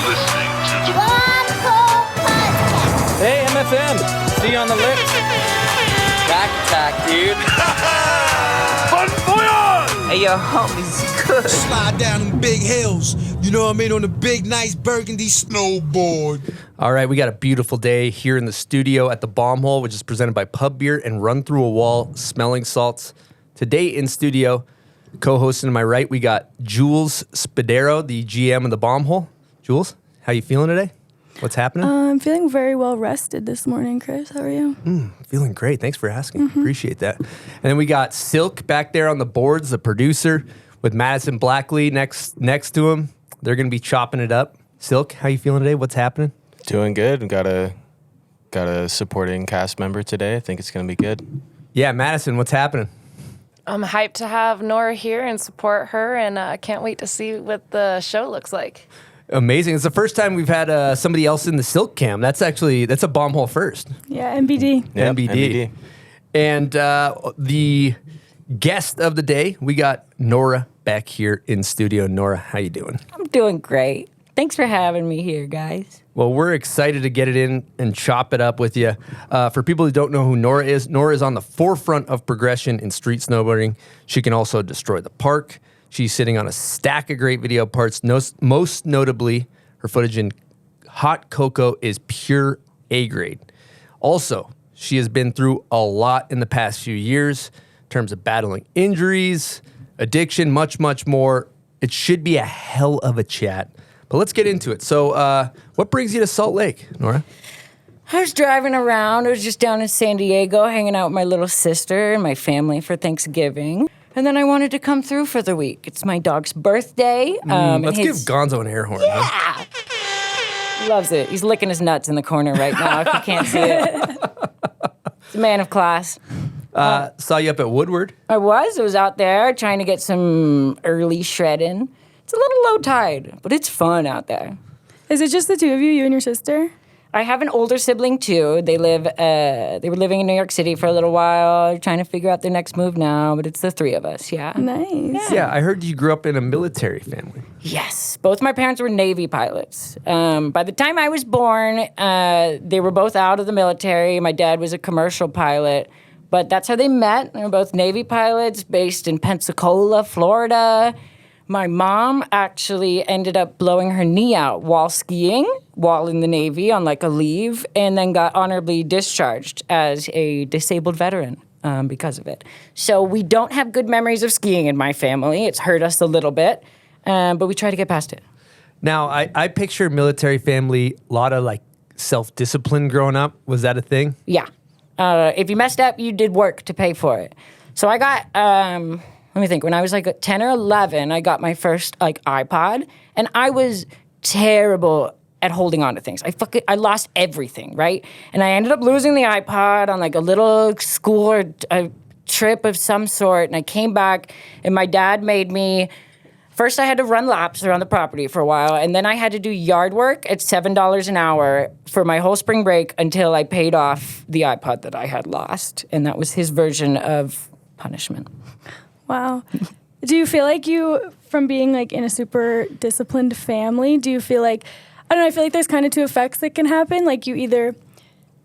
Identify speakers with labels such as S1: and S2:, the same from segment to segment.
S1: listening to the
S2: Hey, MFM. See you on the lift.
S3: Back attack, dude.
S1: Bon voyage!
S3: Hey, yo, homies, good.
S4: Slide down them big hills, you know what I mean, on the big, nice burgundy snowboard.
S2: All right, we got a beautiful day here in the studio at the Bomb Hole, which is presented by Pub Beer and Run Through a Wall Smelling Salts. Today in studio, co-hosting to my right, we got Jules Spadero, the GM of the Bomb Hole. Jules, how you feeling today? What's happening?
S5: I'm feeling very well rested this morning, Chris. How are you?
S2: Feeling great. Thanks for asking. Appreciate that. And then we got Silk back there on the boards, the producer, with Madison Blackley next to him. They're going to be chopping it up. Silk, how you feeling today? What's happening?
S6: Doing good. Got a supporting cast member today. I think it's going to be good.
S2: Yeah, Madison, what's happening?
S7: I'm hyped to have Nora here and support her, and I can't wait to see what the show looks like.
S2: Amazing. It's the first time we've had somebody else in the Silk cam. That's a Bomb Hole first.
S5: Yeah, MBD.
S6: Yep,
S2: MBD. And the guest of the day, we got Nora Beck here in studio. Nora, how you doing?
S8: I'm doing great. Thanks for having me here, guys.
S2: Well, we're excited to get it in and chop it up with you. For people who don't know who Nora is on the forefront of progression in street snowboarding. She can also destroy the park. She's sitting on a stack of great video parts. Most notably, her footage in Hot Coco is pure A grade. Also, she has been through a lot in the past few years in terms of battling injuries, addiction, much, much more. It should be a hell of a chat. But let's get into it. So what brings you to Salt Lake, Nora?
S8: I was driving around. I was just down in San Diego hanging out with my little sister and my family for Thanksgiving. And then I wanted to come through for the week. It's my dog's birthday.
S2: Let's give Gonzo an air horn.
S8: Yeah!
S2: Huh?
S8: He loves it. He's licking his nuts in the corner right now if you can't see it. He's a man of class.
S2: Saw you up at Woodward.
S8: I was out there trying to get some early shredding. It's a little low tide, but it's fun out there.
S5: Is it just the two of you, you and your sister?
S8: I have an older sibling too. They were living in New York City for a little while, trying to figure out their next move now, but it's the three of us, yeah.
S5: Nice.
S2: Yeah, I heard you grew up in a military family.
S8: Yes, both my parents were Navy pilots. By the time I was born, they were both out of the military. My dad was a commercial pilot, but that's how they met. They were both Navy pilots based in Pensacola, Florida. My mom actually ended up blowing her knee out while skiing, while in the Navy on like a leave, and then got honorably discharged as a disabled veteran because of it. So we don't have good memories of skiing in my family. It's hurt us a little bit, but we try to get past it.
S2: Now, I picture military family, a lot of like self-discipline growing up. Was that a thing?
S8: Yeah. If you messed up, you did work to pay for it. So I got... let me think. When I was like 10 or 11, I got my first like iPod, and I was terrible at holding on to things. I lost everything, right? And I ended up losing the iPod on like a little school or a trip of some sort, and I came back, and my dad made me. First, I had to run laps around the property for a while, and then I had to do yard work at $7 an hour for my whole spring break until I paid off the iPod that I had lost, and that was his version of punishment.
S5: Wow. Do you feel like from being like in a super disciplined family, do you feel like, I don't know, I feel like there's kind of two effects that can happen. Like you either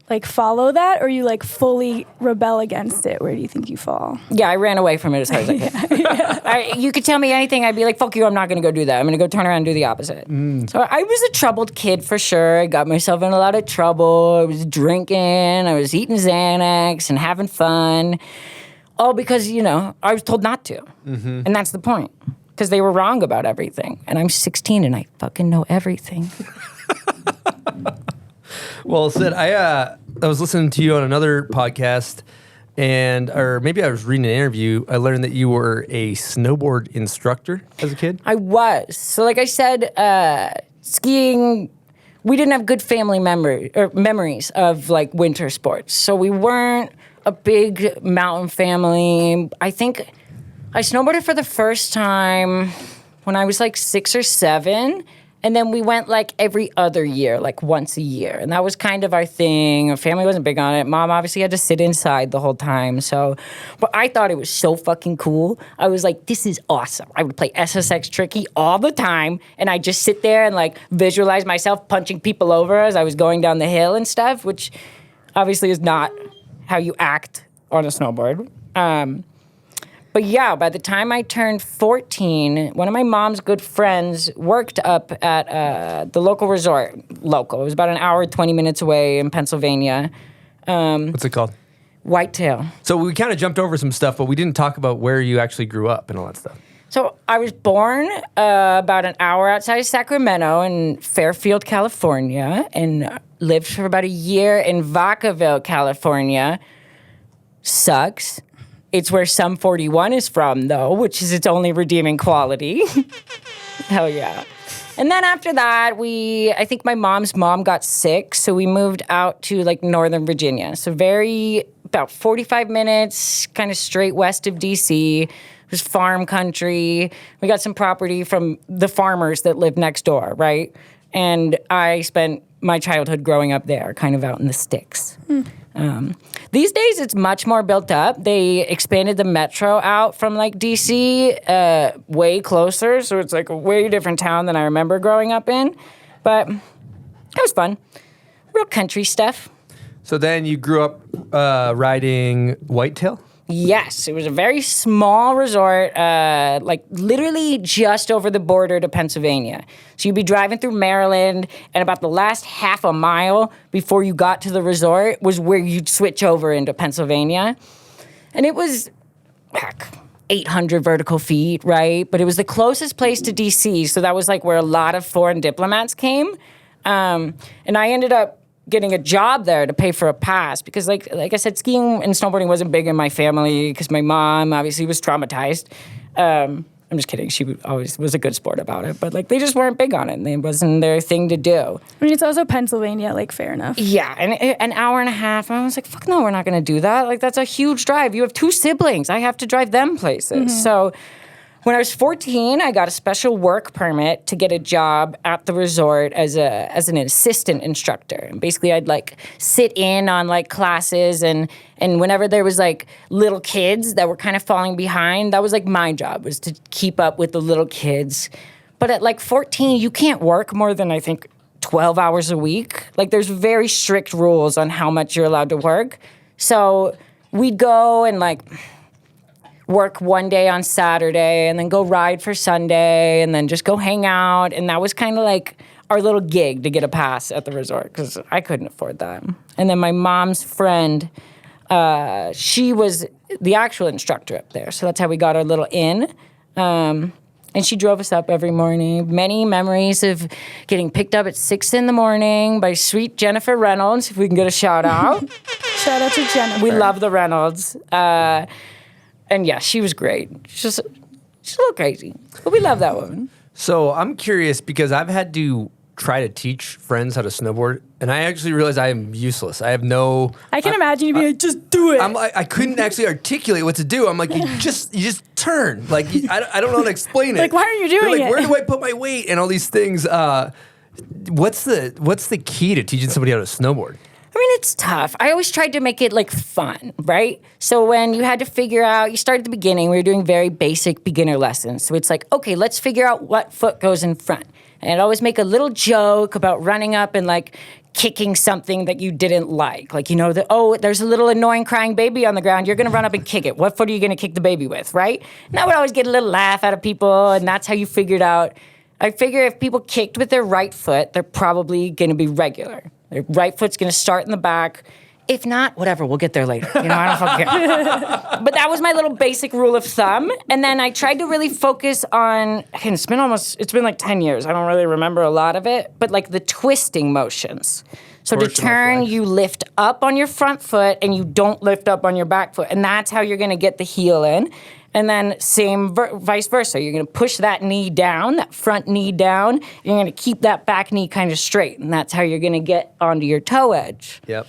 S5: like follow that or you like fully rebel against it. Where do you think you fall?
S8: Yeah, I ran away from it as hard as I could. You could tell me anything, I'd be like, fuck you, I'm not going to go do that. I'm going to go turn around and do the opposite. So I was a troubled kid for sure. I got myself in a lot of trouble. I was drinking. I was eating Xanax and having fun. All because, I was told not to. Mm-hmm. And that's the point. Because they were wrong about everything. And I'm 16 and I fucking know everything.
S2: Well, Sid, I was listening to you on another podcast, or maybe I was reading an interview. I learned that you were a snowboard instructor as a kid.
S8: I was. So like I said, skiing, we didn't have good family memories of like winter sports. So we weren't a big mountain family. I think I snowboarded for the first time when I was like 6 or 7, And then we went like every other year, like once a year. And that was kind of our thing. Our family wasn't big on it. Mom obviously had to sit inside the whole time. So, but I thought it was so fucking cool. I was like, this is awesome. I would play SSX Tricky all the time. And I'd just sit there and like visualize myself punching people over as I was going down the hill and stuff, which obviously is not how you act on a snowboard. But yeah, by the time I turned 14, one of my mom's good friends worked up at the local resort. Local. It was about an hour, 20 minutes away in Pennsylvania.
S2: What's it called?
S8: Whitetail.
S2: So we kind of jumped over some stuff, but we didn't talk about where you actually grew up and all that stuff.
S8: So I was born about an hour outside of Sacramento in Fairfield, California, and lived for about a year in Vacaville, California. Sucks. It's where Sum 41 is from, though, which is its only redeeming quality. Hell yeah. And then after that, I think my mom's mom got sick, so we moved out to, like, Northern Virginia. So about 45 minutes, kind of straight west of D.C. It was farm country. We got some property from the farmers that lived next door, right? And I spent my childhood growing up there, kind of out in the sticks. These days, it's much more built up. They expanded the metro out from, like, D.C. Way closer, so it's, like, a way different town than I remember growing up in. But it was fun. Real country stuff.
S2: So then you grew up riding whitetail?
S8: Yes, it was a very small resort, like literally just over the border to Pennsylvania. So you'd be driving through Maryland, and about the last half a mile before you got to the resort was where you'd switch over into Pennsylvania. And it was 800 vertical feet, right? But it was the closest place to D.C., so that was like where a lot of foreign diplomats came. And I ended up getting a job there to pay for a pass because, like I said, skiing and snowboarding wasn't big in my family because my mom obviously was traumatized. I'm just kidding. She always was a good sport about it, but like they just weren't big on it. And it wasn't their thing to do.
S5: I mean, it's also Pennsylvania, like fair enough.
S8: Yeah, and an hour and a half. And I was like, fuck no, we're not going to do that. Like that's a huge drive. You have 2 siblings. I have to drive them places. Mm-hmm. So when I was 14, I got a special work permit to get a job at the resort as an assistant instructor. And basically, I'd like sit in on like classes and whenever there was like little kids that were kind of falling behind, that was like my job was to keep up with the little kids. But at like 14, you can't work more than I think 12 hours a week. Like there's very strict rules on how much you're allowed to work. So we'd go and like work one day on Saturday and then go ride for Sunday and then just go hang out. And that was kind of like our little gig to get a pass at the resort because I couldn't afford that. And then my mom's friend, she was the actual instructor up there. So that's how we got our little inn. And she drove us up every morning. Many memories of getting picked up at 6 a.m. by sweet Jennifer Reynolds, if we can get a shout out.
S5: Shout out to Jennifer.
S8: We love the Reynolds. And yeah, she was great. She's a little crazy, but we love that woman.
S2: So I'm curious because I've had to try to teach friends how to snowboard, and I actually realize I am useless. I have no.
S5: I can imagine you being like, just do it.
S2: I'm like, I couldn't actually articulate what to do. I'm like, you just turn. Like I don't know how to explain it.
S5: Like, why aren't you doing
S2: like,
S5: it?
S2: Where do I put my weight and all these things? What's the key to teaching somebody how to snowboard?
S8: I mean, it's tough. I always tried to make it like fun, right? So when you had to figure out, you start at the beginning, we were doing very basic beginner lessons. So it's like, okay, let's figure out what foot goes in front. And I'd always make a little joke about running up and like kicking something that you didn't like. Like, you know, there's a little annoying crying baby on the ground. You're going to run up and kick it. What foot are you going to kick the baby with, right? And I would always get a little laugh out of people, and that's how you figured out. I figure if people kicked with their right foot, they're probably going to be regular. Their right foot's going to start in the back. If not, whatever, we'll get there later. You know, I don't fucking care. But that was my little basic rule of thumb. And then I tried to really focus on, and it's been like 10 years. I don't really remember a lot of it, but like the twisting motions. So to turn, you lift up on your front foot and you don't lift up on your back foot. And that's how you're going to get the heel in. And then vice versa. You're going to push that knee down, that front knee down. You're going to keep that back knee kind of straight. And that's how you're going to get onto your toe edge.
S2: Yep.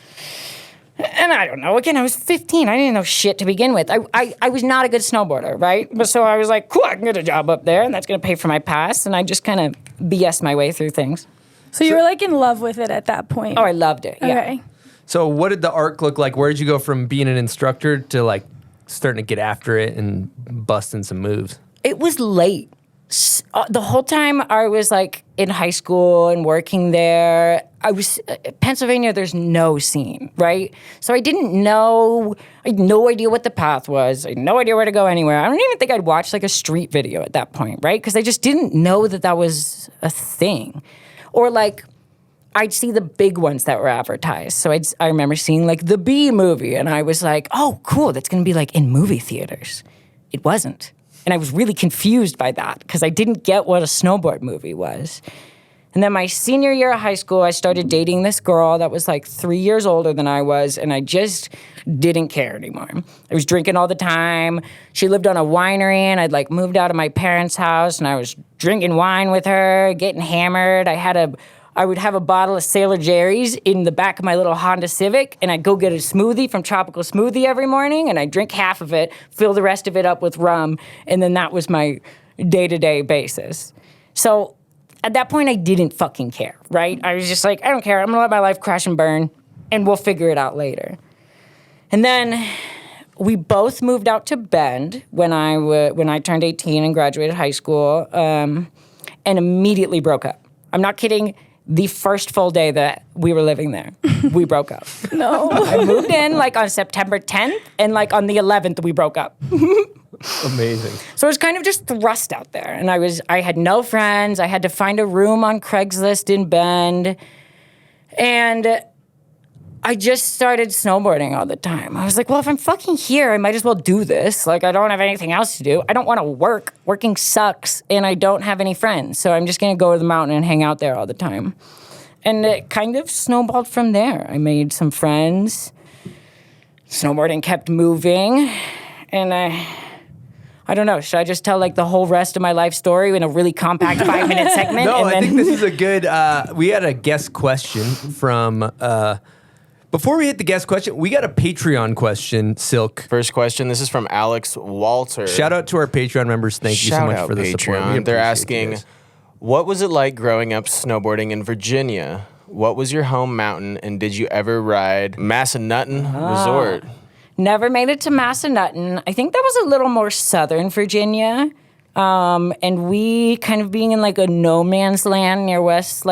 S8: And I don't know. Again, I was 15. I didn't know shit to begin with. I was not a good snowboarder, right? But so I was like, cool, I can get a job up there, and that's going to pay for my pass. And I just kind of BS my way through things.
S5: So you were like in love with it at that point?
S8: Oh, I loved it. Yeah.
S5: Okay.
S2: So what did the arc look like? Where did you go from being an instructor to like starting to get after it and busting some moves?
S8: It was late. The whole time I was like in high school and working there, I was Pennsylvania. There's no scene, right? So I didn't know. I had no idea what the path was. I had no idea where to go anywhere. I don't even think I'd watched like a street video at that point, right? Because I just didn't know that was a thing, or like I'd see the big ones that were advertised. So I remember seeing like the B movie, and I was like, oh, cool, that's gonna be like in movie theaters. It wasn't. And I was really confused by that because I didn't get what a snowboard movie was. And then my senior year of high school, I started dating this girl that was like 3 years older than I was, and I just didn't care anymore. I was drinking all the time. She lived on a winery, and I'd like moved out of my parents' house, and I was drinking wine with her, getting hammered. I would have a bottle of Sailor Jerry's in the back of my little Honda Civic, and I'd go get a smoothie from Tropical Smoothie every morning, and I'd drink half of it, fill the rest of it up with rum, and then that was my day-to-day basis. So at that point, I didn't fucking care, right? I was just like, I don't care. I'm gonna let my life crash and burn, and we'll figure it out later. And then we both moved out to Bend when I turned 18 and graduated high school, and immediately broke up. I'm not kidding. The first full day that we were living there, we broke up.
S5: No.
S8: I moved in like on September 10th, and like on the 11th, we broke up.
S2: Amazing.
S8: So it was kind of just thrust out there. And I had no friends. I had to find a room on Craigslist in Bend. And I just started snowboarding all the time. I was like, well, if I'm fucking here, I might as well do this. Like, I don't have anything else to do. I don't want to work. Working sucks, and I don't have any friends. So I'm just going to go to the mountain and hang out there all the time. And it kind of snowballed from there. I made some friends. Snowboarding kept moving. And I don't know. Should I just tell like the whole rest of my life story in a really compact 5-minute segment?
S2: No,
S8: and
S2: I think this is a good. We had a guest question from. Before we hit the guest question, we got a Patreon question, Silk.
S6: First question. This is from Alex Walter.
S2: Shout out to our Patreon members. Thank you so much for the support. We
S6: They're
S2: appreciate
S6: asking,
S2: you guys.
S6: what was it like growing up snowboarding in Virginia? What was your home mountain, and did you ever ride Massanutten Resort?
S8: Never made it to Massanutten. I think that was a little more southern Virginia. And we kind of being in like a no man's land near West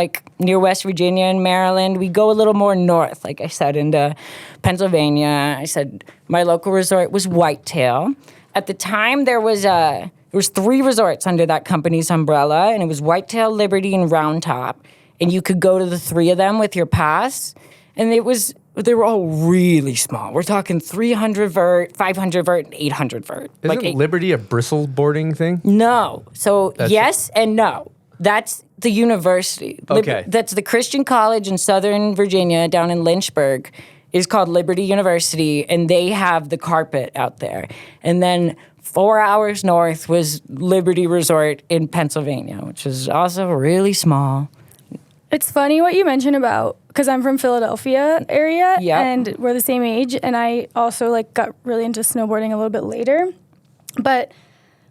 S8: Virginia and Maryland, we go a little more north, like I said, into Pennsylvania. I said my local resort was Whitetail. At the time, there was 3 resorts under that company's umbrella, and it was Whitetail, Liberty, and Round Top. And you could go to the 3 of them with your pass, and they were all really small. We're talking 300 vert, 500 vert, and 800 vert.
S2: Isn't Liberty a bristle boarding thing?
S8: No. So yes and no. That's the university.
S2: Okay.
S8: That's the Christian college in Southern Virginia down in Lynchburg is called Liberty University, and they have the carpet out there. And then 4 hours north was Liberty Resort in Pennsylvania, which is also really small.
S5: It's funny what you mentioned about, because I'm from Philadelphia area, and we're the same age, and I also like got really into snowboarding a little bit later. But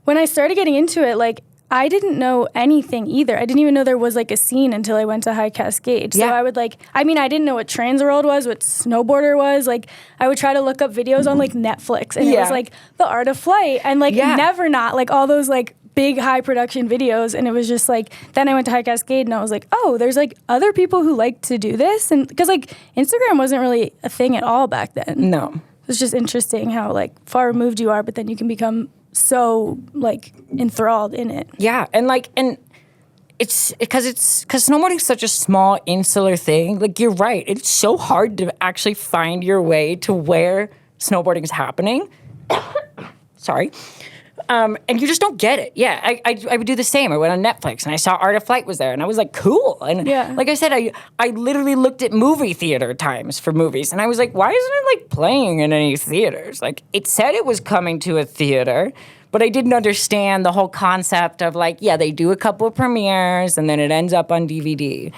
S5: when I started getting into it, like I didn't know anything either. I didn't even know there was like a scene until I went to High Cascade. So I would I didn't know what Transworld was, what Snowboarder was. Like I would try to look up videos on like Netflix, and it was like The Art of Flight and like Never Not, like all those like big high production videos. And it was just like, then I went to High Cascade and I was like, oh, there's like other people who like to do this. And because like Instagram wasn't really a thing at all back then.
S8: No.
S5: It's just interesting how like far removed you are, but then you can become so like enthralled in it.
S8: Yeah. And it's because snowboarding is such a small insular thing. Like you're right. It's so hard to actually find your way to where snowboarding is happening. Sorry. And you just don't get it. Yeah, I would do the same. I went on Netflix and I saw Art of Flight was there, and I was like, cool. And like I said, I literally looked at movie theater times for movies, and I was like, why isn't it like playing in any theaters? Like it said it was coming to a theater, but I didn't understand the whole concept of like, yeah, they do a couple of premieres and then it ends up on DVD.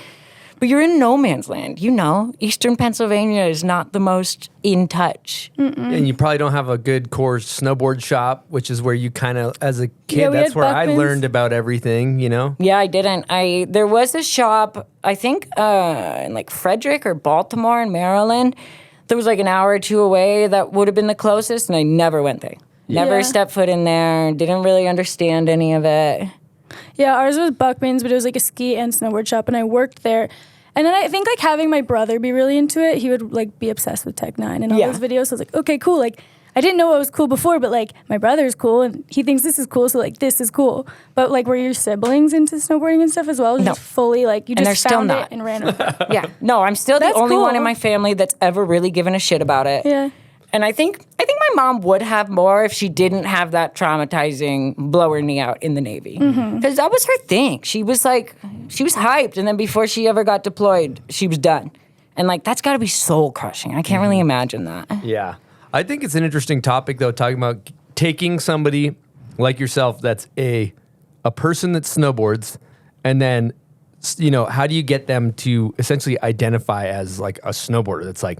S8: But you're in no man's land, you know. Eastern Pennsylvania is not the most in touch.
S2: And you probably don't have a good core snowboard shop, which is where you kind of, as a kid,
S5: Yeah, we
S2: that's
S5: had
S2: where I
S5: Buckman's.
S2: learned about everything, you know?
S8: Yeah, I didn't. There was a shop, I think, in like Frederick or Baltimore in Maryland. There was like an hour or two away that would have been the closest, and I never went there. Never
S5: Yeah.
S8: stepped foot in there. Didn't really understand any of it.
S5: Yeah, ours was Buckman's, but it was like a ski and snowboard shop, and I worked there. And then I think like having my brother be really into it, he would like be obsessed with Tech 9 and all
S8: Yeah.
S5: those videos. So I was like, okay, cool. Like I didn't know what was cool before, but like my brother's cool and he thinks this is cool, so like this is cool. But like were your siblings into snowboarding and stuff as well?
S8: No.
S5: Just fully like you
S8: And they're
S5: just
S8: still
S5: found
S8: not.
S5: it and ran with it.
S8: Yeah. No, I'm still the
S5: That's
S8: only one in
S5: cool.
S8: my family that's ever really given a shit about it.
S5: Yeah.
S8: And I think my mom would have more if she didn't have that traumatizing blow her knee out in the Navy. Because that was her thing. She was hyped. And then before she ever got deployed, she was done. And like, that's got to be soul crushing. I can't really imagine that.
S2: Yeah. I think it's an interesting topic, though, talking about taking somebody like yourself that's a person that snowboards, and then, you know, how do you get them to essentially identify as like a snowboarder that's like,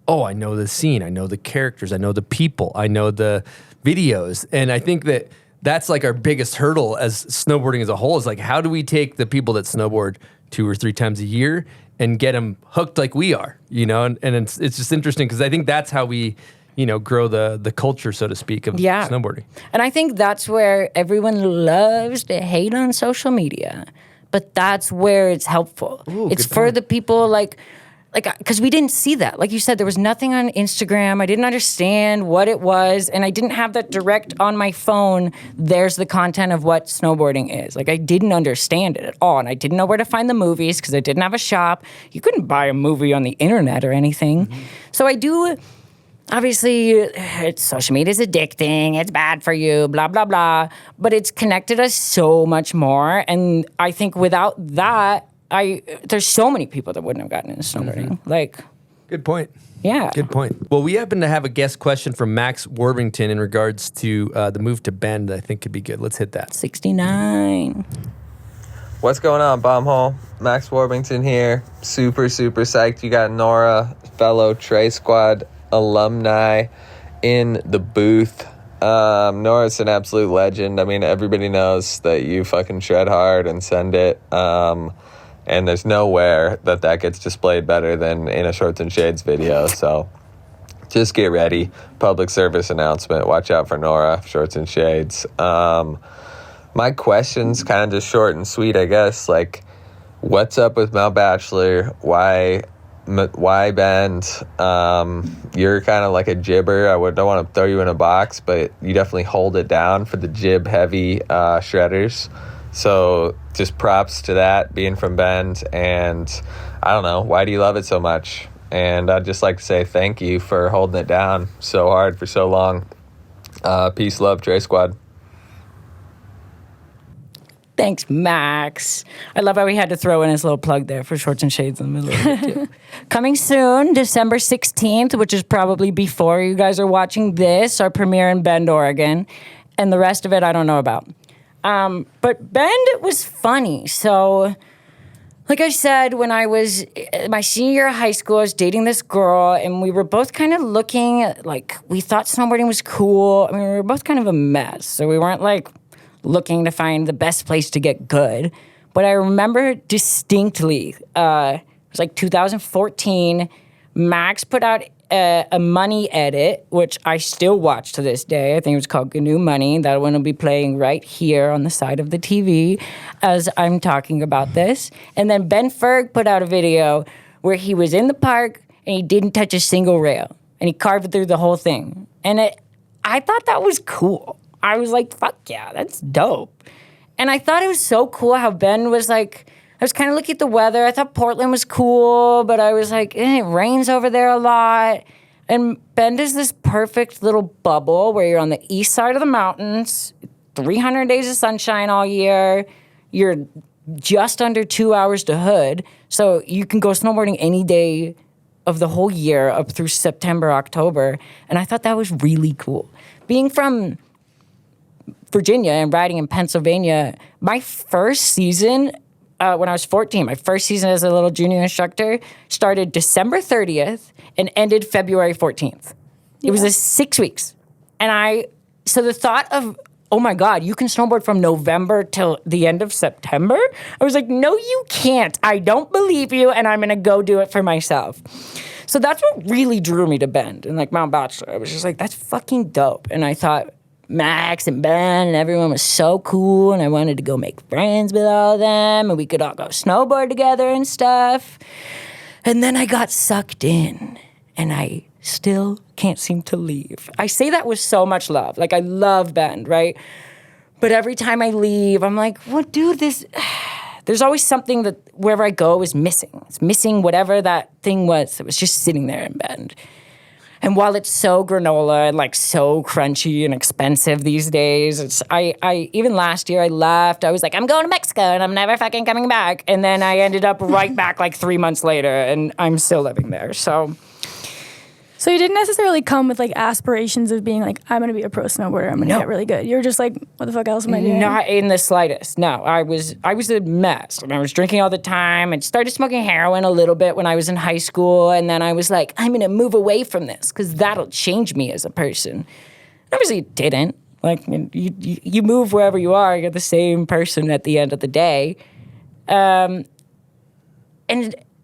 S2: oh, I know the scene, I know the characters, I know the people, I know the videos. And I think that that's like our biggest hurdle as snowboarding as a whole is like, how do we take the people that snowboard 2 or 3 times a year and get them hooked like we are, you know? And it's just interesting because I think that's how we, you know, grow the culture, so to speak, of snowboarding.
S8: And I think that's where everyone loves to hate on social media, but that's where it's helpful.
S2: Ooh,
S8: it's
S2: good
S8: for
S2: point.
S8: the people like, because we didn't see that. Like you said, there was nothing on Instagram. I didn't understand what it was, and I didn't have that direct on my phone. There's the content of what snowboarding is. Like, I didn't understand it at all, and I didn't know where to find the movies because I didn't have a shop. You couldn't buy a movie on the internet or anything. So I do. Obviously, social media is addicting. It's bad for you, blah, blah, blah. But it's connected us so much more. And I think without that, there's so many people that wouldn't have gotten into snowboarding. Like,
S2: Good point.
S8: yeah.
S2: Good point. Well, we happen to have a guest question from Max Warbington in regards to the move to Bend that I think could be good. Let's hit that.
S8: 69.
S9: What's going on, Bombhole? Max Warbington here. Super, super psyched. You got Nora, fellow Trey Squad alumni, in the booth. Nora's an absolute legend. I mean, everybody knows that you fucking shred hard and send it. And there's nowhere that gets displayed better than in a Shorts and Shades video. So just get ready. Public service announcement. Watch out for Nora, Shorts and Shades. My question's kind of just short and sweet, I guess. Like, what's up with Mel Bachelor? Why Bend? You're kind of like a jibber. Don't want to throw you in a box, but you definitely hold it down for the jib heavy shredders. So just props to that, being from Bend. And I don't know, why do you love it so much? And I'd just like to say thank you for holding it down so hard for so long. Peace, love, Trey Squad.
S8: Thanks, Max. I love how we had to throw in his little plug there for Shorts and Shades in the middle of it, too. Coming soon, December 16th, which is probably before you guys are watching this, our premiere in Bend, Oregon. And the rest of it, I don't know about. But Bend was funny. So, like I said, when I was my senior year of high school, I was dating this girl, and we were both kind of looking, like, we thought snowboarding was cool. I mean, we were both kind of a mess. So we weren't, like, looking to find the best place to get good. But I remember distinctly, it was like 2014, Max put out a Money edit, which I still watch to this day. I think it was called GNU Money. That one will be playing right here on the side of the TV as I'm talking about this. And then Ben Ferg put out a video where he was in the park and he didn't touch a single rail. And he carved through the whole thing. And I thought that was cool. I was like, fuck yeah, that's dope. And I thought it was so cool how Ben was like, I was kind of looking at the weather. I thought Portland was cool, but I was like, it rains over there a lot. And Bend is this perfect little bubble where you're on the east side of the mountains, 300 days of sunshine all year. You're just under 2 hours to Hood. So you can go snowboarding any day of the whole year up through September, October. And I thought that was really cool. Being from Virginia and riding in Pennsylvania, my first season when I was 14. My first season as a little junior instructor started December 30th and ended February 14th. It was 6 weeks. So the thought of, oh my God, you can snowboard from November till the end of September? I was like, no, you can't. I don't believe you, and I'm going to go do it for myself. So that's what really drew me to Bend and like Mount Bachelor. I was just like, that's fucking dope. And I thought Max and Ben and everyone was so cool, and I wanted to go make friends with all of them, and we could all go snowboard together and stuff. And then I got sucked in, and I still can't seem to leave. I say that with so much love. Like, I love Bend, right? But every time I leave, I'm like, what, dude, this... There's always something that wherever I go is missing. It's missing whatever that thing was that was just sitting there in Bend. And while it's so granola and like so crunchy and expensive these days, I even last year I left. I was like, I'm going to Mexico and I'm never fucking coming back. And then I ended up right back like 3 months later, and I'm still living there.
S5: So you didn't necessarily come with like aspirations of being like, I'm going to be a pro snowboarder. I'm going to get really good. You're just like, what the fuck else am I doing?
S8: Not in the slightest. No, I was a mess. And I was drinking all the time and started smoking heroin a little bit when I was in high school. And then I was like, I'm going to move away from this because that'll change me as a person. Obviously, it didn't. Like, you move wherever you are, you're the same person at the end of the day. And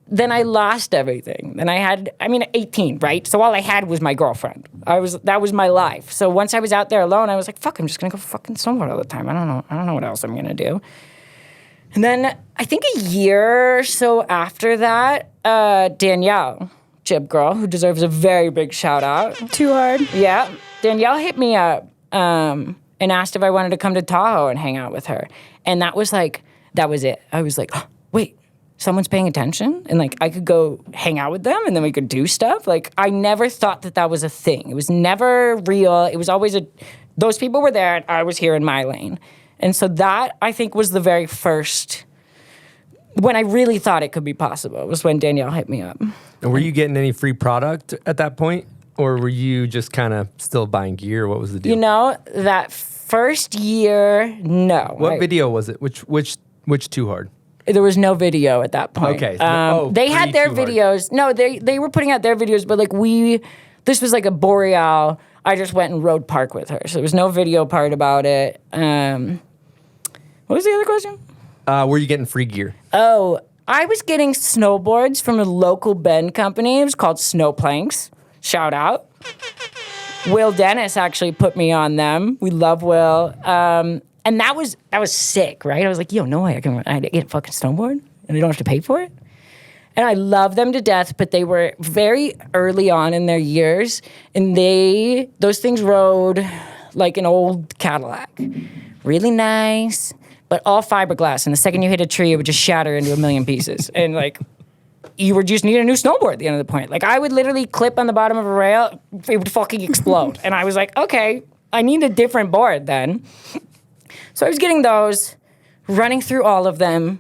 S8: then I lost everything. And 18, right? So all I had was my girlfriend. That was my life. So once I was out there alone, I was like, fuck, I'm just gonna go fucking snowboard all the time. I don't know what else I'm gonna do. And then I think a year or so after that, Danielle, Jib girl, who deserves a very big shout out.
S5: Too hard.
S8: Yeah. Danielle hit me up and asked if I wanted to come to Tahoe and hang out with her. And that was it. I was like, oh, wait. Someone's paying attention, and like I could go hang out with them, and then we could do stuff. Like, I never thought that was a thing. It was never real. It was always those people were there, and I was here in my lane. And so that, I think, was the very first, when I really thought it could be possible, was when Danielle hit me up.
S2: And were you getting any free product at that point, or were you just kind of still buying gear? What was the deal?
S8: You know, that first year, no.
S2: What video was it? Which Too Hard?
S8: There was no video at that point.
S2: Okay.
S8: They had their videos. No, they were putting out their videos, but like this was like a Boreal. I just went and rode park with her. So there was no video part about it. What was the other question?
S2: Were you getting free gear?
S8: Oh, I was getting snowboards from a local Bend company. It was called Snowplanks. Shout out. Will Dennis actually put me on them. We love Will. And that was sick, right? I was like, yo, no way I get a fucking snowboard and I don't have to pay for it. And I love them to death, but they were very early on in their years, and those things rode like an old Cadillac. Really nice, but all fiberglass. And the second you hit a tree, it would just shatter into a million pieces. And like, you would just need a new snowboard at the end of the point. Like, I would literally clip on the bottom of a rail, it would fucking explode. And I was like, okay, I need a different board then. So I was getting those, running through all of them,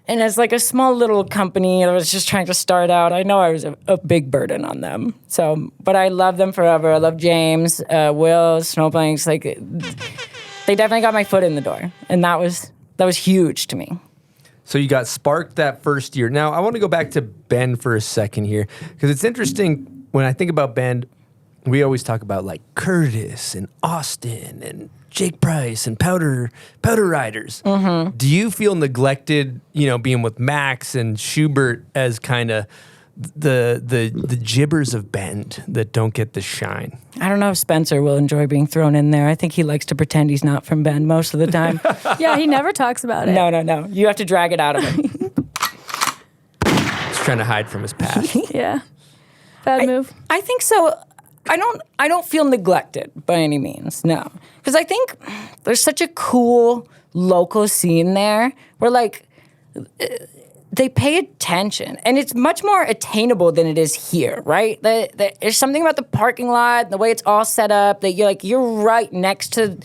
S8: and as like a small little company that was just trying to start out, I know I was a big burden on them. So, but I love them forever. I love James, Will, Snowplanks. Like, they definitely got my foot in the door, and that was huge to me.
S2: So you got sparked that first year. Now I want to go back to Bend for a second here, because it's interesting when I think about Bend. We always talk about like Curtis and Austin and Jake Price and powder riders. Mm-hmm. Do you feel neglected, being with Max and Schubert as kind of the jibbers of Bend that don't get the shine?
S8: I don't know if Spencer will enjoy being thrown in there. I think he likes to pretend he's not from Bend most of the time.
S5: Yeah, he never talks about it.
S8: No. You have to drag it out of him.
S2: He's trying to hide from his past.
S5: Yeah. Bad move.
S8: I think so. I don't feel neglected by any means, no. Because I think there's such a cool local scene there where, like, they pay attention. And it's much more attainable than it is here, right? There's something about the parking lot, the way it's all set up, that you're right next to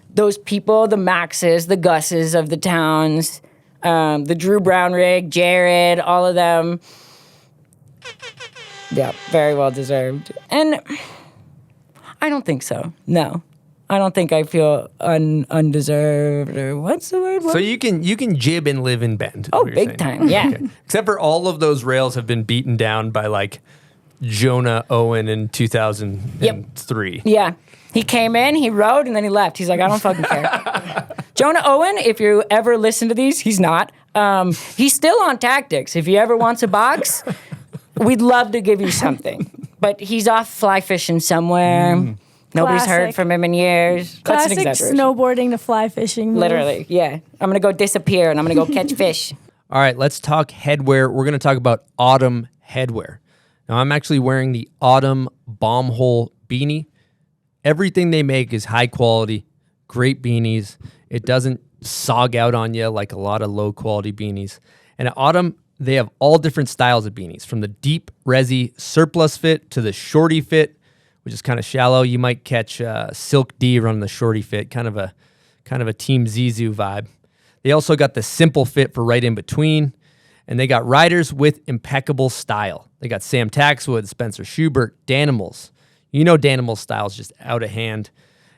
S8: those people, the Maxes, the Gusses of the towns, the Drew Brown rig, Jared, all of them. Yeah, very well deserved. And I don't think so. No. I don't think I feel undeserved, or what's the word?
S2: So you can jib and live in bend. is
S8: Oh,
S2: what you're
S8: big
S2: saying.
S8: time, yeah.
S2: Okay. Except for all of those rails have been beaten down by like Jonah Owen in 2003.
S8: Yeah. He came in, he rode, and then he left. He's like, I don't fucking care. Jonah Owen, if you ever listen to these, he's not. He's still on Tactics. If he ever wants a box, we'd love to give you something. But he's off fly fishing somewhere. Nobody's heard
S5: Classic.
S8: from him in years. That's an
S5: Classic
S8: exaggeration.
S5: snowboarding to fly fishing move.
S8: Literally, yeah. I'm going to go disappear, and I'm going to go catch fish.
S2: All right, let's talk headwear. We're going to talk about autumn headwear. Now, I'm actually wearing the autumn bomb hole beanie. Everything they make is high quality, great beanies. It doesn't sog out on you like a lot of low quality beanies. And at Autumn, they have all different styles of beanies, from the deep resi surplus fit to the shorty fit, which is kind of shallow. You might catch Silk D running the shorty fit, kind of a Team Zizou vibe. They also got the simple fit for right in between, and they got riders with impeccable style. They got Sam Taxwood, Spencer Schubert, Danimals. You know Danimals style is just out of hand,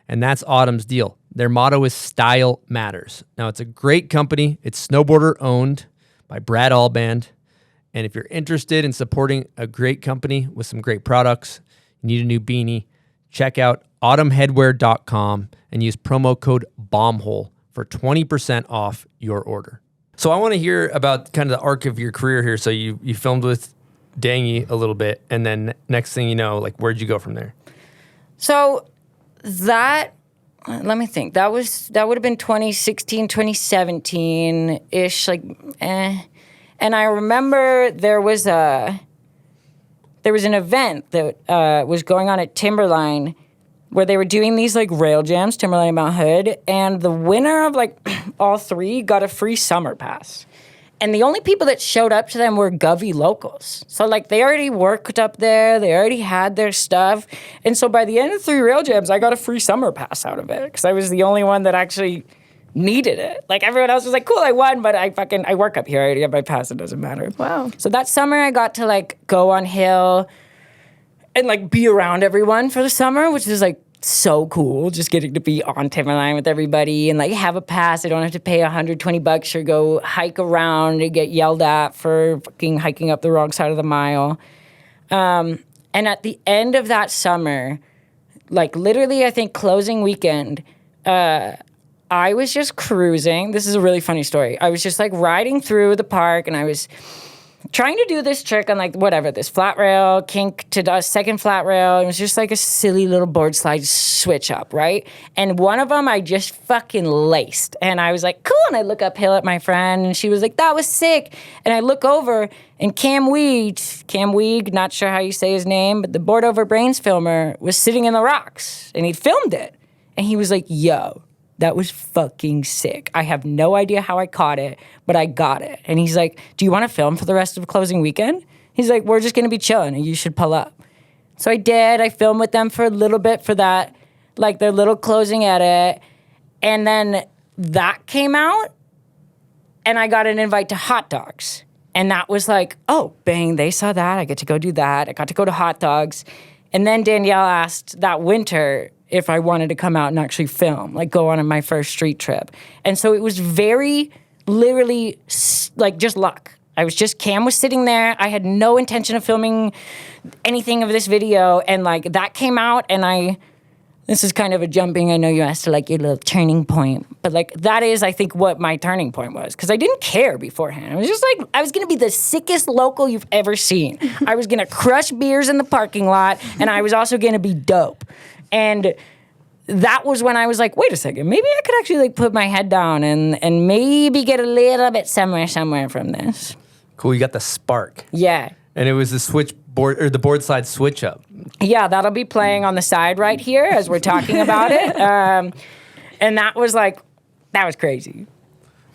S2: and that's Autumn's deal. Their motto is style matters. Now, it's a great company. It's snowboarder owned by Brad Alband, and if you're interested in supporting a great company with some great products, you need a new beanie, check out autumnheadwear.com and use promo code BOMBHOLE for 20% off your order. So I want to hear about kind of the arc of your career here. So you filmed with Dangy a little bit, and then next thing you know, like, where'd you go from there?
S8: So that, let me think. That would have been 2016, 2017-ish, And I remember there was an event that was going on at Timberline where they were doing these like rail jams, Timberline and Mount Hood, and the winner of like all three got a free summer pass. And the only people that showed up to them were Govey locals. So, like, they already worked up there. They already had their stuff. And so by the end of 3 rail jams, I got a free summer pass out of it because I was the only one that actually needed it. Like, everyone else was like, cool, I won, but I work up here. I already have my pass. It doesn't matter.
S5: Wow.
S8: So that summer, I got to, like, go on hill and, like, be around everyone for the summer, which is, like, so cool, just getting to be on Timberline with everybody and like have a pass. I don't have to pay $120 or go hike around and get yelled at for fucking hiking up the wrong side of the mile. And at the end of that summer, like literally I think closing weekend, I was just cruising. This is a really funny story. I was just like riding through the park and I was trying to do this trick on like whatever, this flat rail, kink to the second flat rail. It was just like a silly little board slide switch up, right? And one of them I just fucking laced. And I was like, cool. And I look uphill at my friend and she was like, that was sick. And I look over and Cam Weeg, not sure how you say his name, but the Board Over Brains filmer was sitting in the rocks and he'd filmed it. And he was like, yo, that was fucking sick. I have no idea how I caught it, but I got it. And he's like, do you want to film for the rest of closing weekend? He's like, we're just going to be chilling and you should pull up. So I did. I filmed with them for a little bit for that, like their little closing edit. And then that came out and I got an invite to Hot Dogs. And that was like, oh, bang, they saw that. I get to go do that. I got to go to Hot Dogs. And then Danielle asked that winter if I wanted to come out and actually film, like go on my first street trip. And so it was very literally like just luck. Cam was sitting there. I had no intention of filming anything of this video. And like that came out and this is kind of a jumping. I know you asked like your little turning point, but like that is, I think, what my turning point was. Cause I didn't care beforehand. I was just like, I was going to be the sickest local you've ever seen. I was going to crush beers in the parking lot. And I was also going to be dope. And that was when I was like, wait a second, maybe I could actually like put my head down and maybe get a little bit somewhere from this.
S2: Cool, you got the spark.
S8: Yeah.
S2: And it was the switchboard or the board slide switch up.
S8: Yeah, that'll be playing on the side right here as we're talking about it. And that was crazy.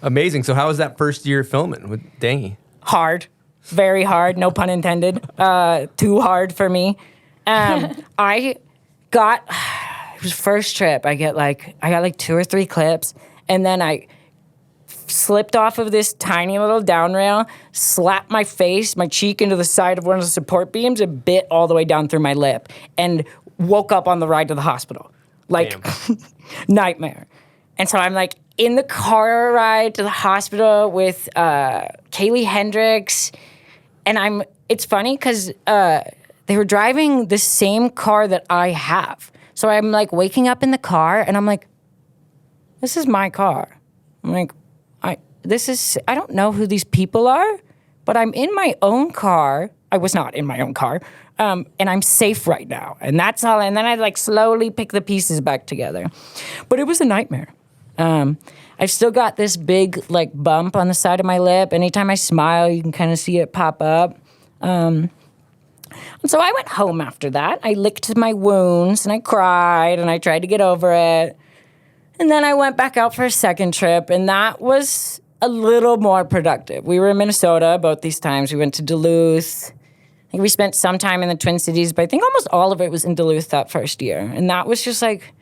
S2: Amazing. So how was that first year filming with Dangy?
S8: Hard, very hard, no pun intended. Too hard for me. It was first trip. I got like 2 or 3 clips, and then I slipped off of this tiny little down rail, slapped my cheek into the side of one of the support beams, and bit all the way down through my lip, and woke up on the ride to the hospital. Like, nightmare. And so I'm like in the car ride to the hospital with Kaylee Hendricks. And it's funny because they were driving the same car that I have. So I'm like waking up in the car and I'm like, this is my car. I'm like, I don't know who these people are, but I'm in my own car. I was not in my own car. And I'm safe right now. And that's all. And then I like slowly pick the pieces back together. But it was a nightmare. I've still got this big like bump on the side of my lip. Anytime I smile, you can kind of see it pop up. And so I went home after that. I licked my wounds and I cried and I tried to get over it. And then I went back out for a second trip, and that was a little more productive. We were in Minnesota both these times. We went to Duluth. I think we spent some time in the Twin Cities, but I think almost all of it was in Duluth that first year. And that was just like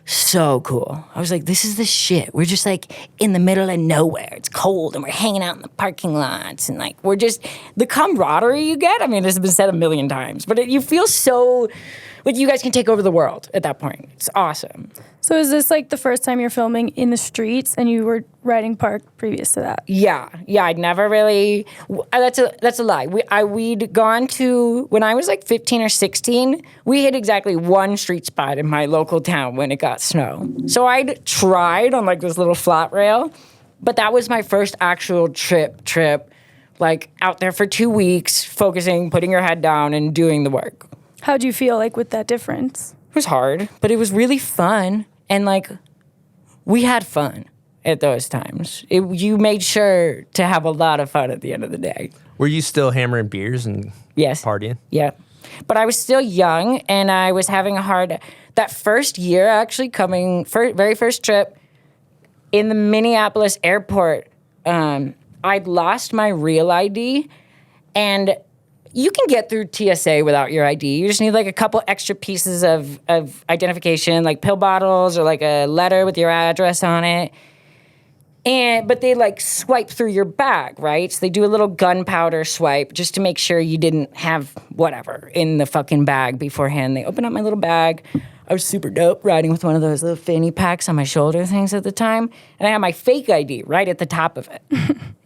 S8: so cool. I was like, this is the shit. We're just like in the middle of nowhere. It's cold and we're hanging out in the parking lots and like we're just, the camaraderie you get, I mean, this has been said a million times, but you feel so, like you guys can take over the world at that point. It's awesome.
S5: So is this like the first time you're filming in the streets and you were riding park previous to that?
S8: Yeah, I'd never really, that's a lie. We'd gone to, when I was like 15 or 16, we hit exactly one street spot in my local town when it got snow. So I'd tried on like this little flat rail, but that was my first actual trip, like out there for 2 weeks, focusing, putting your head down and doing the work.
S5: How'd you feel like with that difference?
S8: It was hard, but it was really fun. And like, we had fun at those times. You made sure to have a lot of fun at the end of the day.
S2: Were you still hammering beers and partying?
S8: Yeah. But I was still young and I was having that first year actually very first trip in the Minneapolis airport, I'd lost my real ID and you can get through TSA without your ID. You just need like a couple extra pieces of identification, like pill bottles or like a letter with your address on it. But they like swipe through your bag, right? So they do a little gunpowder swipe just to make sure you didn't have whatever in the fucking bag beforehand. They open up my little bag. I was super dope riding with one of those little fanny packs on my shoulder things at the time. And I had my fake ID right at the top of it.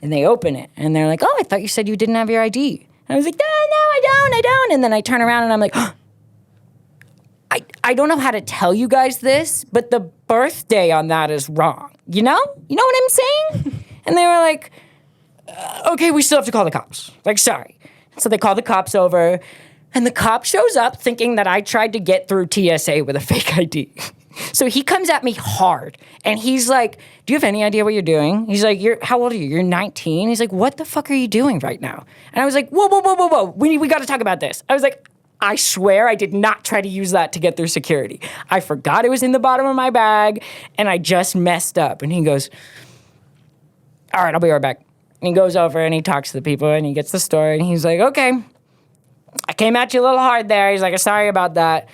S8: And they open it and they're like, oh, I thought you said you didn't have your ID. And I was like, no, I don't. And then I turn around and I'm like, oh, I don't know how to tell you guys this, but the birthday on that is wrong. You know? You know what I'm saying? And they were like, okay, we still have to call the cops. Like, sorry. So they call the cops over, and the cop shows up thinking that I tried to get through TSA with a fake ID. So he comes at me hard, and he's like, do you have any idea what you're doing? He's like, how old are you? You're 19? He's like, what the fuck are you doing right now? And I was like, whoa. We got to talk about this. I was like, I swear I did not try to use that to get through security. I forgot it was in the bottom of my bag, and I just messed up. And he goes, all right, I'll be right back. And he goes over, and he talks to the people, and he gets the story, and he's like, okay, I came at you a little hard there. He's like, sorry about that.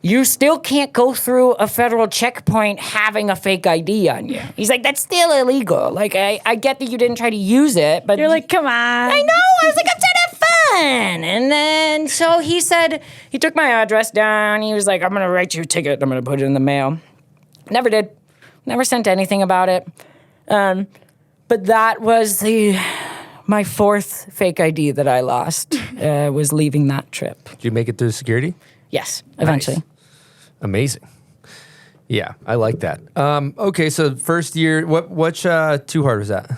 S8: You still can't go through a federal checkpoint having a fake ID on you. He's like, that's still illegal. Like, I get that you didn't try to use it, but...
S5: You're like, come on.
S8: I know. I was like, I'm trying to have fun. And then, so he said, he took my address down. He was like, I'm going to write you a ticket. I'm going to put it in the mail. Never did. Never sent anything about it. But that was my fourth fake ID that I lost, was leaving that trip.
S2: Did you make it through security?
S8: Yes, eventually.
S2: Nice. Amazing. Yeah, I like that. Okay, so first year, which Too Hard was that?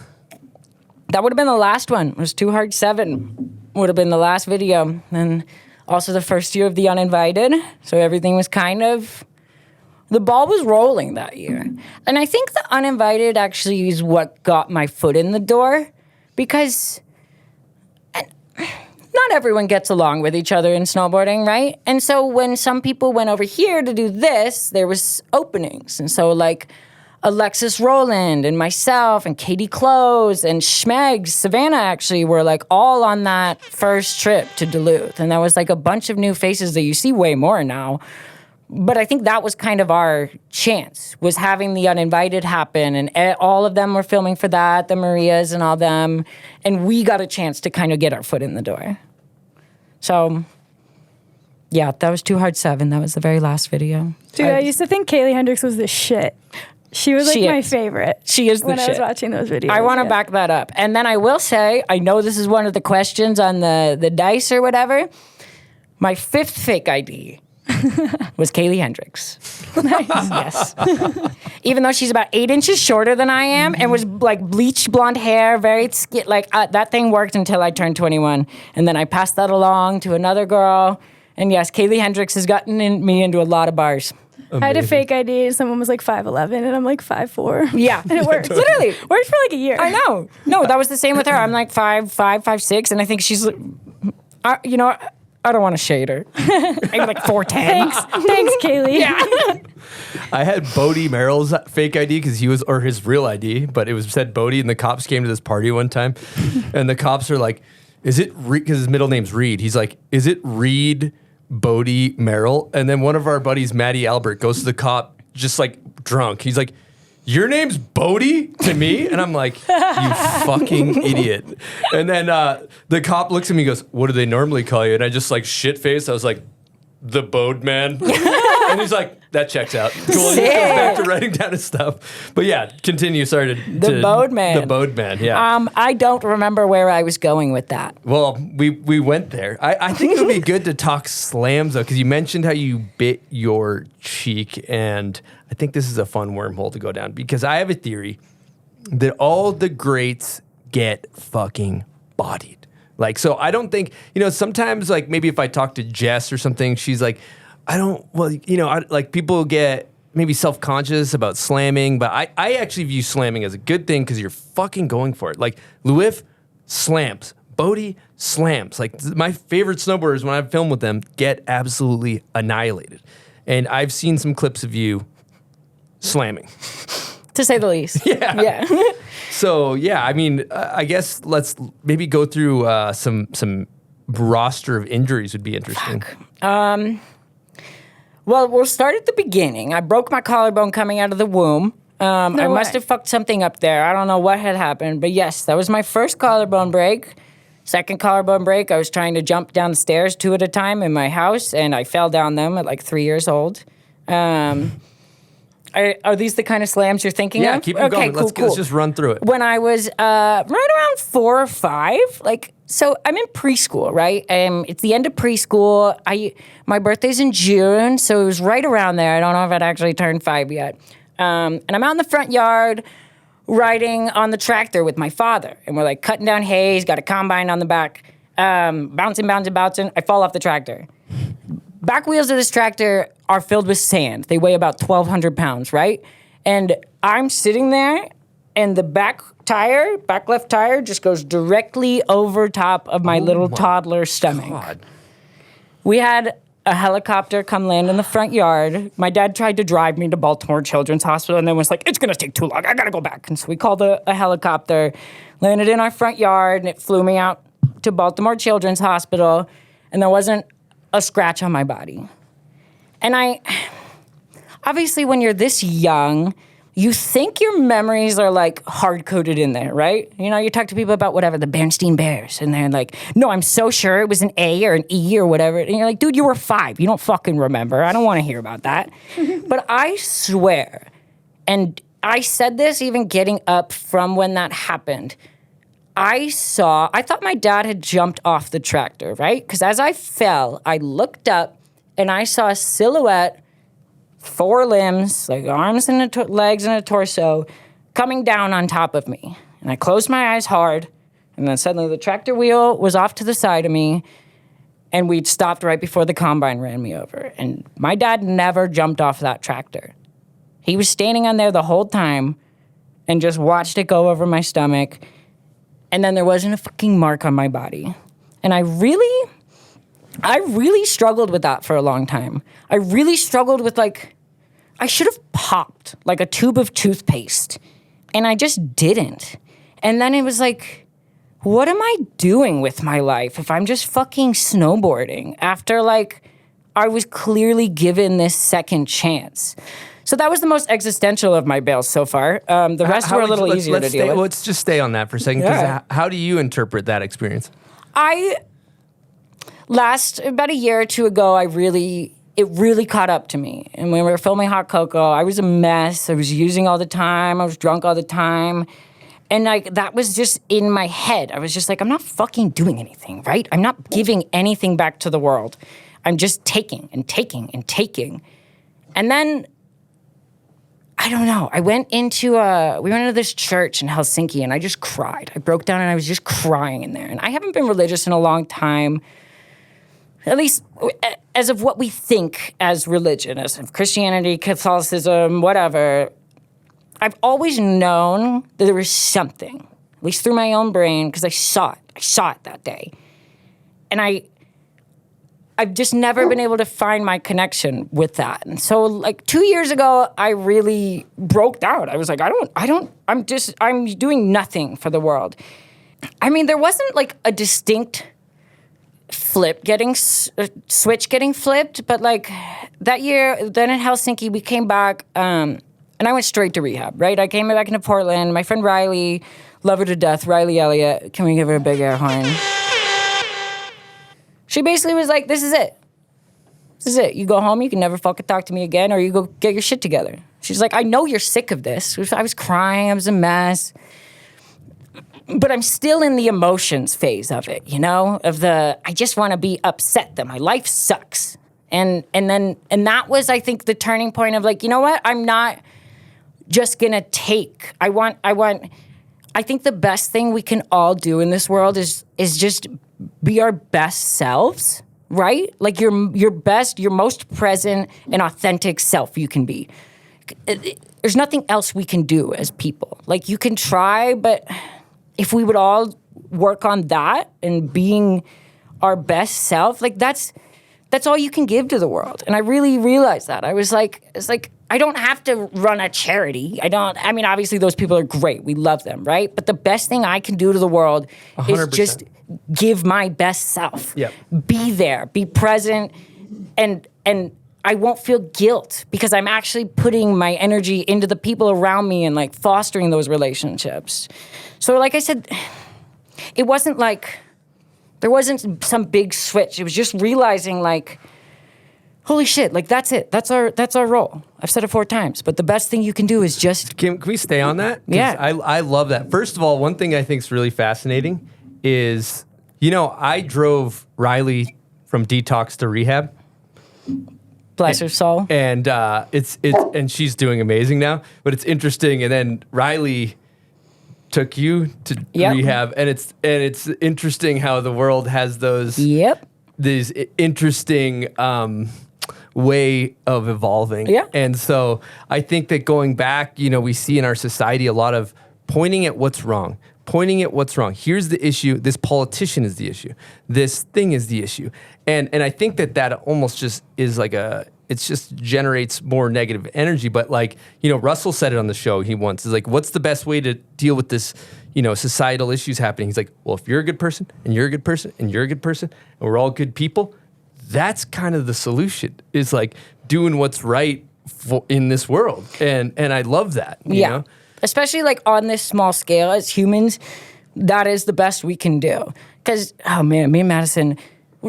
S8: That would have been the last one. It was Too Hard 7. Would have been the last video. And also the first year of The Uninvited. So everything was kind of... The ball was rolling that year. And I think The Uninvited actually is what got my foot in the door. Because... not everyone gets along with each other in snowboarding, right? And so when some people went over here to do this, there was openings. And so like Alexis Rowland and myself and Katie Close and Schmegs, Savannah actually were like all on that first trip to Duluth. And there was like a bunch of new faces that you see way more now. But I think that was kind of our chance, was having The Uninvited happen. And all of them were filming for that, the Marias and all them. And we got a chance to kind of get our foot in the door. So Yeah, that was Too Hard 7. That was the very last video.
S5: Dude, I used to think Kaylee Hendricks was the shit. She was like
S8: She
S5: my
S8: is.
S5: favorite.
S8: She is the
S5: when
S8: shit.
S5: I was watching those videos.
S8: I want to
S5: yeah.
S8: back that up. And then I will say, I know this is one of the questions on the dice or whatever. My 5th fake ID was Kaylee Hendricks. Yes. Even though she's about 8 inches shorter than I am and was like bleached blonde hair, very that thing worked until I turned 21. And then I passed that along to another girl. And yes, Kaylee Hendricks has gotten me into a lot of bars.
S5: I had a fake ID and someone was like 5'11" and I'm like 5'4".
S8: Yeah.
S5: And it worked.
S8: Literally.
S5: Worked for like a year.
S8: I know. No, that was the same with her. I'm like 5'5", 5'6", and I think she's, you know, I don't want to shade her. Maybe like 4'10".
S5: Thanks, Kaylee.
S8: Yeah.
S2: I had Bodie Merrill's fake ID because or his real ID, but it was said Bodie, and the cops came to this party one time, and the cops are like, "Is it Reed?" Because his middle name's Reed. He's like, "Is it Reed Bodie Merrill?" And then one of our buddies, Matty Albert, goes to the cop just like drunk. He's like, "Your name's Bodie to me?" And I'm like, "You fucking idiot." And then the cop looks at me and goes, "What do they normally call you?" And I just like shit faced. I was like, "The Bode Man." And he's like, "That checks out." Cool. And he goes back to writing down his stuff. But yeah, continue. Sorry to
S8: The Bode Man.
S2: The Bode Man, yeah.
S8: I don't remember where I was going with that.
S2: Well, we went there. I think it would be good to talk slams, though, because you mentioned how you bit your cheek, and I think this is a fun wormhole to go down, because I have a theory that all the greats get fucking bodied. Like, so I don't think, sometimes, like, maybe if I talk to Jess or something, she's like, like, people get maybe self-conscious about slamming, but I actually view slamming as a good thing because you're fucking going for it. Like, Luif slams. Bodie slams. Like, my favorite snowboarders, when I've filmed with them, get absolutely annihilated. And I've seen some clips of you slamming.
S8: To say the least.
S2: Yeah. So, yeah, I mean, I guess let's maybe go through some roster of injuries would be interesting.
S8: Well, we'll start at the beginning. I broke my collarbone coming out of the womb. I must have fucked something up there. I don't know what had happened. But yes, that was my first collarbone break. Second collarbone break, I was trying to jump down the stairs 2 at a time in my house, and I fell down them at like 3 years old. Are these the kind of slams you're thinking of?
S2: Yeah, keep them going.
S8: Cool.
S2: Let's just run through it.
S8: When I was right around 4 or 5, so I'm in preschool, right? It's the end of preschool. My birthday's in June, so it was right around there. I don't know if I'd actually turned 5 yet. And I'm out in the front yard riding on the tractor with my father. And we're like cutting down hay. He's got a combine on the back. Bouncing. I fall off the tractor. Back wheels of this tractor are filled with sand. They weigh about 1,200 pounds, right? And I'm sitting there, and the back left tire, just goes directly over top of my little toddler stomach.
S2: God.
S8: We had a helicopter come land in the front yard. My dad tried to drive me to Baltimore Children's Hospital and then was like, "It's going to take too long. I got to go back." And so we called a helicopter, landed in our front yard, and it flew me out to Baltimore Children's Hospital, and there wasn't a scratch on my body. And obviously when you're this young, you think your memories are like hard-coded in there, right? You talk to people about whatever, the Bernstein Bears, and they're like, "No, I'm so sure it was an A or an E or whatever." And you're like, "Dude, you were 5. You don't fucking remember. I don't want to hear about that." But I swear, and I said this even getting up from when that happened, I thought my dad had jumped off the tractor, right? Because as I fell, I looked up and I saw a silhouette, 4 limbs, like arms and legs and a torso, coming down on top of me. And I closed my eyes hard, and then suddenly the tractor wheel was off to the side of me, and we'd stopped right before the combine ran me over. And my dad never jumped off that tractor. He was standing on there the whole time and just watched it go over my stomach, and then there wasn't a fucking mark on my body. And I really struggled with that for a long time. I really struggled with, I should have popped like a tube of toothpaste, and I just didn't. And then it was like, what am I doing with my life if I'm just fucking snowboarding after, I was clearly given this second chance? So that was the most existential of my bails so far. The rest were a little easier to deal with.
S2: Let's just stay on that for a second, because how do you interpret that experience?
S8: about a year or two ago, it really caught up to me. And when we were filming Hot Coco, I was a mess. I was using all the time. I was drunk all the time. And like that was just in my head. I was just like, I'm not fucking doing anything, right? I'm not giving anything back to the world. I'm just taking and taking and taking. And then, I don't know, we went into this church in Helsinki and I just cried. I broke down and I was just crying in there. And I haven't been religious in a long time, at least as of what we think as religion, as of Christianity, Catholicism, whatever. I've always known that there was something, at least through my own brain, because I saw it. I saw it that day. And I've just never been able to find my connection with that. And so like 2 years ago, I really broke down. I was like, I'm doing nothing for the world. I mean, there wasn't like a distinct switch getting flipped, but like that year, then in Helsinki, we came back, and I went straight to rehab, right? I came back into Portland. My friend Riley, love her to death, Riley Elliott. Can we give her a big air horn? She basically was like, this is it. This is it. You go home, you can never fucking talk to me again, or you go get your shit together. She's like, I know you're sick of this. I was crying, I was a mess. But I'm still in the emotions phase of it, you know? I just want to be upset that my life sucks. And that was, I think, the turning point of like, you know what? I'm not just gonna take. I think the best thing we can all do in this world is just be our best selves, right? Like your best, your most present and authentic self you can be. There's nothing else we can do as people. Like you can try, but if we would all work on that and being our best self, like that's all you can give to the world. And I really realized that. It's like, I don't have to run a charity. I mean, obviously those people are great. We love them, right? But the best thing I can do to the world 100%. Is just give my best self.
S2: Yep.
S8: Be there, be present, and I won't feel guilt because I'm actually putting my energy into the people around me and like fostering those relationships. So like I said, it wasn't like, there wasn't some big switch. It was just realizing like, holy shit, like that's it. That's our role. I've said it 4 times, but the best thing you can do is just...
S2: Can we stay on that?
S8: Yeah.
S2: I love that. First of all, one thing I think is really fascinating is, I drove Riley from detox to rehab.
S8: Bless her soul.
S2: And and she's doing amazing now. But it's interesting. And then Riley took you to rehab, and it's interesting how the world has those these interesting way of evolving.
S8: Yeah.
S2: And so I think that going back, we see in our society a lot of pointing at what's wrong. Here's the issue. This politician is the issue. This thing is the issue. And I think that almost just is like it just generates more negative energy. But like, Russell said it on the show once, is like, what's the best way to deal with this, societal issues happening? He's like, well, if you're a good person and you're a good person and you're a good person and we're all good people, that's kind of the solution, is like doing what's right in this world. And I love that, you know?
S8: Especially like on this small scale as humans, that is the best we can do. Because, oh man, me and Madison,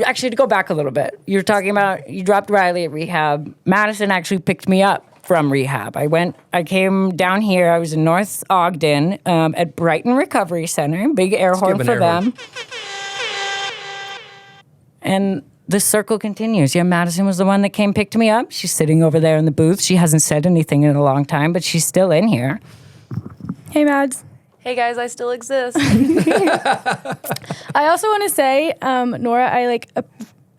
S8: actually to go back a little bit, you're talking about, you dropped Riley at rehab. Madison actually picked me up from rehab. I came down here, I was in North Ogden at Brighton Recovery Center, big air horn for them. And the circle continues. Yeah, Madison was the one that came picked me up. She's sitting over there in the booth. She hasn't said anything in a long time, but she's still in here.
S5: Hey, Mads.
S7: Hey guys, I still exist.
S5: I also want to say, Nora, I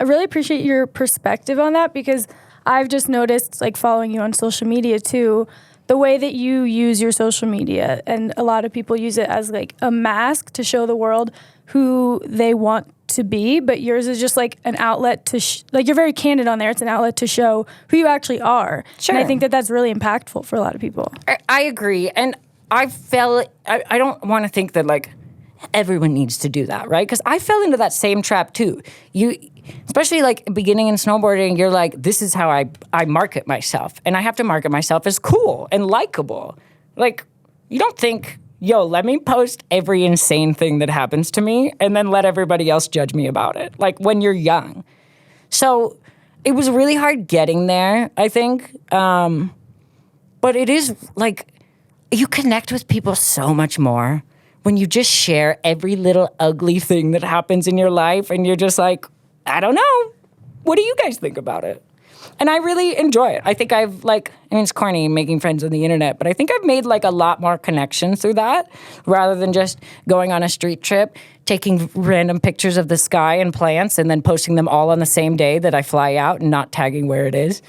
S5: really appreciate your perspective on that, because I've just noticed, like, following you on social media too, the way that you use your social media, and a lot of people use it as like a mask to show the world who they want to be, but yours is just like an outlet to you're very candid on there. It's an outlet to show who you actually are.
S8: Sure.
S5: And I think that's really impactful for a lot of people.
S8: I agree. And I don't want to think that like everyone needs to do that, right? Because I fell into that same trap too. Especially like beginning in snowboarding, you're like, this is how I market myself. And I have to market myself as cool and likable. Like, you don't think yo, let me post every insane thing that happens to me and then let everybody else judge me about it. Like when you're young. So it was really hard getting there, I think. But it is like, you connect with people so much more when you just share every little ugly thing that happens in your life and you're just like, I don't know. What do you guys think about it? And I really enjoy it. I think it's corny making friends on the internet, but I think I've made like a lot more connections through that rather than just going on a street trip, taking random pictures of the sky and plants and then posting them all on the same day that I fly out and not tagging where it is.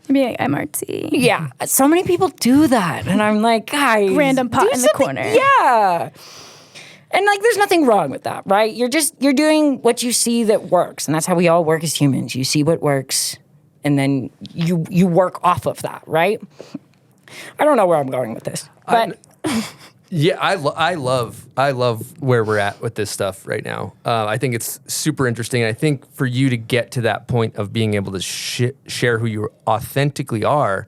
S5: Be like, I'm artsy.
S8: Yeah. So many people do that. And I'm like, guys.
S5: Random pot in the corner.
S8: Yeah. And like, there's nothing wrong with that, right? You're doing what you see that works. And that's how we all work as humans. You see what works and then you work off of that, right? I don't know where I'm going with this, but
S2: yeah, I love where we're at with this stuff right now. I think it's super interesting. I think for you to get to that point of being able to share who you authentically are,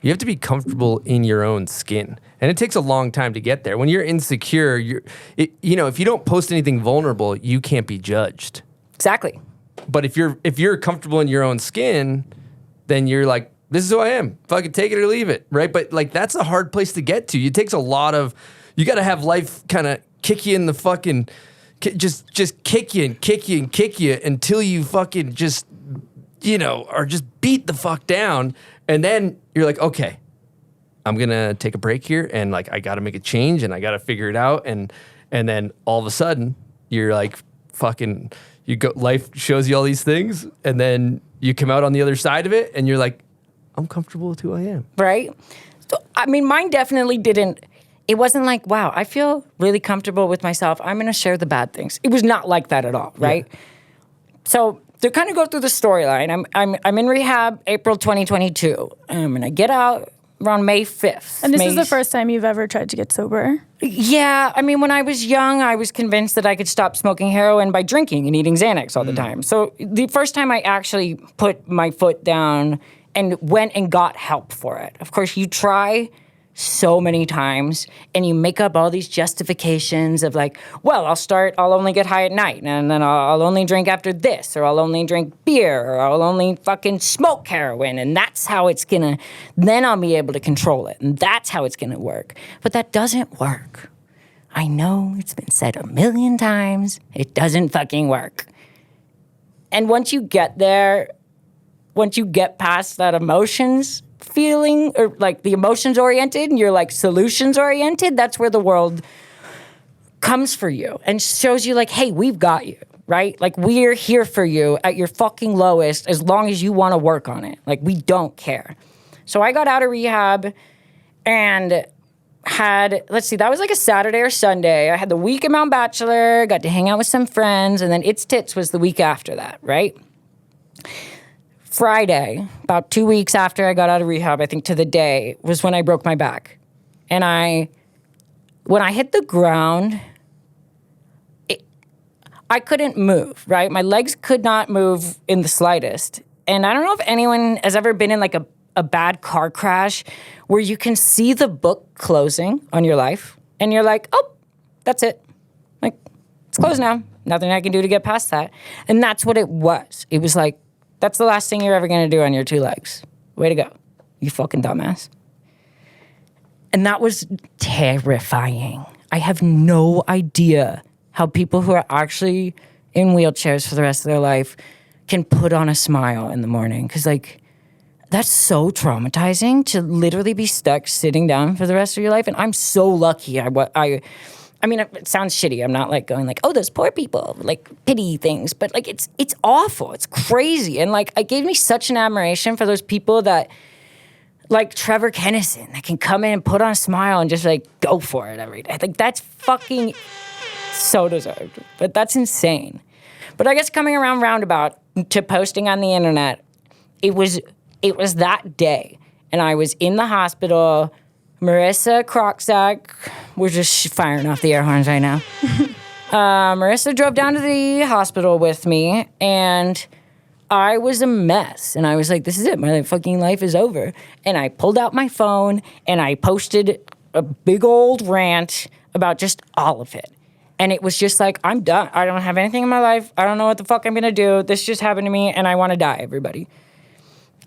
S2: you have to be comfortable in your own skin. And it takes a long time to get there. When you're insecure, if you don't post anything vulnerable, you can't be judged.
S8: Exactly.
S2: But if you're comfortable in your own skin, then you're like, this is who I am. Fucking take it or leave it, right? But like that's a hard place to get to. It takes a lot of, you got to have life kind of kick you in the fucking, just kick you and kick you and kick you until you fucking just, or just beat the fuck down. And then you're like, okay, I'm gonna take a break here, and like I got to make a change, and I got to figure it out, and then all of a sudden you're like fucking. Life shows you all these things, and then you come out on the other side of it, and you're like, I'm comfortable with who I am.
S8: Right? So, I mean, mine definitely didn't. It wasn't like, wow, I feel really comfortable with myself. I'm going to share the bad things. It was not like that at all, right? Yeah. So to kind of go through the storyline, I'm in rehab April 2022. And I get out around May 5th.
S5: And this is the first time you've ever tried to get sober?
S8: Yeah. I mean, when I was young, I was convinced that I could stop smoking heroin by drinking and eating Xanax all the time. So the first time I actually put my foot down and went and got help for it. Of course, you try so many times and you make up all these justifications of like, well, I'll only get high at night, and then I'll only drink after this, or I'll only drink beer, or I'll only fucking smoke heroin, and that's how it's gonna, then I'll be able to control it, and that's how it's gonna work. But that doesn't work. I know it's been said a million times, it doesn't fucking work. And once you get there, once you get past that emotions feeling, or like the emotions oriented and you're like solutions oriented, that's where the world comes for you and shows you like, hey, we've got you, right? Like we're here for you at your fucking lowest as long as you want to work on it. Like we don't care. So I got out of rehab and had, that was like a Saturday or Sunday. I had the week at Mount Bachelor, got to hang out with some friends, and then It's Tits was the week after that, right? Friday, about 2 weeks after I got out of rehab, I think to the day, was when I broke my back. And when I hit the ground, I couldn't move, right? My legs could not move in the slightest. And I don't know if anyone has ever been in like a bad car crash where you can see the book closing on your life and you're like, oh, that's it. Like, it's closed now. Nothing I can do to get past that. And that's what it was. It was like, that's the last thing you're ever going to do on your two legs. Way to go, you fucking dumbass. And that was terrifying. I have no idea how people who are actually in wheelchairs for the rest of their life can put on a smile in the morning. Because, like, that's so traumatizing to literally be stuck sitting down for the rest of your life. And I'm so lucky. I mean, it sounds shitty. I'm not like going like, oh, those poor people, like pity things. But like, it's awful. It's crazy. And like, it gave me such an admiration for those people that, like Trevor Kennison, that can come in and put on a smile and just like go for it every day. I think that's fucking so deserved. But that's insane. But I guess coming around roundabout to posting on the internet, it was that day. And I was in the hospital. Marissa Kroczak, we're just firing off the air horns right now. Marissa drove down to the hospital with me, and I was a mess. And I was like, this is it. My fucking life is over. And I pulled out my phone, and I posted a big old rant about just all of it. And it was just like, I'm done. I don't have anything in my life. I don't know what the fuck I'm going to do. This just happened to me, and I want to die, everybody.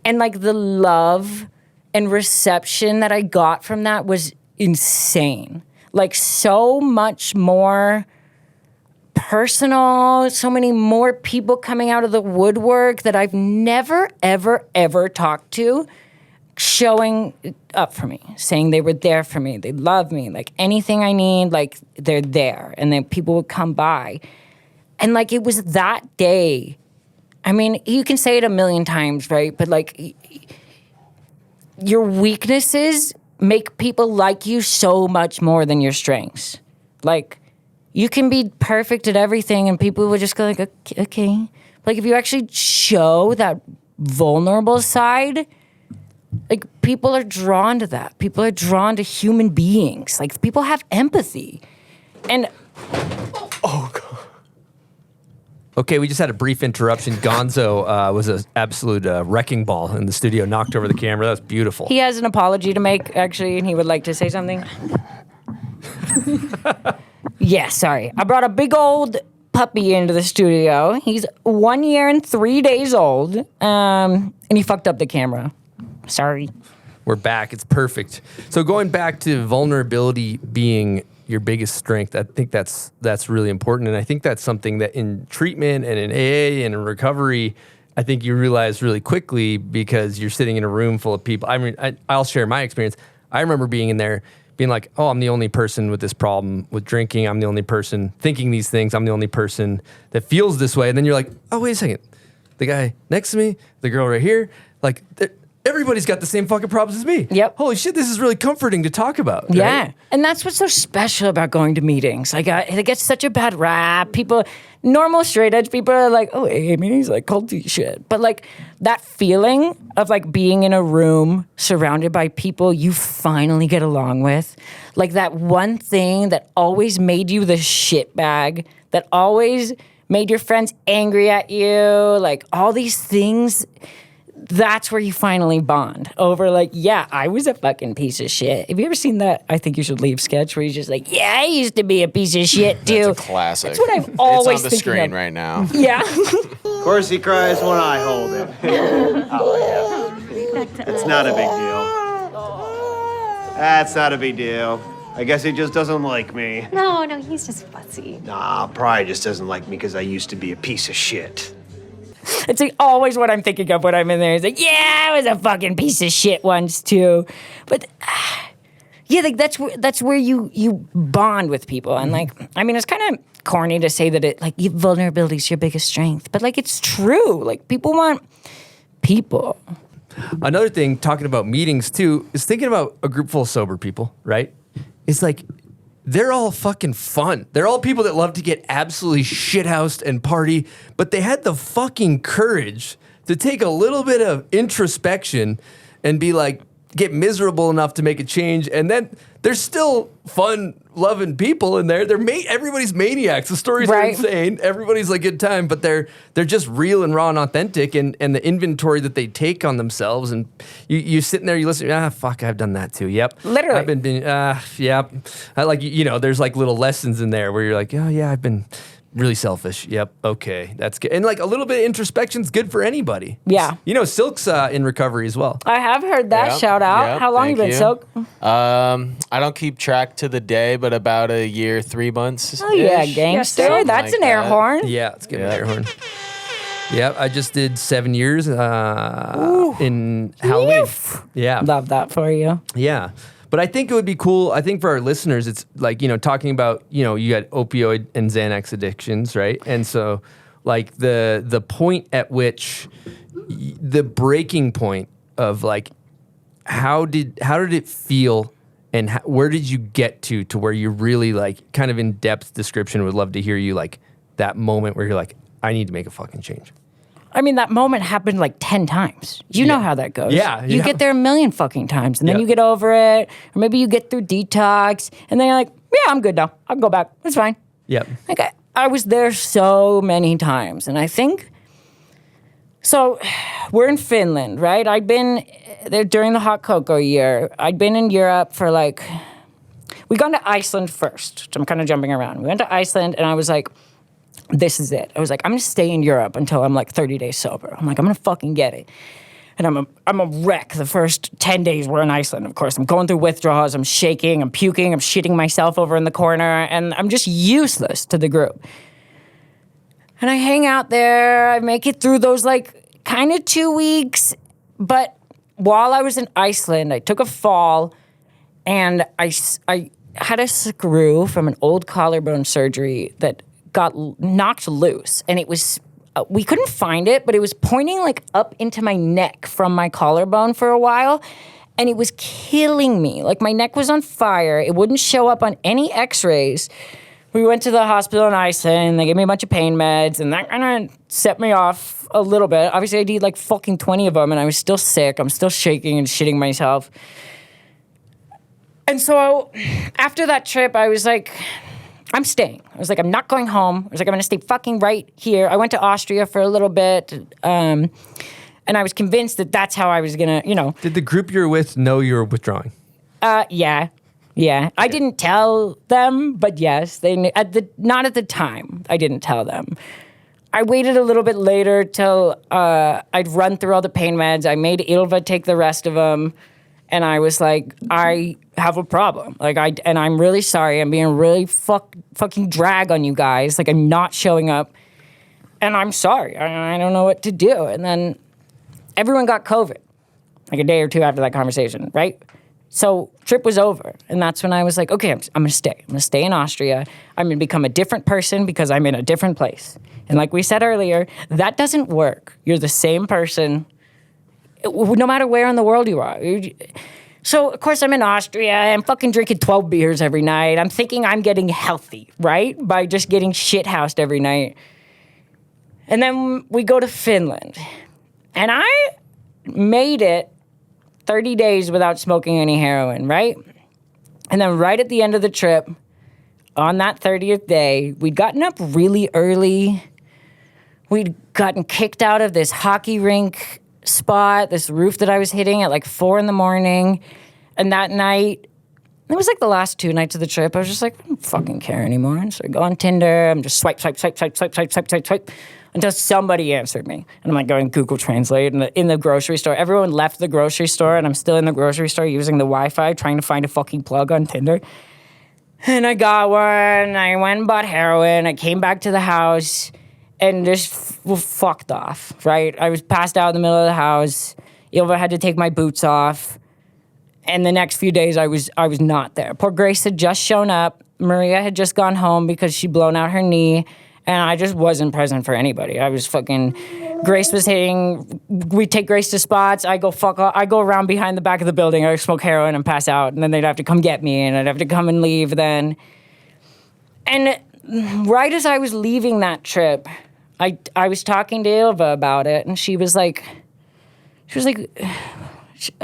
S8: And, like, the love and reception that I got from that was insane. Like, so much more personal, so many more people coming out of the woodwork that I've never, ever, ever talked to, showing up for me, saying they were there for me, they love me, like anything I need, like they're there. And then people would come by. And like it was that day. I mean, you can say it a million times, right? But like your weaknesses make people like you so much more than your strengths. Like you can be perfect at everything and people would just go like, okay. Like if you actually show that vulnerable side, like people are drawn to that. People are drawn to human beings. Like people have empathy. And
S6: Oh, God.
S2: Okay, we just had a brief interruption. Gonzo was an absolute wrecking ball in the studio, knocked over the camera. That was beautiful.
S8: he has an apology to make, actually, and he would like to say something. Yeah, sorry. I brought a big old puppy into the studio. He's 1 year and 3 days old, and he fucked up the camera. Sorry.
S2: We're back. It's perfect. So going back to vulnerability being your biggest strength, I think that's really important. And I think that's something that in treatment and in AA and in recovery, I think you realize really quickly because you're sitting in a room full of people. I mean, I'll share my experience. I remember being in there being like, oh, I'm the only person with this problem with drinking. I'm the only person thinking these things. I'm the only person that feels this way. And then you're like, oh, wait a second. The guy next to me, the girl right here, like everybody's got the same fucking problems as me.
S8: Yep.
S2: Holy shit, this is really comforting to talk about. Right?
S8: Yeah. And that's what's so special about going to meetings. Like, it gets such a bad rap. People, normal straight edge people are like, oh, AA meetings, like culty shit. But like that feeling of like being in a room surrounded by people you finally get along with, like that one thing that always made you the shit bag, that always made your friends angry at you, like all these things. That's where you finally bond over like, yeah, I was a fucking piece of shit. Have you ever seen that I Think You Should Leave sketch where he's just like, yeah, I used to be a piece of shit too.
S6: That's a classic.
S8: That's what I've always
S6: It's on the
S8: thinking
S6: screen
S8: of.
S6: right now.
S8: Yeah.
S10: Of course he cries when I hold him. Oh, yeah. It's not a big deal. That's not a big deal. I guess he just doesn't like me.
S11: No, he's just fussy.
S10: Nah, probably just doesn't like me because I used to be a piece of shit.
S8: It's like always what I'm thinking of when I'm in there. It's like, yeah, I was a fucking piece of shit once too. But yeah, like that's where you bond with people. And like, I mean, it's kind of corny to say that it like vulnerability is your biggest strength, but like it's true. Like people want people.
S2: Another thing, talking about meetings too, is thinking about a group full of sober people, right? It's like, they're all fucking fun. They're all people that love to get absolutely shithoused and party, but they had the fucking courage to take a little bit of introspection and be like, get miserable enough to make a change. And then there's still fun, loving people in there. Everybody's maniacs. The stories are insane. Everybody's like good time, but they're just real and raw and authentic. And the inventory that they take on themselves, and you sitting there, you listen. Fuck, I've done that too. Yep,
S8: literally.
S2: I've been. Yep. I like there's like little lessons in there where you're like, oh yeah, I've been really selfish. Yep. Okay. That's good. And like a little bit of introspection's good for anybody.
S8: Yeah.
S2: Silk's in recovery as well.
S8: I have heard that.
S6: Yep,
S8: Shout out.
S6: yep,
S8: How long you been, Silk?
S6: I don't keep track to the day, but about a year, 3 months.
S8: Oh yeah, gangster.
S6: Something
S8: That's
S6: like
S8: an air
S6: that.
S8: horn.
S2: Yeah, let's give an air horn. Yep, I just did 7 years in Halloween. Yeah.
S8: Love that for you.
S2: Yeah. But I think it would be cool. I think for our listeners, it's like, talking about, you got opioid and Xanax addictions, right? And so like the point at which the breaking point of like, how did it feel and where did you get to where you really like kind of in-depth description? Would love to hear you like that moment where you're like, I need to make a fucking change.
S8: I mean, that moment happened like 10 times. You know how that goes.
S2: Yeah.
S8: You get there a million fucking times, and then you get over it, or maybe you get through detox, and then you're like, yeah, I'm good now. I can go back. It's fine.
S2: Yep.
S8: Like, I was there so many times, and I think, so we're in Finland, right? I'd been there during the hot cocoa year. I'd been in Europe for like we gone to Iceland first. So I'm kind of jumping around. We went to Iceland, and I was like, this is it. I was like, I'm going to stay in Europe until I'm like 30 days sober. I'm like, I'm going to fucking get it. And I'm a wreck the first 10 days we're in Iceland, of course. I'm going through withdrawals. I'm shaking. I'm puking. I'm shitting myself over in the corner. And I'm just useless to the group. And I hang out there. I make it through those, like, kind of 2 weeks. But while I was in Iceland, I took a fall. And I had a screw from an old collarbone surgery that got knocked loose. And it was... we couldn't find it, but it was pointing like up into my neck from my collarbone for a while, and it was killing me. Like my neck was on fire. It wouldn't show up on any x-rays. We went to the hospital in Iceland. They gave me a bunch of pain meds, and that kind of set me off a little bit. Obviously, I did like fucking 20 of them, and I was still sick. I'm still shaking and shitting myself. And so after that trip, I was like... I'm staying. I was like, I'm not going home. I was like, I'm going to stay fucking right here. I went to Austria for a little bit, and I was convinced that that's how I was going to,
S2: Did the group you're with know you were withdrawing?
S8: Yeah. I didn't tell them, but yes, they knew. Not at the time. I didn't tell them. I waited a little bit later till I'd run through all the pain meds. I made Ilva take the rest of them. And I was like, I have a problem. And I'm really sorry. I'm being really fucking drag on you guys. Like, I'm not showing up. And I'm sorry. I don't know what to do. And then everyone got COVID, like a day or two after that conversation, right? So trip was over. And that's when I was like, okay, I'm going to stay. I'm going to stay in Austria. I'm going to become a different person because I'm in a different place. And like we said earlier, that doesn't work. You're the same person no matter where in the world you are. So, of course, I'm in Austria. I'm fucking drinking 12 beers every night. I'm thinking I'm getting healthy, right? By just getting shit-housed every night. And then we go to Finland. And I made it 30 days without smoking any heroin, right? And then right at the end of the trip, on that 30th day, we'd gotten up really early. We'd gotten kicked out of this hockey rink spot, this roof that I was hitting at like 4 a.m. And that night, it was like the last 2 nights of the trip, I was just like, I don't fucking care anymore. And so I go on Tinder, I'm just swipe, until somebody answered me. And I'm like going Google Translate in the grocery store. Everyone left the grocery store, and I'm still in the grocery store using the Wi-Fi, trying to find a fucking plug on Tinder. And I got one, I went and bought heroin, I came back to the house, and just fucked off, right? I was passed out in the middle of the house. Ilva had to take my boots off. And the next few days, I was not there. Poor Grace had just shown up. Maria had just gone home because she'd blown out her knee. And I just wasn't present for anybody. I was fucking... Grace was hitting... We'd take Grace to spots. I go fuck off. I go around behind the back of the building. I smoke heroin and pass out. And then they'd have to come get me. And I'd have to come and leave then. And right as I was leaving that trip... I was talking to Ilva about it, and she was like,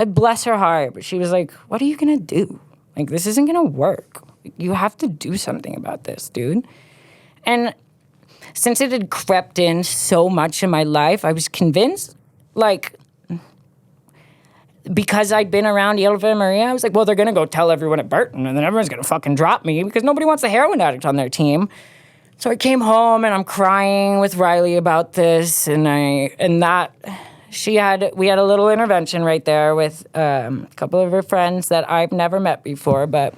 S8: bless her heart, but she was like, what are you going to do? Like, this isn't going to work. You have to do something about this, dude. And since it had crept in so much in my life, I was convinced, like, because I'd been around Ilva and Maria, I was like, well, they're going to go tell everyone at Burton, and then everyone's going to fucking drop me because nobody wants a heroin addict on their team. So I came home and I'm crying with Riley about this, we had a little intervention right there with a couple of her friends that I've never met before, but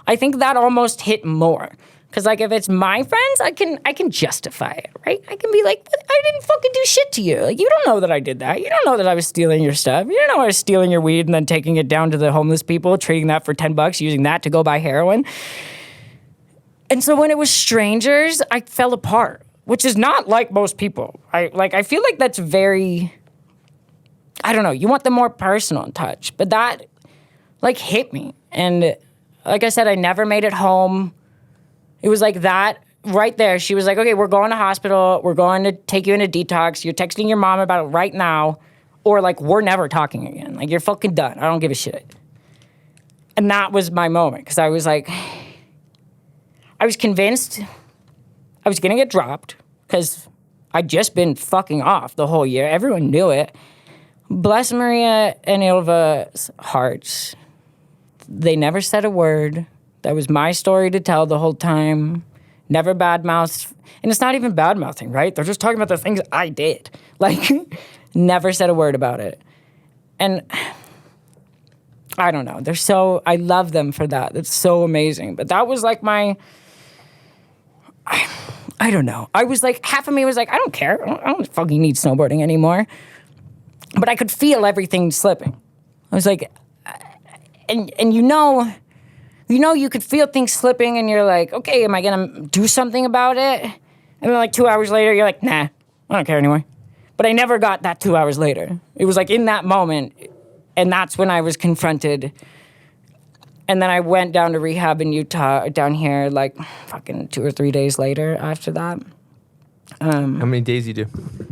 S8: I think that almost hit more. Because like if it's my friends, I can justify it, right? I can be like, I didn't fucking do shit to you. Like, you don't know that I did that. You don't know that I was stealing your stuff. You don't know I was stealing your weed and then taking it down to the homeless people, trading that for $10, using that to go buy heroin. And so when it was strangers, I fell apart, which is not like most people. I feel like that's very, I don't know, you want the more personal touch, but that like hit me. And like I said, I never made it home. It was like that right there. She was like, okay, we're going to hospital. We're going to take you in a detox. You're texting your mom about it right now. Or like, we're never talking again. Like, you're fucking done. I don't give a shit. And that was my moment. Because I was like, I was convinced I was going to get dropped. Because I'd just been fucking off the whole year. Everyone knew it. Bless Maria and Ilva's hearts. they never said a word. That was my story to tell the whole time. Never badmouthed. And it's not even badmouthing, right? They're just talking about the things I did. Like, never said a word about it. And I don't know. I love them for that. It's so amazing. But that was like I don't know. I was like, half of me was like, I don't care. I don't fucking need snowboarding anymore. But I could feel everything slipping. I was like, and you could feel things slipping and you're like, okay, am I going to do something about it? And then like 2 hours later, you're like, nah, I don't care anymore. But I never got that 2 hours later. It was like in that moment, and that's when I was confronted. And then I went down to rehab in Utah, down here, like fucking 2 or 3 days later after that.
S2: How many days you do?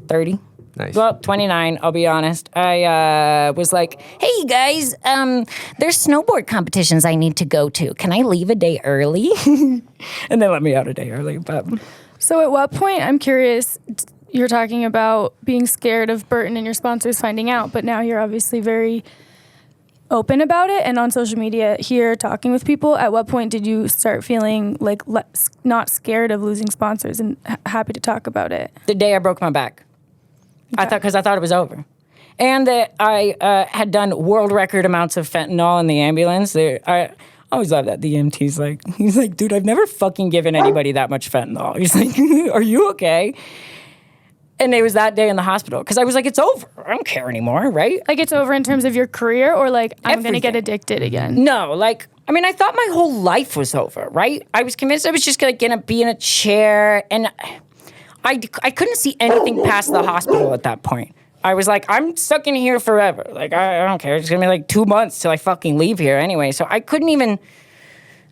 S8: 30.
S2: Nice.
S8: Well, 29, I'll be honest. I was like, hey, guys, there's snowboard competitions I need to go to. Can I leave a day early? And they let me out a day early. But
S5: So at what point, I'm curious, you're talking about being scared of Burton and your sponsors finding out, but now you're obviously very open about it and on social media here talking with people. At what point did you start feeling like not scared of losing sponsors and happy to talk about it?
S8: The day I broke my back. Okay. I thought it was over. And that I had done world record amounts of fentanyl in the ambulance. I always love that. The EMT's like, he's like, dude, I've never fucking given anybody that much fentanyl. He's like, are you okay? And it was that day in the hospital because I was like, it's over. I don't care anymore, right?
S5: Like it's over in terms of your career or like I'm going to get addicted again?
S8: No, like, I mean, I thought my whole life was over, right? I was convinced I was just going to be in a chair and I couldn't see anything past the hospital at that point. I was like, I'm stuck in here forever. Like, I don't care. It's going to be like 2 months till I fucking leave here anyway. So I couldn't even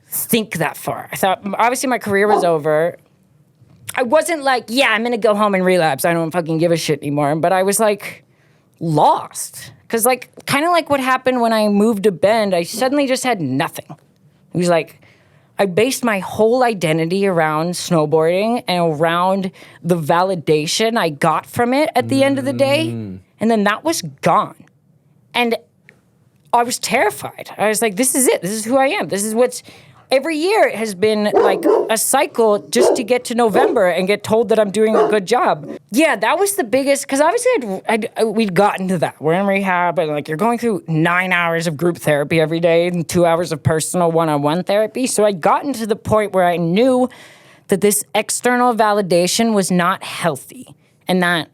S8: think that far. I thought, obviously, my career was over. I wasn't like, yeah, I'm going to go home and relapse. I don't fucking give a shit anymore. But I was like lost. Because like, kind of like what happened when I moved to Bend, I suddenly just had nothing. It was like, I based my whole identity around snowboarding and around the validation I got from it at the end of the day. And then that was gone. And I was terrified. I was like, this is it. This is who I am. This is what's... Every year it has been like a cycle just to get to November and get told that I'm doing a good job. Yeah, that was the biggest, because obviously we'd gotten to that. We're in rehab and like you're going through 9 hours of group therapy every day and 2 hours of personal one-on-one therapy. So I'd gotten to the point where I knew that this external validation was not healthy and that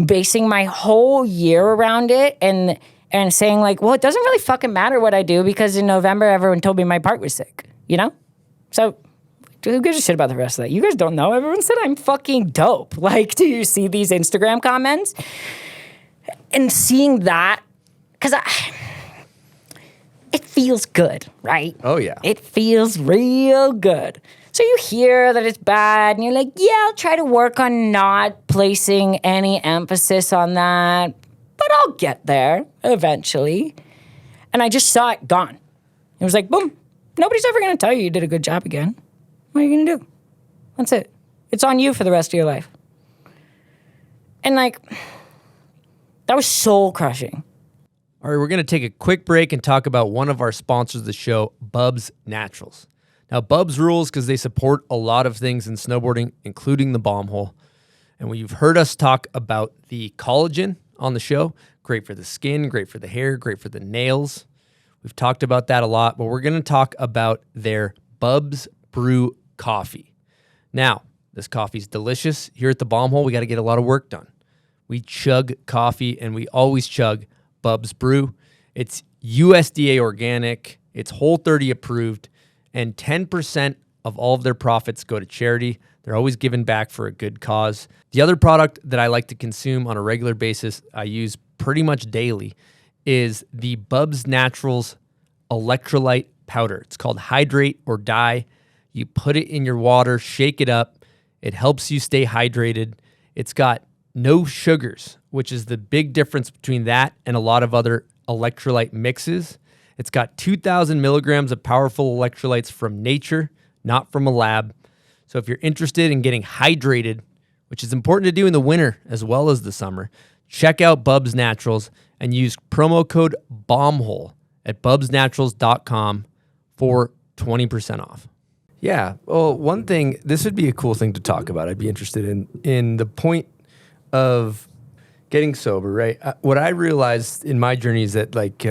S8: basing my whole year around it and saying like, well, it doesn't really fucking matter what I do because in November everyone told me my part was sick. You know? So, who gives a shit about the rest of that? You guys don't know. Everyone said I'm fucking dope. Like, do you see these Instagram comments? And seeing that, because it feels good, right?
S2: Oh, yeah.
S8: It feels real good. So you hear that it's bad, and you're like, yeah, I'll try to work on not placing any emphasis on that, but I'll get there eventually. And I just saw it gone. It was like, boom. Nobody's ever going to tell you did a good job again. What are you going to do? That's it. It's on you for the rest of your life. And like, that was soul crushing.
S2: All right, we're going to take a quick break and talk about one of our sponsors of the show, Bubs Naturals. Now, Bubs rules because they support a lot of things in snowboarding, including the bomb hole. And when you've heard us talk about the collagen on the show, great for the skin, great for the hair, great for the nails. We've talked about that a lot, but we're going to talk about their Bubs Brew coffee. Now, this coffee's delicious. Here at the Bomb Hole, we got to get a lot of work done. We chug coffee, and we always chug Bubs Brew. It's USDA organic. It's Whole30 approved, and 10% of all of their profits go to charity. They're always giving back for a good cause. The other product that I like to consume on a regular basis, I use pretty much daily, is the Bubs Naturals electrolyte powder. It's called Hydrate or Die. You put it in your water, shake it up. It helps you stay hydrated. It's got no sugars, which is the big difference between that and a lot of other electrolyte mixes. It's got 2,000 milligrams of powerful electrolytes from nature, not from a lab. So if you're interested in getting hydrated, which is important to do in the winter as well as the summer, check out Bubs Naturals and use promo code BOMBHOLE at bubsnaturals.com for 20% off. Yeah. Well, one thing, this would be a cool thing to talk about. I'd be interested in the point of getting sober, right? What I realized in my journey is that, like,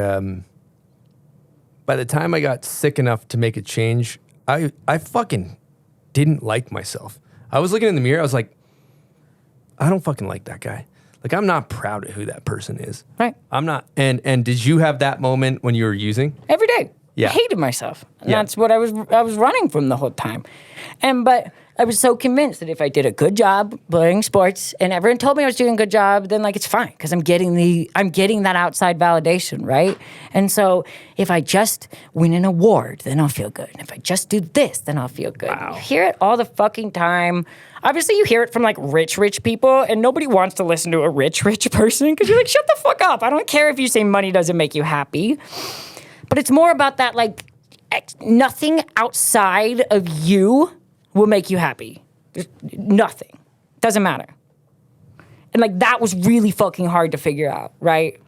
S2: by the time I got sick enough to make a change, I fucking didn't like myself. I was looking in the mirror. I was like, I don't fucking like that guy. Like, I'm not proud of who that person is.
S8: Right.
S2: I'm not. And did you have that moment when you were using?
S8: Every day.
S2: Yeah.
S8: I hated myself. And that's what I was running from the whole time. But I was so convinced that if I did a good job playing sports and everyone told me I was doing a good job, then like it's fine because I'm getting that outside validation, right? And so if I just win an award, then I'll feel good. And if I just do this, then I'll feel good. Wow. You hear it all the fucking time. Obviously, you hear it from like rich people, and nobody wants to listen to a rich person because you're like, shut the fuck up. I don't care if you say money doesn't make you happy. But it's more about that, like, nothing outside of you will make you happy. There's nothing. Doesn't matter. And, like, that was really fucking hard to figure out, right?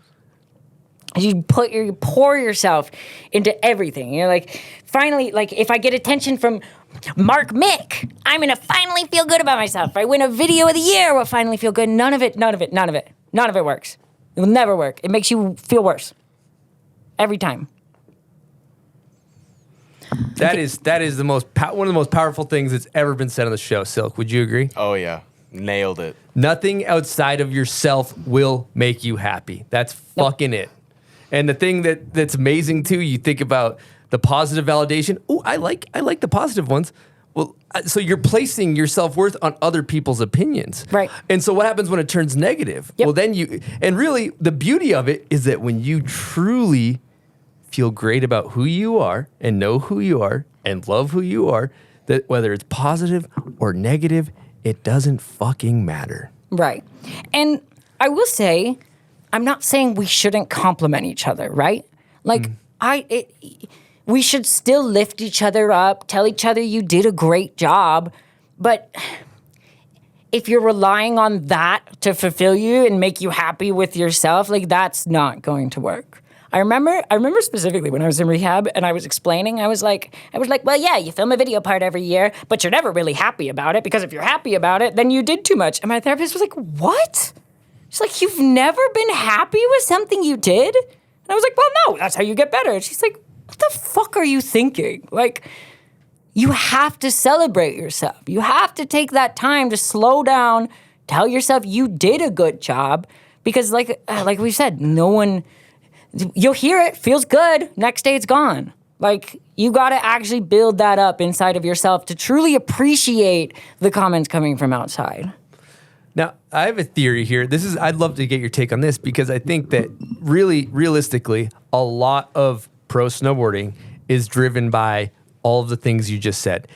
S8: You pour yourself into everything. You're like, finally, like, if I get attention from Mark Mick, I'm gonna finally feel good about myself. If I win a video of the year, we'll finally feel good. None of it works. It will never work. It makes you feel worse. Every time.
S2: That is one of the most powerful things that's ever been said on the show. Silk, would you agree?
S6: Oh, yeah. Nailed it.
S2: Nothing outside of yourself will make you happy. That's fucking it. And the thing that's amazing, too, you think about the positive validation. Oh, I like the positive ones. Well, so you're placing your self-worth on other people's opinions.
S8: Right.
S2: And so what happens when it turns negative?
S8: Yep.
S2: Well, then and really, the beauty of it is that when you truly feel great about who you are and know who you are and love who you are, that whether it's positive or negative, it doesn't fucking matter.
S8: Right. And I will say, I'm not saying we shouldn't compliment each other, right? Like, we should still lift each other up, tell each other you did a great job, but if you're relying on that to fulfill you and make you happy with yourself, like, that's not going to work. I remember specifically when I was in rehab and I was explaining, I was like, well, yeah, you film a video part every year, but you're never really happy about it because if you're happy about it, then you did too much. And my therapist was like, what? She's like, you've never been happy with something you did? And I was like, well, no, that's how you get better. And she's like, what the fuck are you thinking? Like, you have to celebrate yourself. You have to take that time to slow down, tell yourself you did a good job because like we said, no one... You'll hear it, feels good, next day it's gone. Like, you gotta actually build that up inside of yourself to truly appreciate the comments coming from outside.
S2: Now, I have a theory here. I'd love to get your take on this because I think that really, realistically, a lot of pro snowboarding is driven by all of the things you just said.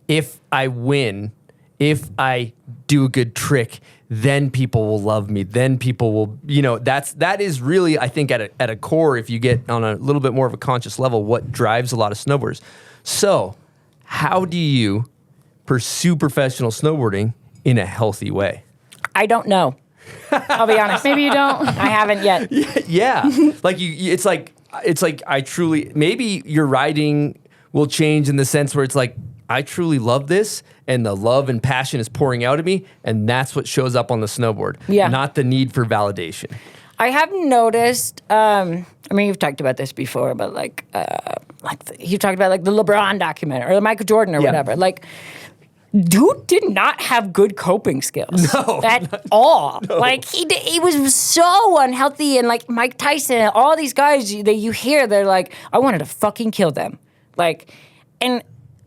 S2: If I win, if I do a good trick, then people will love me. Then people will, that is really, I think, at a core, if you get on a little bit more of a conscious level, what drives a lot of snowboarders. So, how do you pursue professional snowboarding in a healthy way?
S8: I don't know. I'll be honest.
S5: Maybe you don't.
S8: I haven't yet.
S2: Yeah. Like it's like I truly, maybe your riding will change in the sense where it's like, I truly love this, and the love and passion is pouring out of me, and that's what shows up on the snowboard.
S8: Yeah.
S2: Not the need for validation.
S8: I have noticed, you've talked about this before, but you talked about like the LeBron documentary or the Michael Jordan or whatever. Like, dude did not have good coping skills at all. No. Like, he was so unhealthy, and like Mike Tyson, all these guys that you hear, they're like, I wanted to fucking kill them. Like, and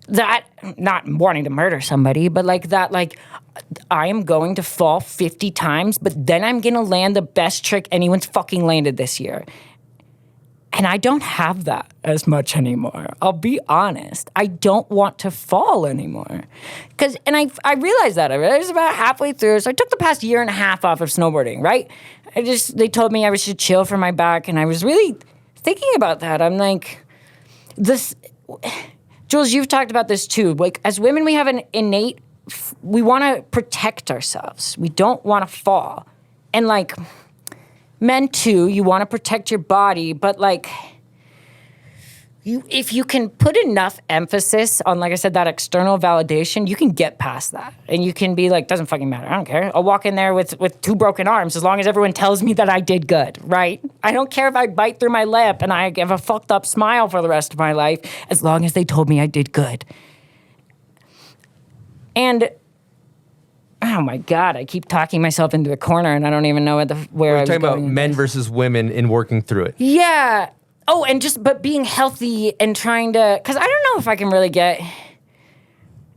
S8: that, not wanting to murder somebody, but like that, like, I am going to fall 50 times, but then I'm going to land the best trick anyone's fucking landed this year. And I don't have that as much anymore. I'll be honest. I don't want to fall anymore. And I realized that. I realized about halfway through. So I took the past year and a half off of snowboarding, right? They told me I should chill for my back, and I was really thinking about that. I'm like, Jules, you've talked about this too. Like, as women, we have an innate, we want to protect ourselves. We don't want to fall. And like, men too, you want to protect your body, but like, if you can put enough emphasis on, like I said, that external validation, you can get past that. And you can be like, doesn't fucking matter. I don't care. I'll walk in there with 2 broken arms as long as everyone tells me that I did good, right? I don't care if I bite through my lip and I have a fucked up smile for the rest of my life as long as they told me I did good. And oh my God, I keep talking myself into a corner and I don't even know where I was
S2: talking about
S8: going.
S2: men versus women in working through it.
S8: Yeah. Oh, and but being healthy and trying to, because I don't know if I can really get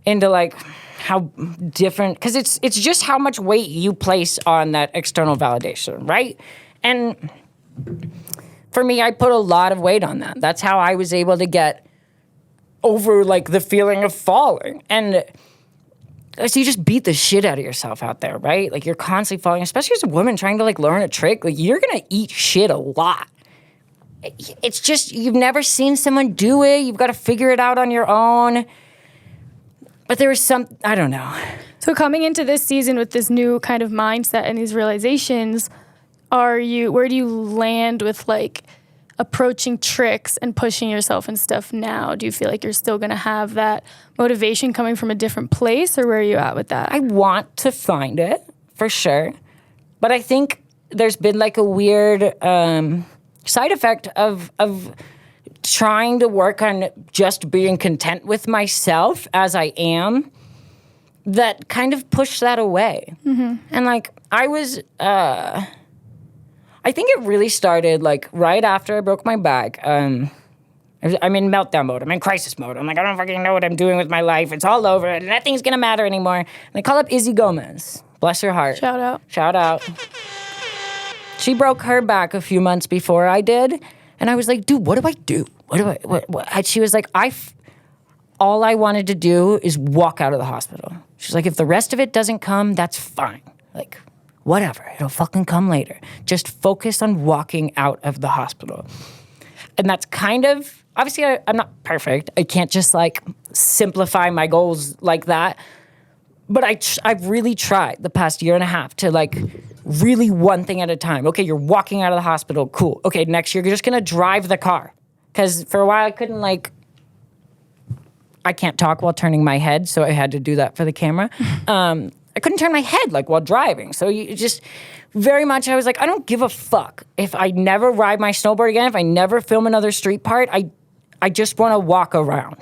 S8: into like how different, because it's just how much weight you place on that external validation, right? And for me, I put a lot of weight on that. That's how I was able to get over like the feeling of falling. And so you just beat the shit out of yourself out there, right? Like you're constantly falling, especially as a woman trying to like learn a trick. Like you're gonna eat shit a lot. It's just, you've never seen someone do it. You've got to figure it out on your own. But there was I don't know.
S5: So coming into this season with this new kind of mindset and these realizations, where do you land with like approaching tricks and pushing yourself and stuff now? Do you feel like you're still going to have that motivation coming from a different place, or where are you at with that?
S8: I want to find it, for sure. But I think there's been like a weird side effect of trying to work on just being content with myself as I am that kind of pushed that away. Mm-hmm. And like I was... I think it really started like right after I broke my back. I'm in meltdown mode. I'm in crisis mode. I'm like, I don't fucking know what I'm doing with my life. It's all over. And nothing's gonna matter anymore. And I call up Izzy Gomez. Bless her heart.
S5: Shout out.
S8: Shout out. She broke her back a few months before I did. And I was like, dude, what do I do? What? She was like, all I wanted to do is walk out of the hospital. She's like, if the rest of it doesn't come, that's fine. Like, whatever, it'll fucking come later. Just focus on walking out of the hospital. And that's kind of, obviously I'm not perfect. I can't just like simplify my goals like that. But I've really tried the past year and a half to like really one thing at a time. Okay, you're walking out of the hospital, cool. Okay, next year you're just gonna drive the car. Because for a while I couldn't like, I can't talk while turning my head, so I had to do that for the camera. I couldn't turn my head like while driving. So you just very much, I was like, I don't give a fuck if I never ride my snowboard again, if I never film another street part, I just want to walk around.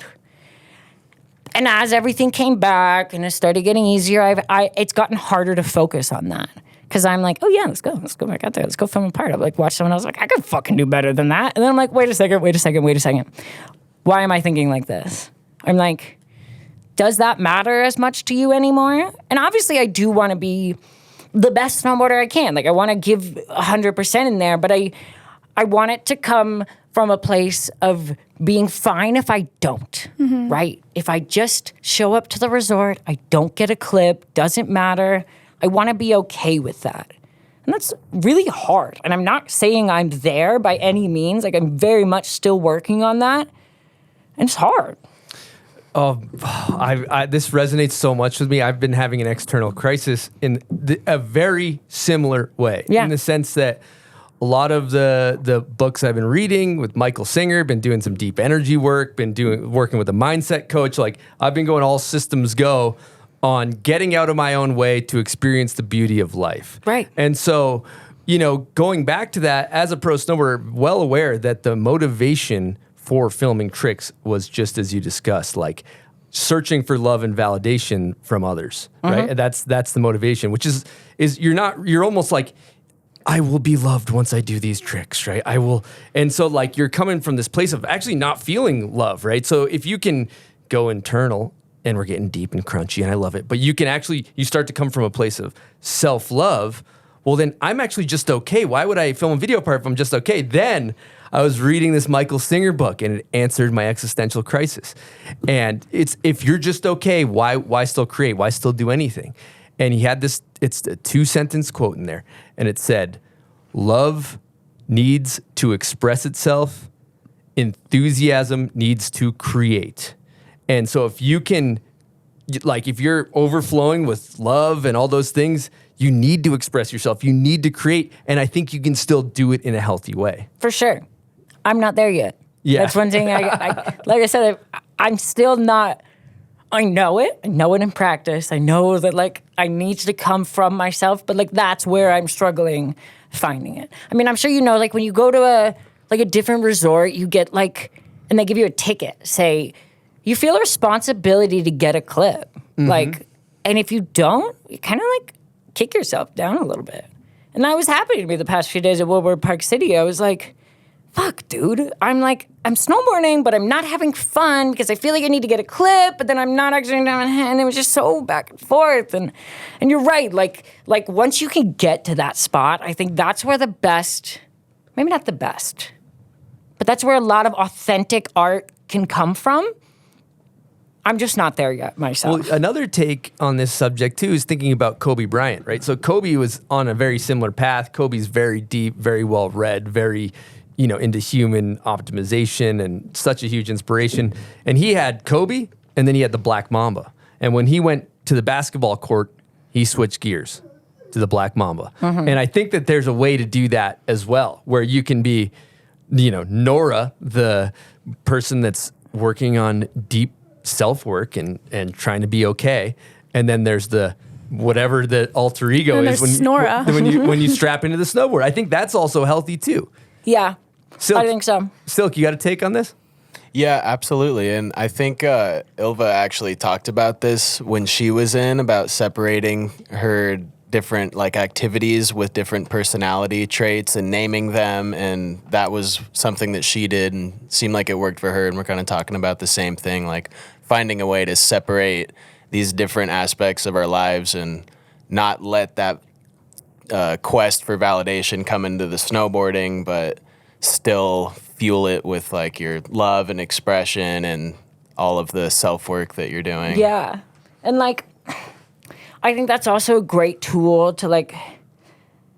S8: And as everything came back and it started getting easier, it's gotten harder to focus on that. Because I'm like, oh yeah, let's go back out there. Let's go film a part. I'll like watch someone else like, I could fucking do better than that. And then I'm like, wait a second. Why am I thinking like this? I'm like, does that matter as much to you anymore? And obviously I do want to be the best snowboarder I can. Like I want to give 100% in there, but I want it to come from a place of being fine if I don't, right? If I just show up to the resort, I don't get a clip, doesn't matter. I want to be okay with that. And that's really hard. And I'm not saying I'm there by any means. Like I'm very much still working on that. And it's hard.
S2: Oh, this resonates so much with me. I've been having an external crisis in a very similar way.
S8: Yeah.
S2: In the sense that a lot of the books I've been reading with Michael Singer, been doing some deep energy work, working with a mindset coach. Like I've been going all systems go on getting out of my own way to experience the beauty of life.
S8: Right.
S2: And so, going back to that, as a pro snowboarder, well aware that the motivation for filming tricks was just as you discussed, like searching for love and validation from others, right? And that's the motivation, which is you're almost like, I will be loved once I do these tricks, right? I will. And so like you're coming from this place of actually not feeling love, right? So if you can go internal, and we're getting deep and crunchy and I love it, but you start to come from a place of self-love, well then I'm actually just okay. Why would I film a video part if I'm just okay? Then I was reading this Michael Singer book and it answered my existential crisis. And it's, if you're just okay, why still create? Why still do anything? And he had this, it's a 2-sentence quote in there. And it said, love needs to express itself. Enthusiasm needs to create. And so if you can, like if you're overflowing with love and all those things, you need to express yourself. You need to create. And I think you can still do it in a healthy way.
S8: For sure. I'm not there yet.
S2: Yeah.
S8: That's one thing I like I said, I'm still not, I know it in practice. I know that like I need to come from myself, but like that's where I'm struggling finding it. I mean, I'm sure you know, like when you go to a different resort, you get like, and they give you a ticket, say, you feel a responsibility to get a clip. Like, and if you don't, you kind of like kick yourself down a little bit. And I was happy to be the past few days at Woodward Park City. I was like, fuck, dude. I'm snowboarding, but I'm not having fun because I feel like I need to get a clip, but then I'm not actually down. And it was just so back and forth. And you're right. Like once you can get to that spot, I think that's where the best, maybe not the best, but that's where a lot of authentic art can come from. I'm just not there yet myself.
S2: Well, another take on this subject too is thinking about Kobe Bryant, right? So Kobe was on a very similar path. Kobe's very deep, very well read, very, into human optimization and such a huge inspiration. And he had Kobe and then he had the Black Mamba. And when he went to the basketball court, he switched gears to the Black Mamba. And I think that there's a way to do that as well, where you can be, Nora, the person that's working on deep self-work and trying to be okay, and then there's the whatever the alter ego
S5: and
S2: is when you strap into the snowboard. I think that's also healthy too.
S8: Yeah,
S2: Silk,
S8: I think so.
S2: Silk, you got a take on this?
S6: Yeah, absolutely. And I think Ilva actually talked about this when she was in, about separating her different like activities with different personality traits and naming them, and that was something that she did and seemed like it worked for her. And we're kind of talking about the same thing, like finding a way to separate these different aspects of our lives and not let that quest for validation come into the snowboarding, but still fuel it with like your love and expression and all of the self-work that you're doing.
S8: Yeah. And like, I think that's also a great tool to like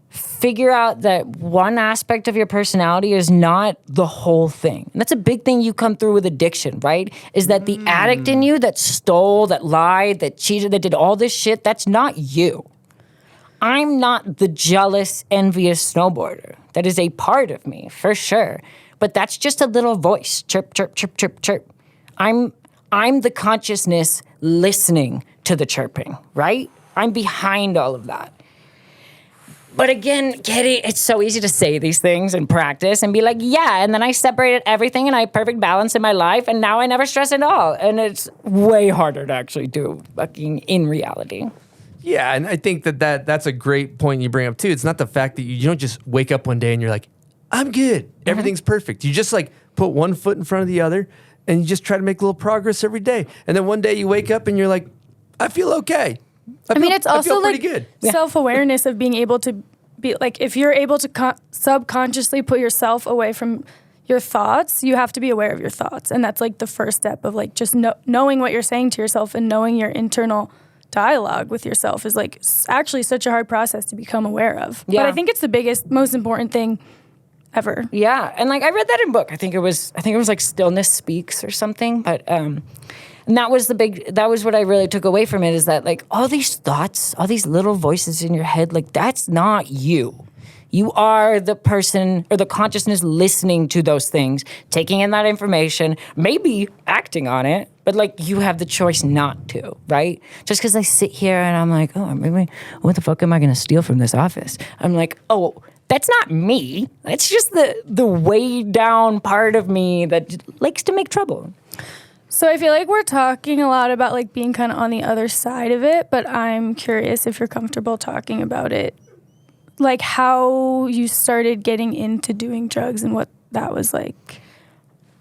S8: figure out that one aspect of your personality is not the whole thing. And that's a big thing you come through with addiction, right? Is that the addict in you that stole, that lied, that cheated, that did all this shit, that's not you. I'm not the jealous, envious snowboarder. That is a part of me, for sure. But that's just a little voice, chirp, chirp, chirp, chirp, chirp. I'm the consciousness listening to the chirping, right? I'm behind all of that. But again, it's so easy to say these things in practice and be like, yeah, and then I separated everything and I had perfect balance in my life and now I never stress at all. And it's way harder to actually do fucking in reality.
S2: Yeah, and I think that's a great point you bring up too. It's not the fact that you don't just wake up one day and you're like, I'm good, everything's perfect. You just like put one foot in front of the other and you just try to make a little progress every day. And then one day you wake up and you're like, I feel okay.
S5: It's also
S2: pretty
S5: like
S2: good.
S5: Self-awareness of being able to be like, if you're able to subconsciously put yourself away from your thoughts, you have to be aware of your thoughts. And that's like the first step of like just knowing what you're saying to yourself and knowing your internal dialogue with yourself is like actually such a hard process to become aware of.
S8: Yeah.
S5: But I think it's the biggest, most important thing ever.
S8: Yeah, and like I read that in a book. I think it was like Stillness Speaks or something. But and that was what I really took away from it, is that like all these thoughts, all these little voices in your head, like that's not you. You are the person or the consciousness listening to those things, taking in that information, maybe acting on it, but like you have the choice not to, right? Just because I sit here and I'm like, oh, maybe what the fuck am I going to steal from this office? I'm like, oh, that's not me. That's just the way down part of me that likes to make trouble.
S5: So I feel like we're talking a lot about like being kind of on the other side of it, but I'm curious if you're comfortable talking about it. Like how you started getting into doing drugs and what that was like.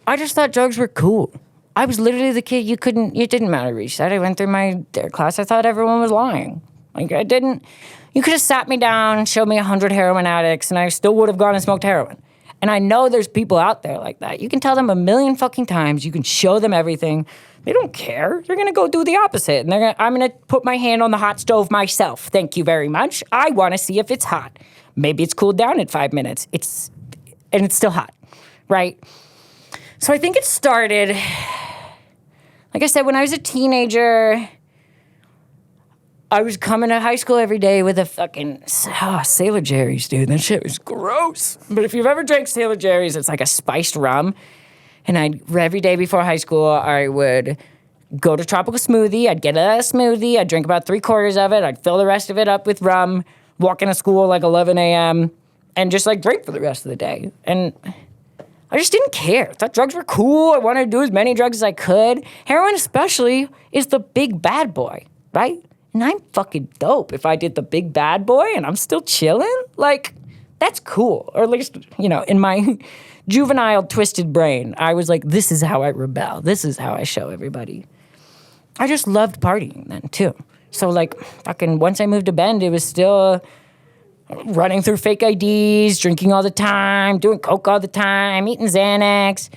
S8: I just thought drugs were cool. I was literally the kid it didn't matter reach that. I went through my dare class. I thought everyone was lying. Like you could have sat me down, showed me 100 heroin addicts, and I still would have gone and smoked heroin. And I know there's people out there like that. You can tell them a million fucking times. You can show them everything. They don't care. They're going to go do the opposite. And I'm going to put my hand on the hot stove myself. Thank you very much. I want to see if it's hot. Maybe it's cooled down in 5 minutes. It's still hot, right? So I think it started, like I said, when I was a teenager, I was coming to high school every day with a fucking Sailor Jerry's, dude. That shit was gross. But if you've ever drank Sailor Jerry's, it's like a spiced rum. And every day before high school, I would go to Tropical Smoothie. I'd get a smoothie. I'd drink about 3/4 of it. I'd fill the rest of it up with rum, walk into school like 11 a.m., and just like drink for the rest of the day. And I just didn't care. I thought drugs were cool. I wanted to do as many drugs as I could. Heroin especially is the big bad boy, right? And I'm fucking dope if I did the big bad boy and I'm still chilling. Like, that's cool. Or at least, in my juvenile twisted brain, I was like, this is how I rebel. This is how I show everybody. I just loved partying then too. So like fucking once I moved to Bend, it was still running through fake IDs, drinking all the time, doing coke all the time, eating Xanax.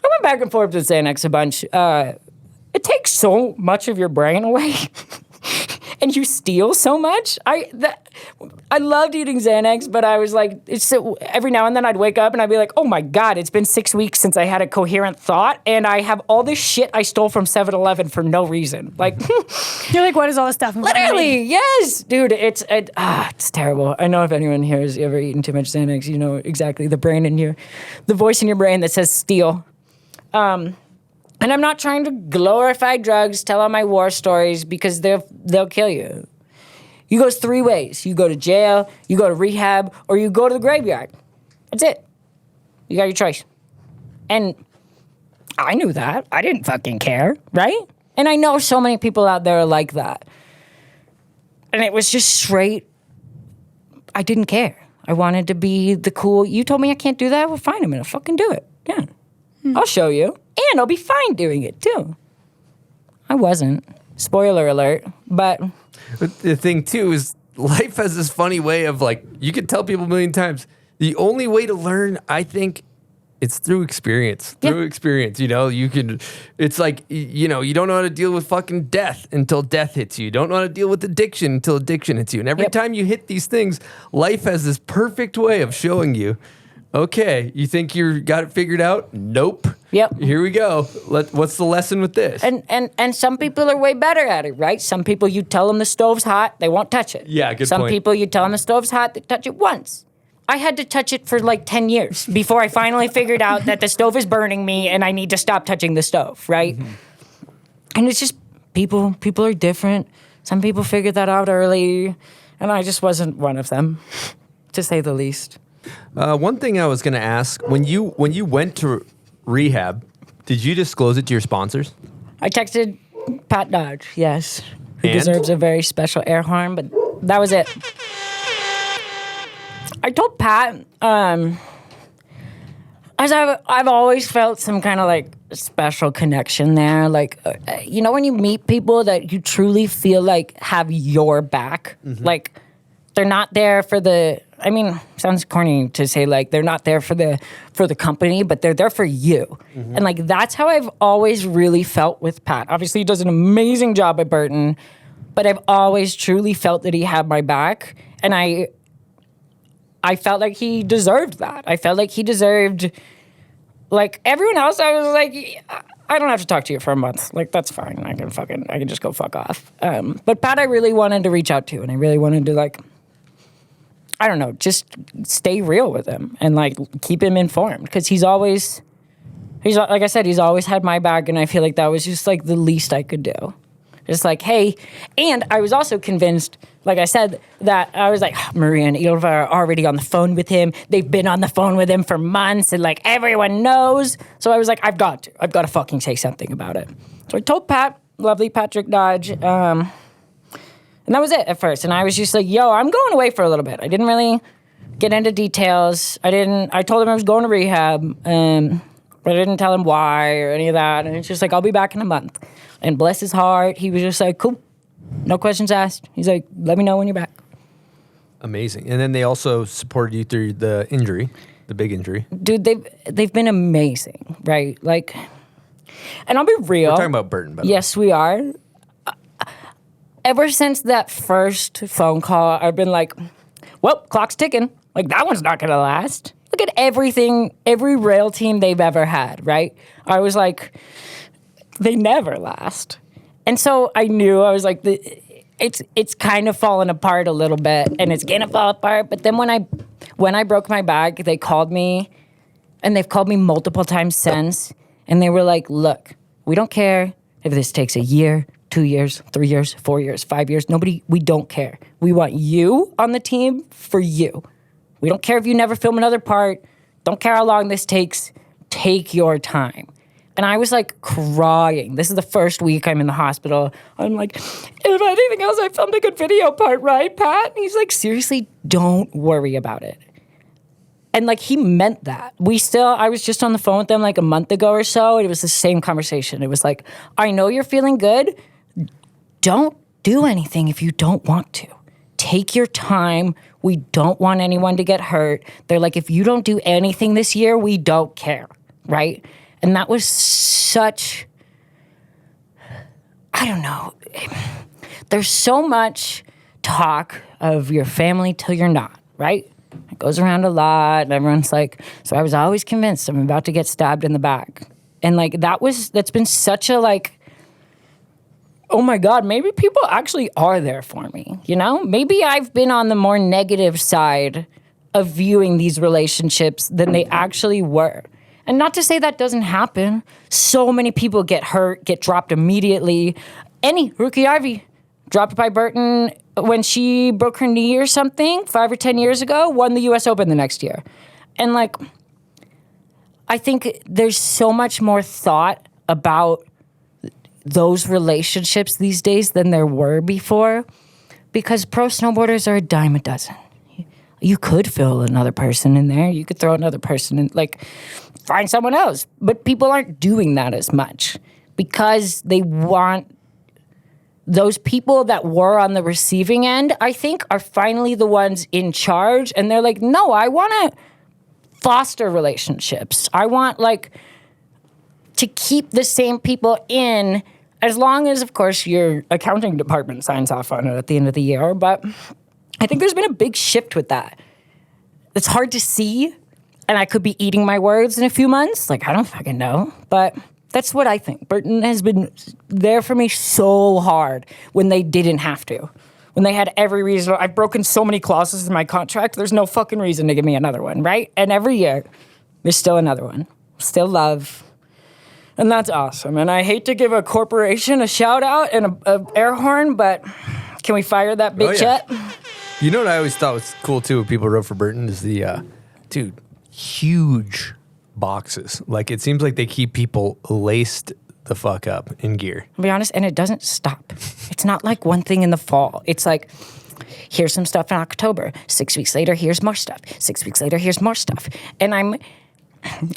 S8: I went back and forth with Xanax a bunch. It takes so much of your brain away. And you steal so much. I loved eating Xanax, but I was like, every now and then I'd wake up and I'd be like, oh my God, it's been 6 weeks since I had a coherent thought, and I have all this shit I stole from 7-Eleven for no reason. Like,
S5: you're like, what is all this stuff?
S8: Literally, yes, dude. It's terrible. I know if anyone here has ever eaten too much Xanax, you know exactly the voice in your brain that says steal. And I'm not trying to glorify drugs, tell all my war stories, because they'll kill you. You go 3 ways. You go to jail, you go to rehab, or you go to the graveyard. That's it. You got your choice. And I knew that. I didn't fucking care, right? And I know so many people out there are like that. And it was just straight, I didn't care. I wanted to be the cool, you told me I can't do that? Well, fine, I'm gonna fucking do it. Yeah. I'll show you. And I'll be fine doing it, too. I wasn't. Spoiler alert. But
S2: the thing, too, is life has this funny way of, like, you can tell people a million times, the only way to learn, I think, it's through experience. Through experience, it's like, you don't know how to deal with fucking death until death hits you. You don't know how to deal with addiction until addiction hits you. And every time you hit these things, life has this perfect way of showing you, okay, you think you got it figured out? Nope.
S8: Yep.
S2: Here we go. What's the lesson with this?
S8: And some people are way better at it, right? Some people, you tell them the stove's hot, they won't touch it.
S2: Yeah, good
S8: Some
S2: point.
S8: people, you tell them the stove's hot, they touch it once. I had to touch it for like 10 years before I finally figured out that the stove is burning me and I need to stop touching the stove, right? Mm-hmm. And it's just, people are different. Some people figured that out early, and I just wasn't one of them, to say the least.
S2: One thing I was going to ask, when you went to rehab, did you disclose it to your sponsors?
S8: I texted Pat Dodge, yes, who deserves a very special air horn, but that was it. I told Pat, as I've always felt some kind of like special connection there. Like, when you meet people that you truly feel like have your back, like they're not there for sounds corny to say like they're not there for the company, but they're there for you. Mm-hmm. And like that's how I've always really felt with Pat. Obviously he does an amazing job at Burton, but I've always truly felt that he had my back, and I felt like he deserved that. I felt like he deserved, like everyone else, I was like, I don't have to talk to you for a month. Like, that's fine. I can just go fuck off. But Pat, I really wanted to reach out to, and I really wanted to like, I don't know, just stay real with him and like keep him informed. Because he's like I said, he's always had my back, and I feel like that was just like the least I could do. Just like, hey, and I was also convinced, like I said, that I was like, Maria and Ilva are already on the phone with him. They've been on the phone with him for months, and like everyone knows. So I was like, I've got to fucking say something about it. So I told Pat, lovely Patrick Dodge, and that was it at first. And I was just like, yo, I'm going away for a little bit. I didn't really get into details. I told him I was going to rehab, but I didn't tell him why or any of that. And it's just like, I'll be back in a month. And bless his heart, he was just like, cool, no questions asked. He's like, let me know when you're back.
S2: Amazing. And then they also supported you through the injury, the big injury.
S8: Dude, they've been amazing, right? Like, and I'll be real.
S2: We're talking about Burton, by the way.
S8: Yes, we are. Ever since that first phone call, I've been like, well, clock's ticking. Like, that one's not going to last. Look at every rail team they've ever had, right? I was like, they never last. And so I knew, I was like, it's kind of falling apart a little bit, and it's gonna fall apart. But then when I broke my back, they called me, and they've called me multiple times since, And they were like, look, we don't care if this takes a year, 2 years, 3 years, 4 years, 5 years. We don't care. We want you on the team for you. We don't care if you never film another part. Don't care how long this takes. Take your time. And I was like crying. This is the first week I'm in the hospital. I'm like, if anything else, I filmed a good video part, right, Pat? And he's like, seriously, don't worry about it. And like, he meant that. I was just on the phone with them like a month ago or so. And it was the same conversation. It was like, I know you're feeling good. Don't do anything if you don't want to. Take your time. We don't want anyone to get hurt. They're like, if you don't do anything this year, we don't care, right? And that was such, I don't know. There's so much talk of your family till you're not, right? It goes around a lot, and everyone's like, so I was always convinced I'm about to get stabbed in the back. And like, that's been such a like, oh my God, maybe people actually are there for me, you know? Maybe I've been on the more negative side of viewing these relationships than they actually were. And not to say that doesn't happen. So many people get hurt, get dropped immediately. Rookie Ivy, dropped by Burton when she broke her knee or something 5 or 10 years ago, won the US Open the next year. And like, I think there's so much more thought about those relationships these days than there were before, because pro snowboarders are a dime a dozen. You could fill another person in there. You could throw another person in, like, find someone else. But people aren't doing that as much because they want those people that were on the receiving end, I think, are finally the ones in charge. And they're like, no, I want to foster relationships. I want, like, to keep the same people in as long as, of course, your accounting department signs off on it at the end of the year. But I think there's been a big shift with that. It's hard to see, and I could be eating my words in a few months. Like, I don't fucking know. But that's what I think. Burton has been there for me so hard when they didn't have to. When they had every reason. I've broken so many clauses in my contract, there's no fucking reason to give me another one, right? And every year, there's still another one. Still love. And that's awesome. And I hate to give a corporation a shout out and a air horn, but can we fire that bitch yet?
S2: You know what I always thought was cool too when people wrote for Burton is the, huge boxes. Like, it seems like they keep people laced the fuck up in gear.
S8: I'll be honest, and it doesn't stop. It's not like one thing in the fall. It's like, here's some stuff in October. 6 weeks later, here's more stuff. 6 weeks later, here's more stuff. And I'm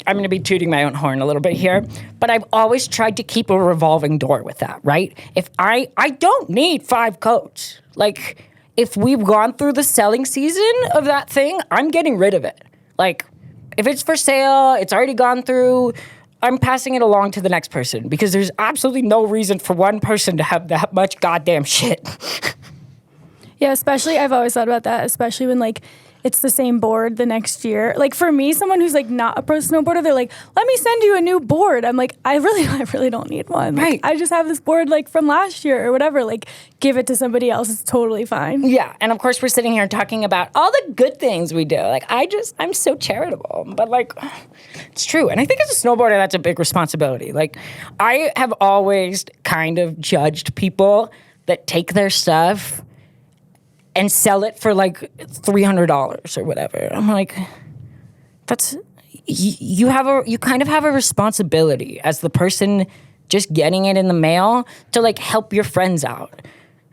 S8: going to be tooting my own horn a little bit here, but I've always tried to keep a revolving door with that, right? If I don't need 5 coats. Like, if we've gone through the selling season of that thing, I'm getting rid of it. Like, if it's for sale, it's already gone through, I'm passing it along to the next person because there's absolutely no reason for one person to have that much goddamn shit.
S5: Yeah, especially, I've always thought about that, especially when, like, it's the same board the next year. Like, for me, someone who's, like, not a pro snowboarder, they're like, let me send you a new board. I'm like, I really don't need one. Like,
S8: right.
S5: I just have this board, like, from last year or whatever. Like, give it to somebody else. It's totally fine.
S8: Yeah, and of course, we're sitting here talking about all the good things we do. Like, I'm so charitable. But, like, it's true. And I think as a snowboarder, that's a big responsibility. Like, I have always kind of judged people that take their stuff and sell it for like $300 or whatever. I'm like, that's you kind of have a responsibility as the person just getting it in the mail to like help your friends out.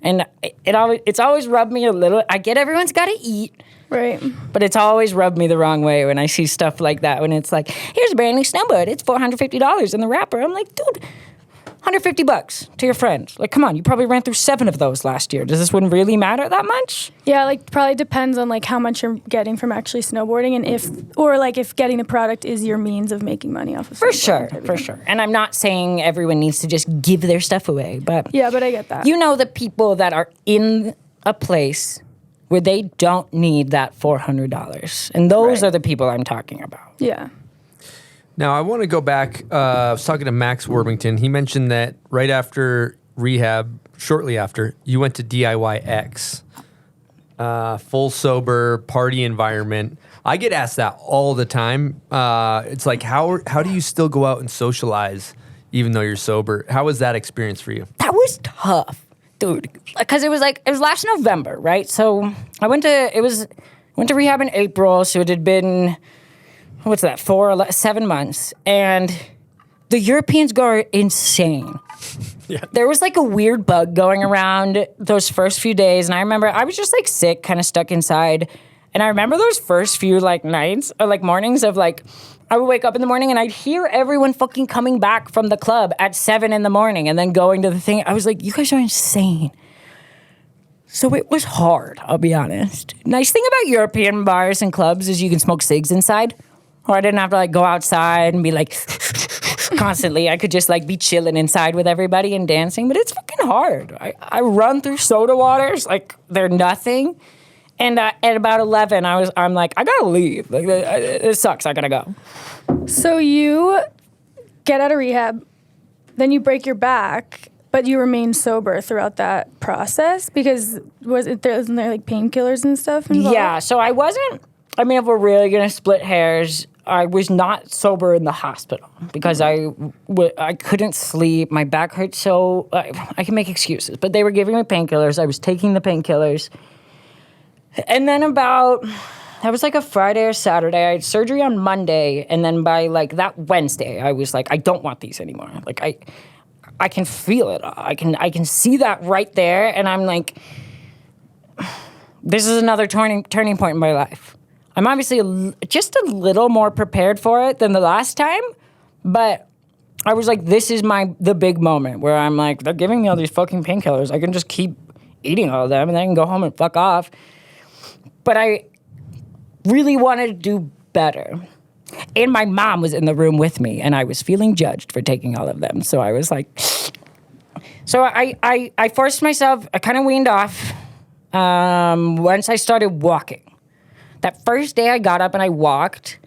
S8: And it's always rubbed me a little. I get everyone's got to eat.
S5: Right.
S8: But it's always rubbed me the wrong way when I see stuff like that. When it's like, here's a brand new snowboard. It's $450 in the wrapper. I'm like, dude, $150 to your friend. Like, come on, you probably ran through 7 of those last year. Does this one really matter that much?
S5: Yeah, like, probably depends on, like, how much you're getting from actually snowboarding and if getting the product is your means of making money off of snowboarding.
S8: For sure. And I'm not saying everyone needs to just give their stuff away, but...
S5: Yeah, but I get that.
S8: You know the people that are in a place where they don't need that $400. And those are the people I'm talking about.
S5: Yeah.
S2: Now, I want to go back. I was talking to Max Worthington. He mentioned that right after Rehab, shortly after, you went to DIYX, full sober party environment. I get asked that all the time. It's like, how do you still go out and socialize even though you're sober? How was that experience for you?
S8: That was tough, dude. Because it was last November, right? So I went to rehab in April. So it had been, 7 months, and the Europeans go insane. Yeah. There was like a weird bug going around those first few days, and I remember I was just like sick, kind of stuck inside. And I remember those first few like nights or like mornings of like, I would wake up in the morning and I'd hear everyone fucking coming back from the club at 7 a.m. and then going to the thing. I was like, you guys are insane. So it was hard, I'll be honest. Nice thing about European bars and clubs is you can smoke cigs inside. Or I didn't have to like go outside and be like constantly. I could just like be chilling inside with everybody and dancing. But it's fucking hard. I run through soda waters like they're nothing. And at about 11, I'm like, I gotta leave. Like, it sucks. I gotta go.
S5: So you get out of rehab, then you break your back, but you remain sober throughout that process because wasn't there like painkillers and stuff involved?
S8: Yeah. So I wasn't. I mean, if we're really gonna split hairs, I was not sober in the hospital because I couldn't sleep. My back hurt so I can make excuses, but they were giving me painkillers. I was taking the painkillers. And then that was like a Friday or Saturday. I had surgery on Monday, and then by like that Wednesday, I was like, I don't want these anymore. Like I can feel it. I can see that right there, and I'm like, this is another turning point in my life. I'm obviously just a little more prepared for it than the last time, but I was like, this is the big moment where I'm like, they're giving me all these fucking painkillers. I can just keep eating all of them, and then I can go home and fuck off. But I really wanted to do better. And my mom was in the room with me, and I was feeling judged for taking all of them. So I was like, so I forced myself, I kind of weaned off once I started walking. That first day I got up and I walked,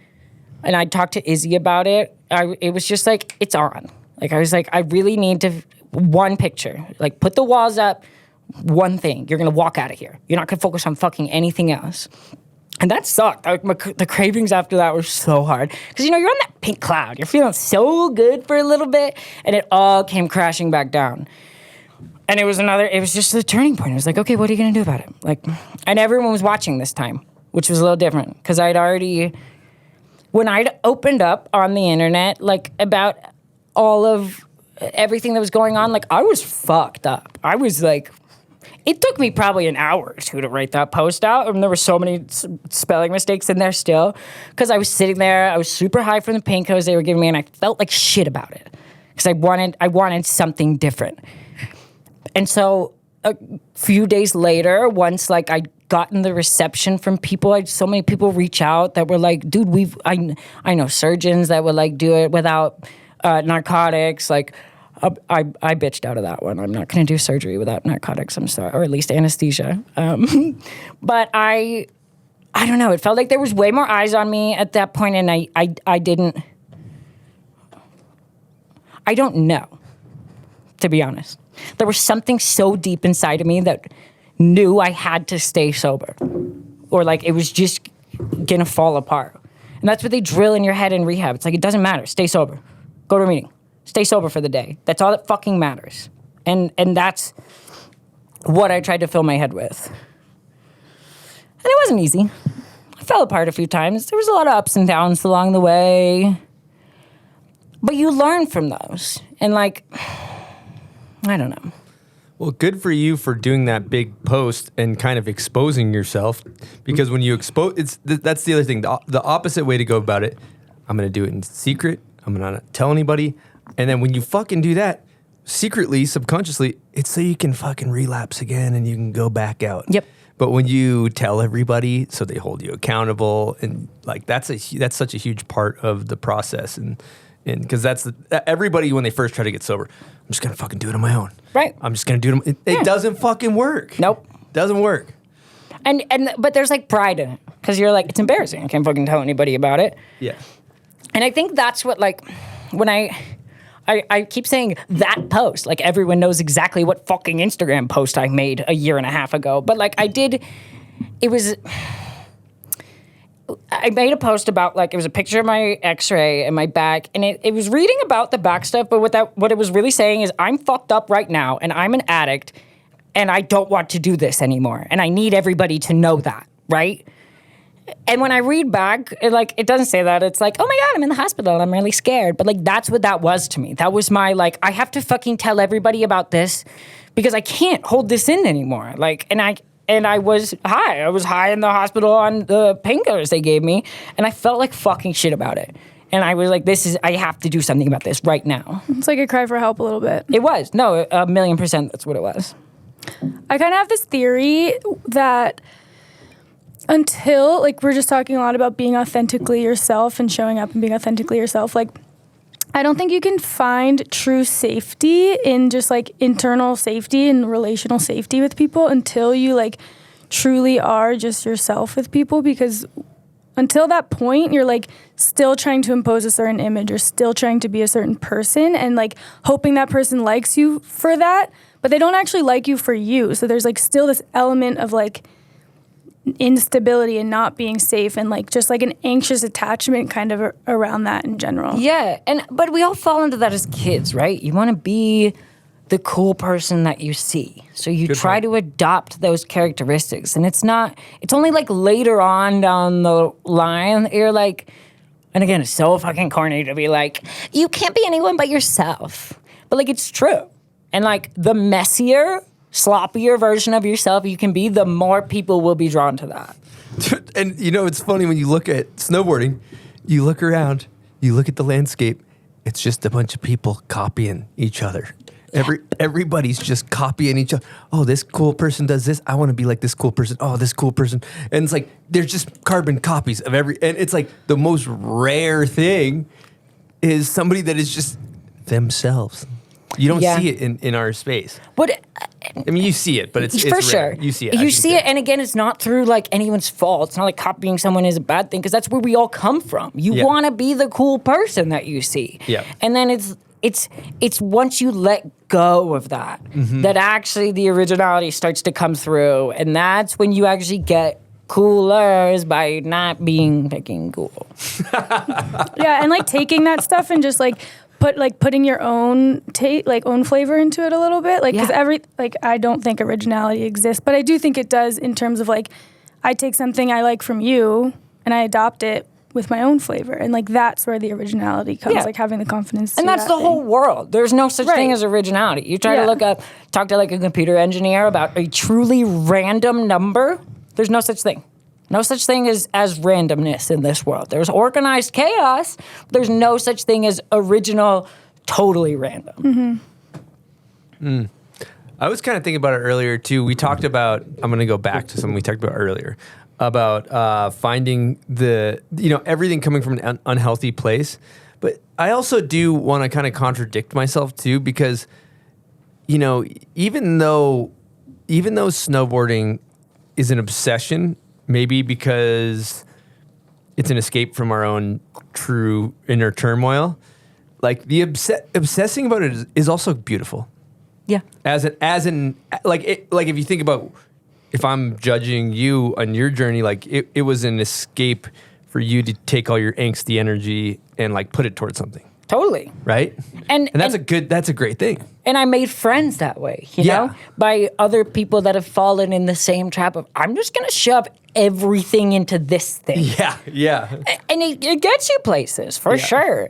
S8: and I talked to Izzy about it. It was just like, it's on. Like, I was like, I really need one picture. Like, put the walls up. One thing, you're gonna walk out of here. You're not gonna focus on fucking anything else. And that sucked. The cravings after that were so hard. Because, you're on that pink cloud. You're feeling so good for a little bit, and it all came crashing back down. And it was just the turning point. It was like, okay, what are you gonna do about it? Like, and everyone was watching this time, which was a little different. Because when I'd opened up on the internet, like, about all of everything that was going on, like, I was fucked up. I was like, it took me probably an hour or two to write that post out, and there were so many spelling mistakes in there still, because I was sitting there, I was super high from the painkillers they were giving me, and I felt like shit about it, because I wanted something different. And so a few days later, once like I'd gotten the reception from people, I had so many people reach out that were like, dude, I know surgeons that would like do it without narcotics, like. I bitched out of that one. I'm not going to do surgery without narcotics. I'm sorry, or at least anesthesia. But I don't know. It felt like there was way more eyes on me at that point, and I don't know, to be honest. There was something so deep inside of me that knew I had to stay sober, or like it was just going to fall apart. And that's what they drill in your head in rehab. It's like, it doesn't matter. Stay sober. Go to a meeting. Stay sober for the day. That's all that fucking matters. And that's what I tried to fill my head with. And it wasn't easy. I fell apart a few times. There was a lot of ups and downs along the way. But you learn from those. And like, I don't know.
S2: Well, good for you for doing that big post and kind of exposing yourself. Because when you expose, that's the other thing. The opposite way to go about it, I'm going to do it in secret. I'm going to not tell anybody. And then when you fucking do that, secretly, subconsciously, it's so you can fucking relapse again and you can go back out.
S8: Yep.
S2: But when you tell everybody, so they hold you accountable, and like that's such a huge part of the process, and because everybody when they first try to get sober, I'm just gonna fucking do it on my own.
S8: Right.
S2: I'm just gonna do it. It doesn't fucking work.
S8: Nope.
S2: Doesn't work.
S8: But there's like pride in it because you're like, it's embarrassing. I can't fucking tell anybody about it.
S2: Yeah.
S8: And I think that's what like when I keep saying that post, like everyone knows exactly what fucking Instagram post I made a year and a half ago. But like it I made a post about, like, it was a picture of my x-ray and my back, and it was reading about the back stuff, but what it was really saying is I'm fucked up right now, and I'm an addict, and I don't want to do this anymore, and I need everybody to know that, right? And when I read back, it doesn't say that. It's like, oh my God, I'm in the hospital. I'm really scared. But, like, that's what that was to me. That was my, like, I have to fucking tell everybody about this because I can't hold this in anymore. Like, and I was high. I was high in the hospital on the painkillers they gave me, and I felt like fucking shit about it. And I was like, I have to do something about this right now.
S5: It's like a cry for help a little bit.
S8: It was. No, 1,000,000% that's what it was.
S5: I kind of have this theory that until, like, we're just talking a lot about being authentically yourself and showing up and being authentically yourself, like, I don't think you can find true safety in just, like, internal safety and relational safety with people until you, like, truly are just yourself with people, because until that point, you're, like, still trying to impose a certain image or still trying to be a certain person and, like, hoping that person likes you for that, but they don't actually like you for you. So there's, like, still this element of, like, instability and not being safe and, like, just, like, an anxious attachment kind of around that in general.
S8: Yeah, but we all fall into that as kids, right? You want to be the cool person that you see. So you try to adopt those characteristics. And it's only, like, later on down the line that you're like, and again, it's so fucking corny to be like, you can't be anyone but yourself. But, like, it's true. And, like, the messier, sloppier version of yourself you can be, the more people will be drawn to that.
S2: And, you know, it's funny when you look at snowboarding, you look around, you look at the landscape, it's just a bunch of people copying each other. Everybody's just copying each other. Oh, this cool person does this. I want to be like this cool person. Oh, this cool person. And it's like, they're just carbon copies of and it's like the most rare thing is somebody that is just themselves. You don't see it in our space.
S8: But
S2: I mean, you see it, but it's
S8: for
S2: rare.
S8: Sure.
S2: You see it.
S8: You see it, and again, it's not through, like, anyone's fault. It's not like copying someone is a bad thing, because that's where we all come from. You want to be the cool person that you see.
S2: Yeah.
S8: And then it's once you let go of that, that actually the originality starts to come through, and that's when you actually get cooler is by not being fucking cool.
S5: Yeah, and, like, taking that stuff and just, like, putting your own own flavor into it a little bit, like, because I don't think originality exists, but I do think it does in terms of, like, I take something I like from you and I adopt it with my own flavor, and, like, that's where the originality comes, like, having the confidence to
S8: and that's the whole world. There's no such thing as originality. You try to talk to, like, a computer engineer about a truly random number, there's no such thing. No such thing as randomness in this world. There's organized chaos, but there's no such thing as original, totally random.
S2: I was kind of thinking about it earlier, too. We talked about, I'm going to go back to something we talked about earlier, about finding everything coming from an unhealthy place. But I also do want to kind of contradict myself, too, because, you know, even though snowboarding is an obsession, maybe because it's an escape from our own true inner turmoil, like, the obsessing about it is also beautiful.
S8: Yeah.
S2: If you think about, if I'm judging you on your journey, like, it was an escape for you to take all your angsty energy and, like, put it towards something.
S8: Totally.
S2: Right? And that's a great thing.
S8: And I made friends that way, you know, by other people that have fallen in the same trap of, I'm just going to shove everything into this thing.
S2: Yeah.
S8: And it gets you places, for sure.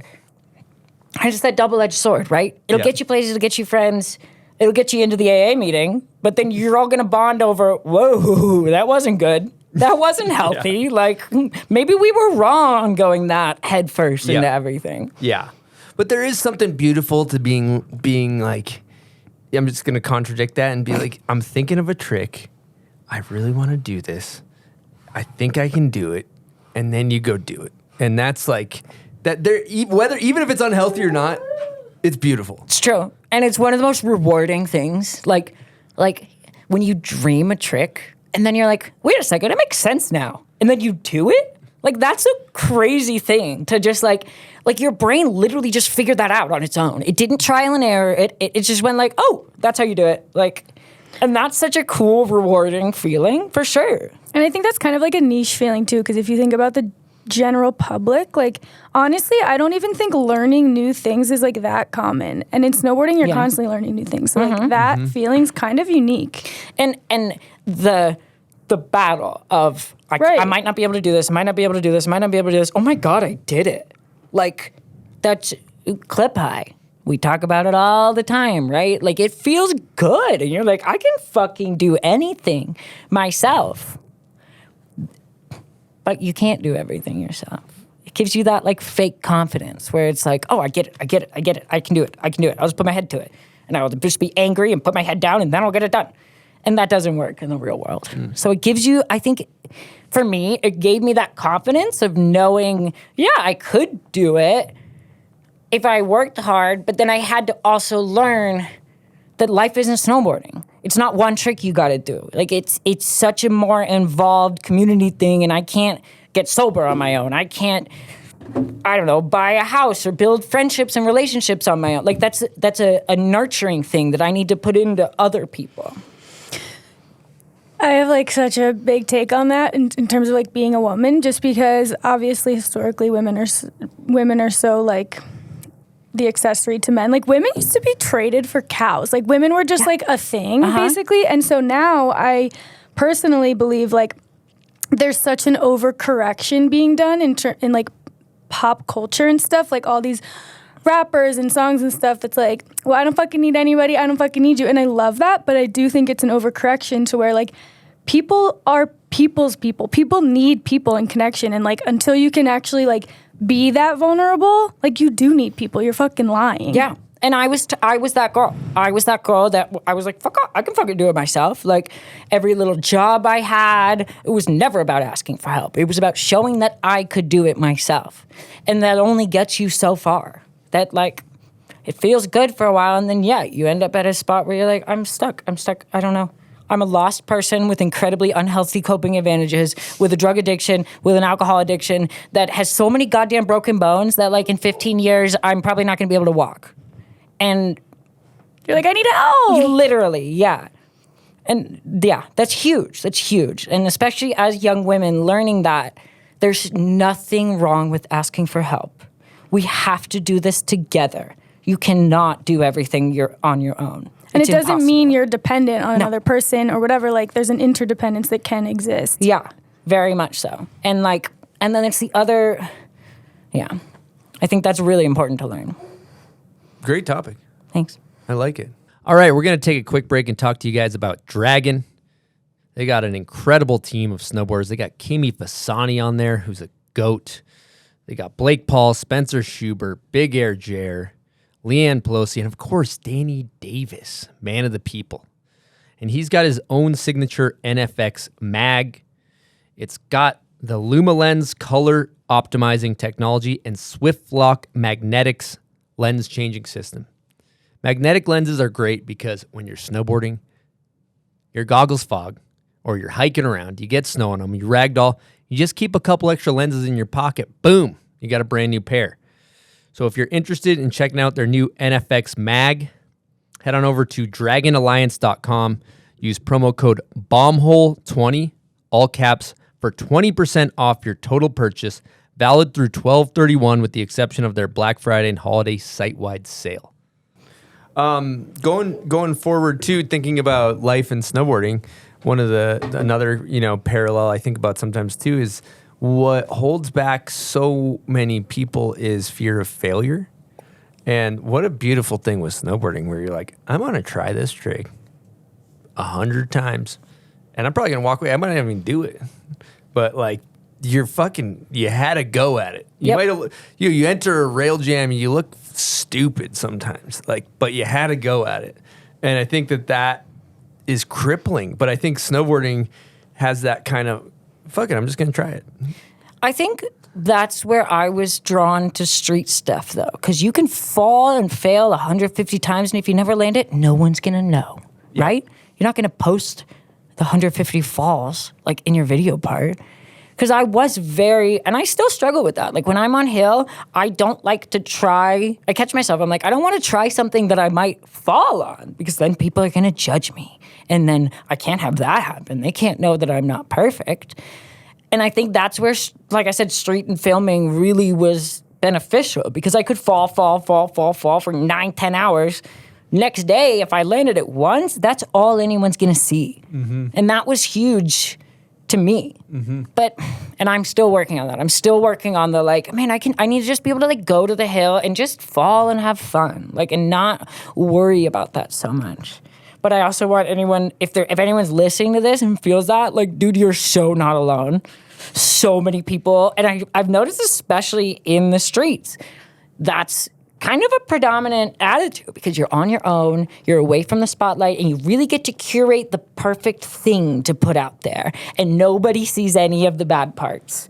S8: It's just that double-edged sword, right? It'll get you places, it'll get you friends, it'll get you into the AA meeting, but then you're all going to bond over, whoa, that wasn't good. That wasn't healthy. Like, maybe we were wrong going that head first into everything.
S2: Yeah. But there is something beautiful to being like, I'm just going to contradict that and be like, I'm thinking of a trick. I really want to do this. I think I can do it. And then you go do it. And that's like, that even if it's unhealthy or not, it's beautiful.
S8: It's true. And it's one of the most rewarding things. Like when you dream a trick and then you're like, wait a second, it makes sense now. And then you do it. Like, that's a crazy thing to just like your brain literally just figured that out on its own. It didn't trial and error. It just went like, oh, that's how you do it. Like, And that's such a cool, rewarding feeling, for sure.
S5: And I think that's kind of like a niche feeling too, because if you think about the general public, like honestly, I don't even think learning new things is like that common. And in snowboarding, you're constantly learning new things. So like that feeling's kind of unique.
S8: And the battle of I might not be able to do this, might not be able to do this, might not be able to do this. Oh my God, I did it. Like that's clip high. We talk about it all the time, right? Like it feels good. And you're like, I can fucking do anything myself. But you can't do everything yourself. It gives you that like fake confidence where it's like, oh, I get it, I can do it. I'll just put my head to it. And I'll just be angry and put my head down and then I'll get it done. And that doesn't work in the real world. So it gives you, I think, for me, it gave me that confidence of knowing, yeah, I could do it if I worked hard, but then I had to also learn that life isn't snowboarding. It's not one trick you got to do. Like it's such a more involved community thing, and I can't get sober on my own. I can't, I don't know, buy a house or build friendships and relationships on my own. Like that's a nurturing thing that I need to put into other people.
S5: I have like such a big take on that in terms of like being a woman, just because obviously historically women are so like the accessory to men. Like women used to be traded for cows. Like women were just like a thing basically. And so now I personally believe like there's such an overcorrection being done in like pop culture and stuff, like all these rappers and songs and stuff that's like, well, I don't fucking need anybody, I don't fucking need you. And I love that, but I do think it's an overcorrection to where like people are people's people. People need people and connection. And like until you can actually like be that vulnerable, like you do need people. You're fucking lying.
S8: Yeah. And I was that girl. I was that girl that I was like, fuck off, I can fucking do it myself. Like every little job I had, it was never about asking for help. It was about showing that I could do it myself. And that only gets you so far. That like, it feels good for a while and then yeah, you end up at a spot where you're like, I'm stuck, I don't know. I'm a lost person with incredibly unhealthy coping advantages, with a drug addiction, with an alcohol addiction that has so many goddamn broken bones that like in 15 years, I'm probably not gonna be able to walk. And
S5: you're like, I need help.
S8: Literally, yeah. And yeah, that's huge. And especially as young women learning that there's nothing wrong with asking for help. We have to do this together. You cannot do everything you're on your own.
S5: And it doesn't mean you're dependent on another person or whatever. Like there's an interdependence that can exist.
S8: Yeah, very much so. And like, and then it's the other, yeah. I think that's really important to learn.
S2: Great topic.
S8: Thanks.
S2: I like it. All right, we're going to take a quick break and talk to you guys about Dragon. They got an incredible team of snowboarders. They got Kimi Fasani on there, who's a goat. They got Blake Paul, Spencer Schubert, Big Air Jer, Leanne Pelosi, and of course, Danny Davis, man of the people. And he's got his own signature NFX mag. It's got the LumaLens color optimizing technology and SwiftLock magnetics lens changing system. Magnetic lenses are great because when you're snowboarding, your goggles fog, or you're hiking around, you get snow on them, you ragdoll, you just keep a couple extra lenses in your pocket, boom, you got a brand new pair. So if you're interested in checking out their new NFX mag, head on over to dragonalliance.com, use promo code BOMBHOLE20, all caps, for 20% off your total purchase, valid through 12/31 with the exception of their Black Friday and holiday site-wide sale. Going forward too, thinking about life and snowboarding, one of another parallel I think about sometimes too is what holds back so many people is fear of failure. And what a beautiful thing with snowboarding where you're like, I'm gonna try this trick 100 times and I'm probably gonna walk away. I might not even do it, but like you had to go at it. You enter a rail jam and you look stupid sometimes, but you had to go at it. And I think that is crippling, but I think snowboarding has that kind of, fuck it, I'm just going to try it.
S8: I think that's where I was drawn to street stuff, though, because you can fall and fail 150 times, and if you never land it, no one's going to know, right? You're not going to post the 150 falls, like, in your video part. Because I was and I still struggle with that. Like when I'm on hill, I don't like to try. I catch myself. I'm like, I don't want to try something that I might fall on because then people are going to judge me. And then I can't have that happen. They can't know that I'm not perfect. And I think that's where, like I said, street and filming really was beneficial because I could fall for 9-10 hours. Next day, if I landed it once, that's all anyone's going to see. And that was huge to me. And I'm still working on that. I'm still working on the like, man, I need to just be able to like go to the hill and just fall and have fun, like, and not worry about that so much. But I also want anyone, if anyone's listening to this and feels that, like, dude, you're so not alone. So many people, and I've noticed especially in the streets, that's kind of a predominant attitude because you're on your own, you're away from the spotlight, and you really get to curate the perfect thing to put out there, and nobody sees any of the bad parts.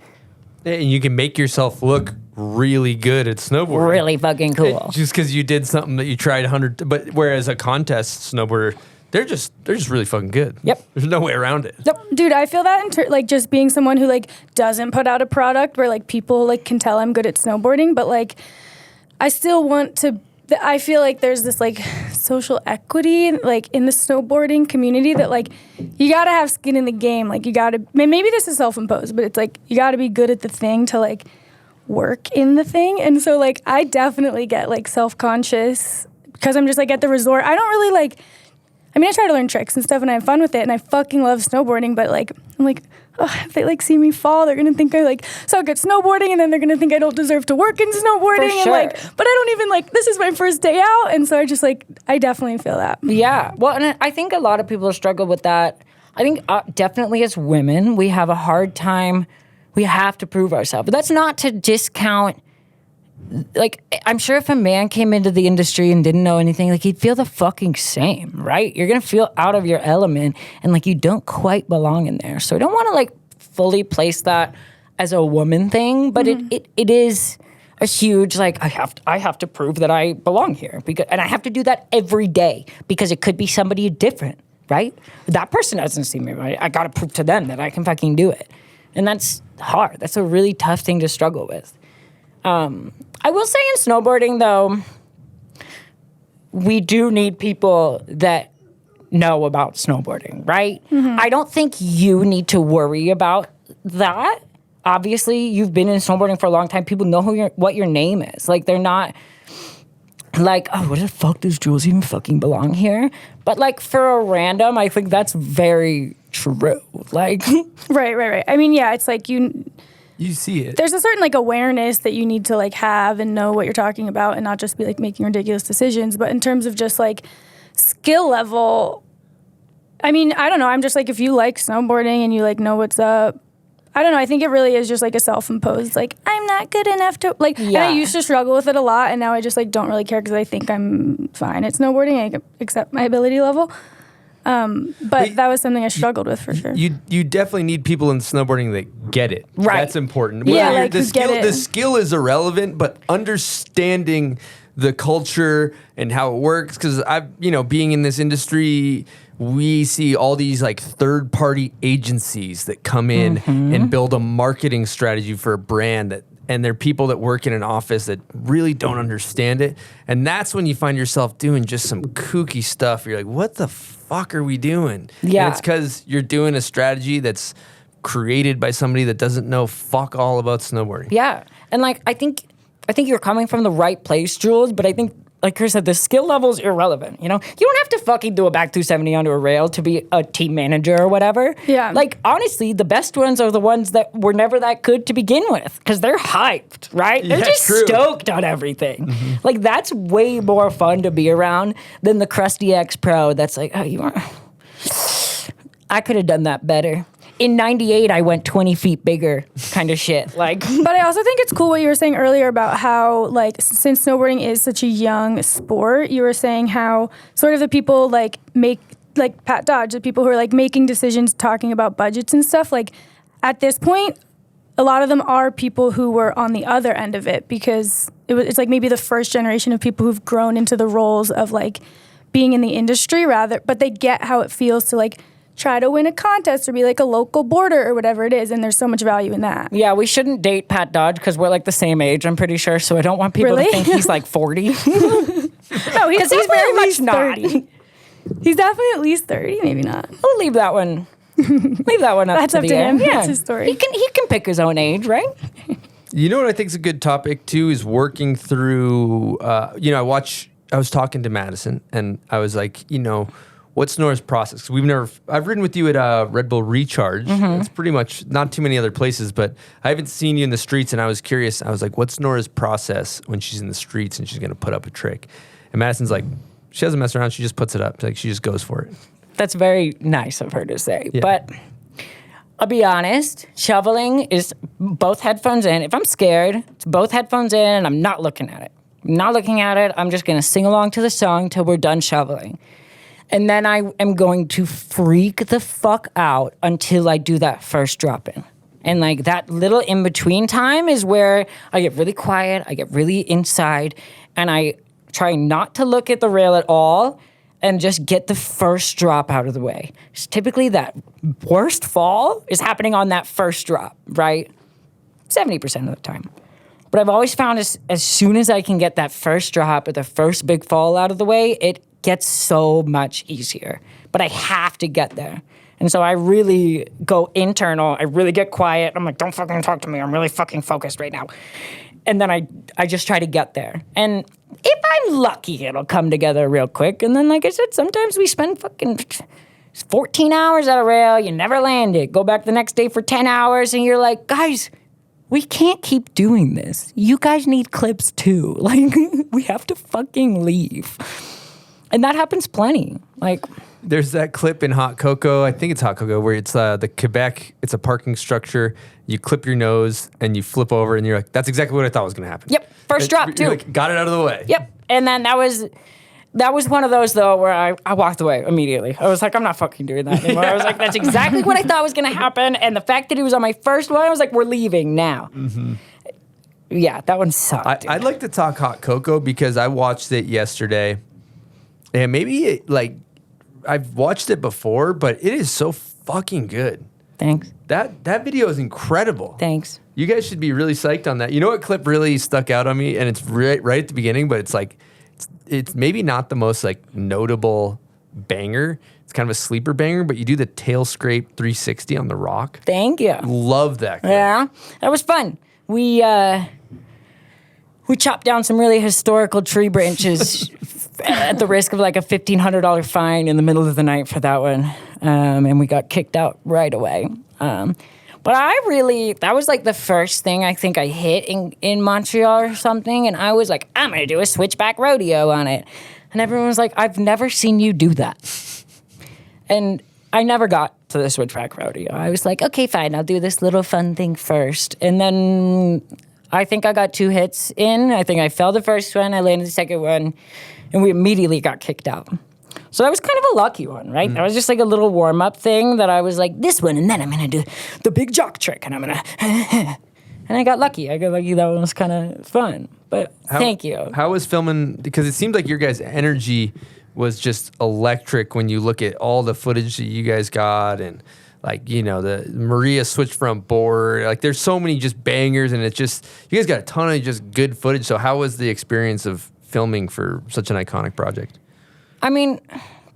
S2: And you can make yourself look really good at snowboarding.
S8: Really fucking cool.
S2: Just because you did something that you tried 100, but whereas a contest snowboarder, they're just really fucking good.
S8: Yep.
S2: There's no way around it.
S5: Yep. Dude, I feel that like just being someone who like doesn't put out a product where like people like can tell I'm good at snowboarding, but like I still want to. I feel like there's this like social equity like in the snowboarding community that like you gotta have skin in the game. Like you gotta, maybe this is self-imposed, but it's like you gotta be good at the thing to like work in the thing. And so like I definitely get like self-conscious because I'm just like at the resort. I don't really like, I mean, I try to learn tricks and stuff and I have fun with it and I fucking love snowboarding, but like, I'm like, oh, if they like see me fall, they're gonna think I like suck at snowboarding and then they're gonna think I don't deserve to work in snowboarding.
S8: For sure.
S5: And like, but I don't even like, this is my first day out. And so I just like, I definitely feel that.
S8: Yeah. Well, and I think a lot of people struggle with that. I think definitely as women, we have a hard time. We have to prove ourselves. But that's not to discount. Like, I'm sure if a man came into the industry and didn't know anything, like, he'd feel the fucking same, right? You're going to feel out of your element and, like, you don't quite belong in there. So I don't want to, like, fully place that as a woman thing, but it is a huge, like, I have to prove that I belong here. And I have to do that every day because it could be somebody different, right? That person doesn't see me, right? I got to prove to them that I can fucking do it. And that's hard. That's a really tough thing to struggle with. I will say in snowboarding, though, we do need people that know about snowboarding, right? I don't think you need to worry about that. Obviously, you've been in snowboarding for a long time. People know what your name is. Like, they're not like, oh, what the fuck does Jules even fucking belong here? But, like, for a random, I think that's very true. Like,
S5: Right. I mean, yeah, it's like
S2: you see it.
S5: There's a certain like awareness that you need to like have and know what you're talking about and not just be like making ridiculous decisions. But in terms of just like skill level, I mean, I don't know. I'm just like, if you like snowboarding and you like know what's up, I don't know. I think it really is just like a self-imposed, like, I'm not good enough to like, and I used to struggle with it a lot. And now I just like don't really care because I think I'm fine at snowboarding. I accept my ability level. But that was something I struggled with for sure.
S2: You definitely need people in snowboarding that get it.
S8: Right.
S2: That's important.
S5: Yeah,
S2: Whether
S5: like who get it.
S2: The skill is irrelevant, but understanding the culture and how it works. Because being in this industry, we see all these like third-party agencies that come in and build a marketing strategy for a brand and they're people that work in an office that really don't understand it. And that's when you find yourself doing just some kooky stuff. You're like, what the fuck are we doing?
S8: Yeah.
S2: And it's because you're doing a strategy that's created by somebody that doesn't know fuck all about snowboarding.
S8: Yeah. And like, I think you're coming from the right place, Jules, but I think, like Chris said, the skill level is irrelevant, You don't have to fucking do a back 270 onto a rail to be a team manager or whatever.
S5: Yeah.
S8: Like, honestly, the best ones are the ones that were never that good to begin with because they're hyped, right? They're just stoked on everything. Like, that's way more fun to be around than the crusty ex-pro that's like, oh, I could have done that better. In 98, I went 20 feet bigger kind of shit. Like,
S5: but I also think it's cool what you were saying earlier about how, like, since snowboarding is such a young sport, you were saying how sort of the people, like, make, like, Pat Dodge, the people who are, like, making decisions, talking about budgets and stuff, like, at this point, a lot of them are people who were on the other end of it because it's, like, maybe the first generation of people who've grown into the roles of, like, being in the industry but they get how it feels to, like, try to win a contest or be like a local boarder or whatever it is. And there's so much value in that.
S8: Yeah, we shouldn't date Pat Dodge because we're like the same age, I'm pretty sure. So I don't want people to think he's like 40.
S5: No, he's
S8: very much not.
S5: 30. He's definitely at least 30, maybe not.
S8: We'll leave that one. Leave that one up
S5: That's
S8: to
S5: up
S8: the
S5: to him.
S8: end. Yeah.
S5: That's his story.
S8: He can pick his own age, right?
S2: You know what I think is a good topic too is working through. I was talking to Madison, and I was like, what's Nora's process? 'Cause I've ridden with you at Red Bull Recharge. It's pretty much not too many other places, but I haven't seen you in the streets, and I was curious. I was like, what's Nora's process when she's in the streets and she's going to put up a trick? And Madison's like, she doesn't mess around. She just puts it up. Like, she just goes for it.
S8: That's very nice of her to say.
S2: Yeah.
S8: But I'll be honest, shoveling is both headphones in. If I'm scared, it's both headphones in, and I'm not looking at it. I'm just going to sing along to the song till we're done shoveling. And then I am going to freak the fuck out until I do that first drop in. And like that little in between time is where I get really quiet, I get really inside, and I try not to look at the rail at all and just get the first drop out of the way. It's typically that worst fall is happening on that first drop, right? 70% of the time. But I've always found as soon as I can get that first drop or the first big fall out of the way, it gets so much easier. But I have to get there. And so I really go internal. I really get quiet. I'm like, don't fucking talk to me. I'm really fucking focused right now. And then I just try to get there. And if I'm lucky, it'll come together real quick. And then, like I said, sometimes we spend fucking 14 hours at a rail. You never land it. Go back the next day for 10 hours. And you're like, guys, we can't keep doing this. You guys need clips too. Like, we have to fucking leave. And that happens plenty. Like,
S2: there's that clip in Hot Coco, I think it's Hot Coco, where it's the Quebec, it's a parking structure. You clip your nose and you flip over and you're like, that's exactly what I thought was going to happen.
S8: Yep, first drop too.
S2: You're like, got it out of the way.
S8: Yep, and then that was one of those though where I walked away immediately. I was like, I'm not fucking doing that anymore. I was like, that's exactly what I thought was going to happen. And the fact that he was on my first one, I was like, we're leaving now. Mm-hmm. Yeah, that one sucked.
S2: I'd like to talk Hot Coco because I watched it yesterday. And maybe I've watched it before, but it is so fucking good.
S8: Thanks.
S2: That video is incredible.
S8: Thanks.
S2: You guys should be really psyched on that. You know what clip really stuck out on me? And it's right at the beginning, but it's like, it's maybe not the most like notable banger. It's kind of a sleeper banger, but you do the tail scrape 360 on the rock.
S8: Thank you.
S2: Love that clip.
S8: Yeah, that was fun. We chopped down some really historical tree branches at the risk of like a $1,500 fine in the middle of the night for that one. And we got kicked out right away. But that was like the first thing I think I hit in Montreal or something. And I was like, I'm going to do a switchback rodeo on it. And everyone was like, I've never seen you do that. And I never got to the switchback rodeo. I was like, okay, fine, I'll do this little fun thing first. And then I think I got 2 hits in. I think I fell the first one, I landed the second one, and we immediately got kicked out. So that was kind of a lucky one, right? That was just like a little warm-up thing that I was like, this one, and then I'm going to do the big jock trick, and I'm going to... And I got lucky. That one was kind of fun. But thank you.
S2: How was filming? Because it seemed like your guys' energy was just electric when you look at all the footage that you guys got and like, the Maria switch front board. Like there's so many just bangers and it's just, you guys got a ton of just good footage. So how was the experience of filming for such an iconic project?
S8: I mean,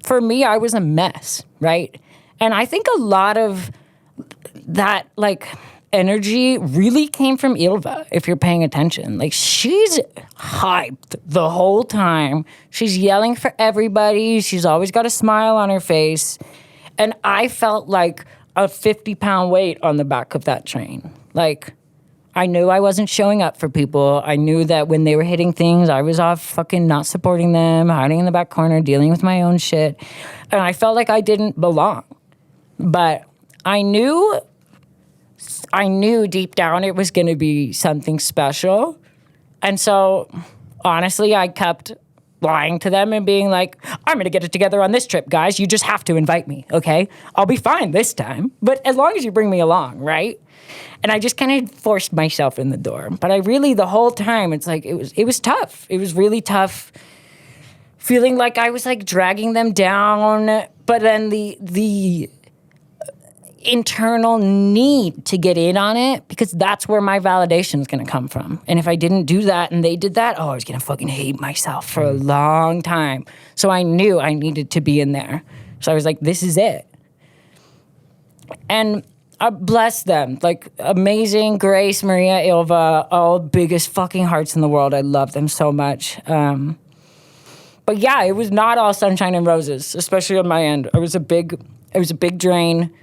S8: for me, I was a mess, right? And I think a lot of that, like, energy really came from Ilva, if you're paying attention. Like, she's hyped the whole time. She's yelling for everybody. She's always got a smile on her face. And I felt like a 50-pound weight on the back of that train. Like, I knew I wasn't showing up for people. I knew that when they were hitting things, I was off fucking not supporting them, hiding in the back corner, dealing with my own shit. And I felt like I didn't belong. But I knew deep down it was going to be something special. And so, honestly, I kept lying to them and being like, I'm going to get it together on this trip, guys. You just have to invite me, okay? I'll be fine this time. But as long as you bring me along, right? And I just kind of forced myself in the door. But I really, the whole time, it's like, it was tough. It was really tough feeling like I was like dragging them down. But then the internal need to get in on it because that's where my validation is going to come from. And if I didn't do that and they did that, I was going to fucking hate myself for a long time. So I knew I needed to be in there. So I was like, this is it. And I bless them. Like, amazing, Grace, Maria, Ilva, all biggest fucking hearts in the world. I love them so much. But yeah, it was not all sunshine and roses, especially on my end. It was a big drain.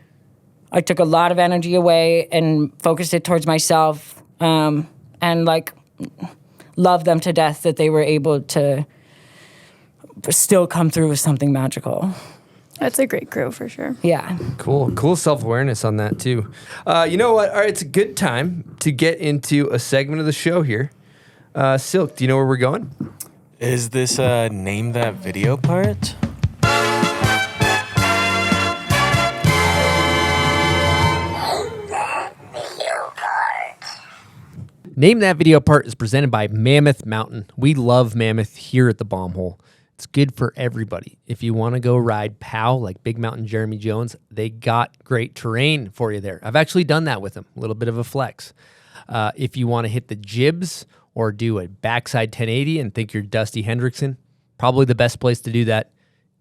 S8: I took a lot of energy away and focused it towards myself, and like love them to death that they were able to still come through with something magical.
S5: That's a great crew for sure.
S8: Yeah.
S2: Cool self-awareness on that too. You know what? All right, it's a good time to get into a segment of the show here. Silk, do you know where we're going?
S6: Is this Name That Video part?
S2: Name That Video part is presented by Mammoth Mountain. We love Mammoth here at the Bomb Hole. It's good for everybody. If you want to go ride POW like Big Mountain Jeremy Jones, they got great terrain for you there. I've actually done that with them, a little bit of a flex. If you want to hit the jibs or do a backside 1080 and think you're Dusty Hendrickson, probably the best place to do that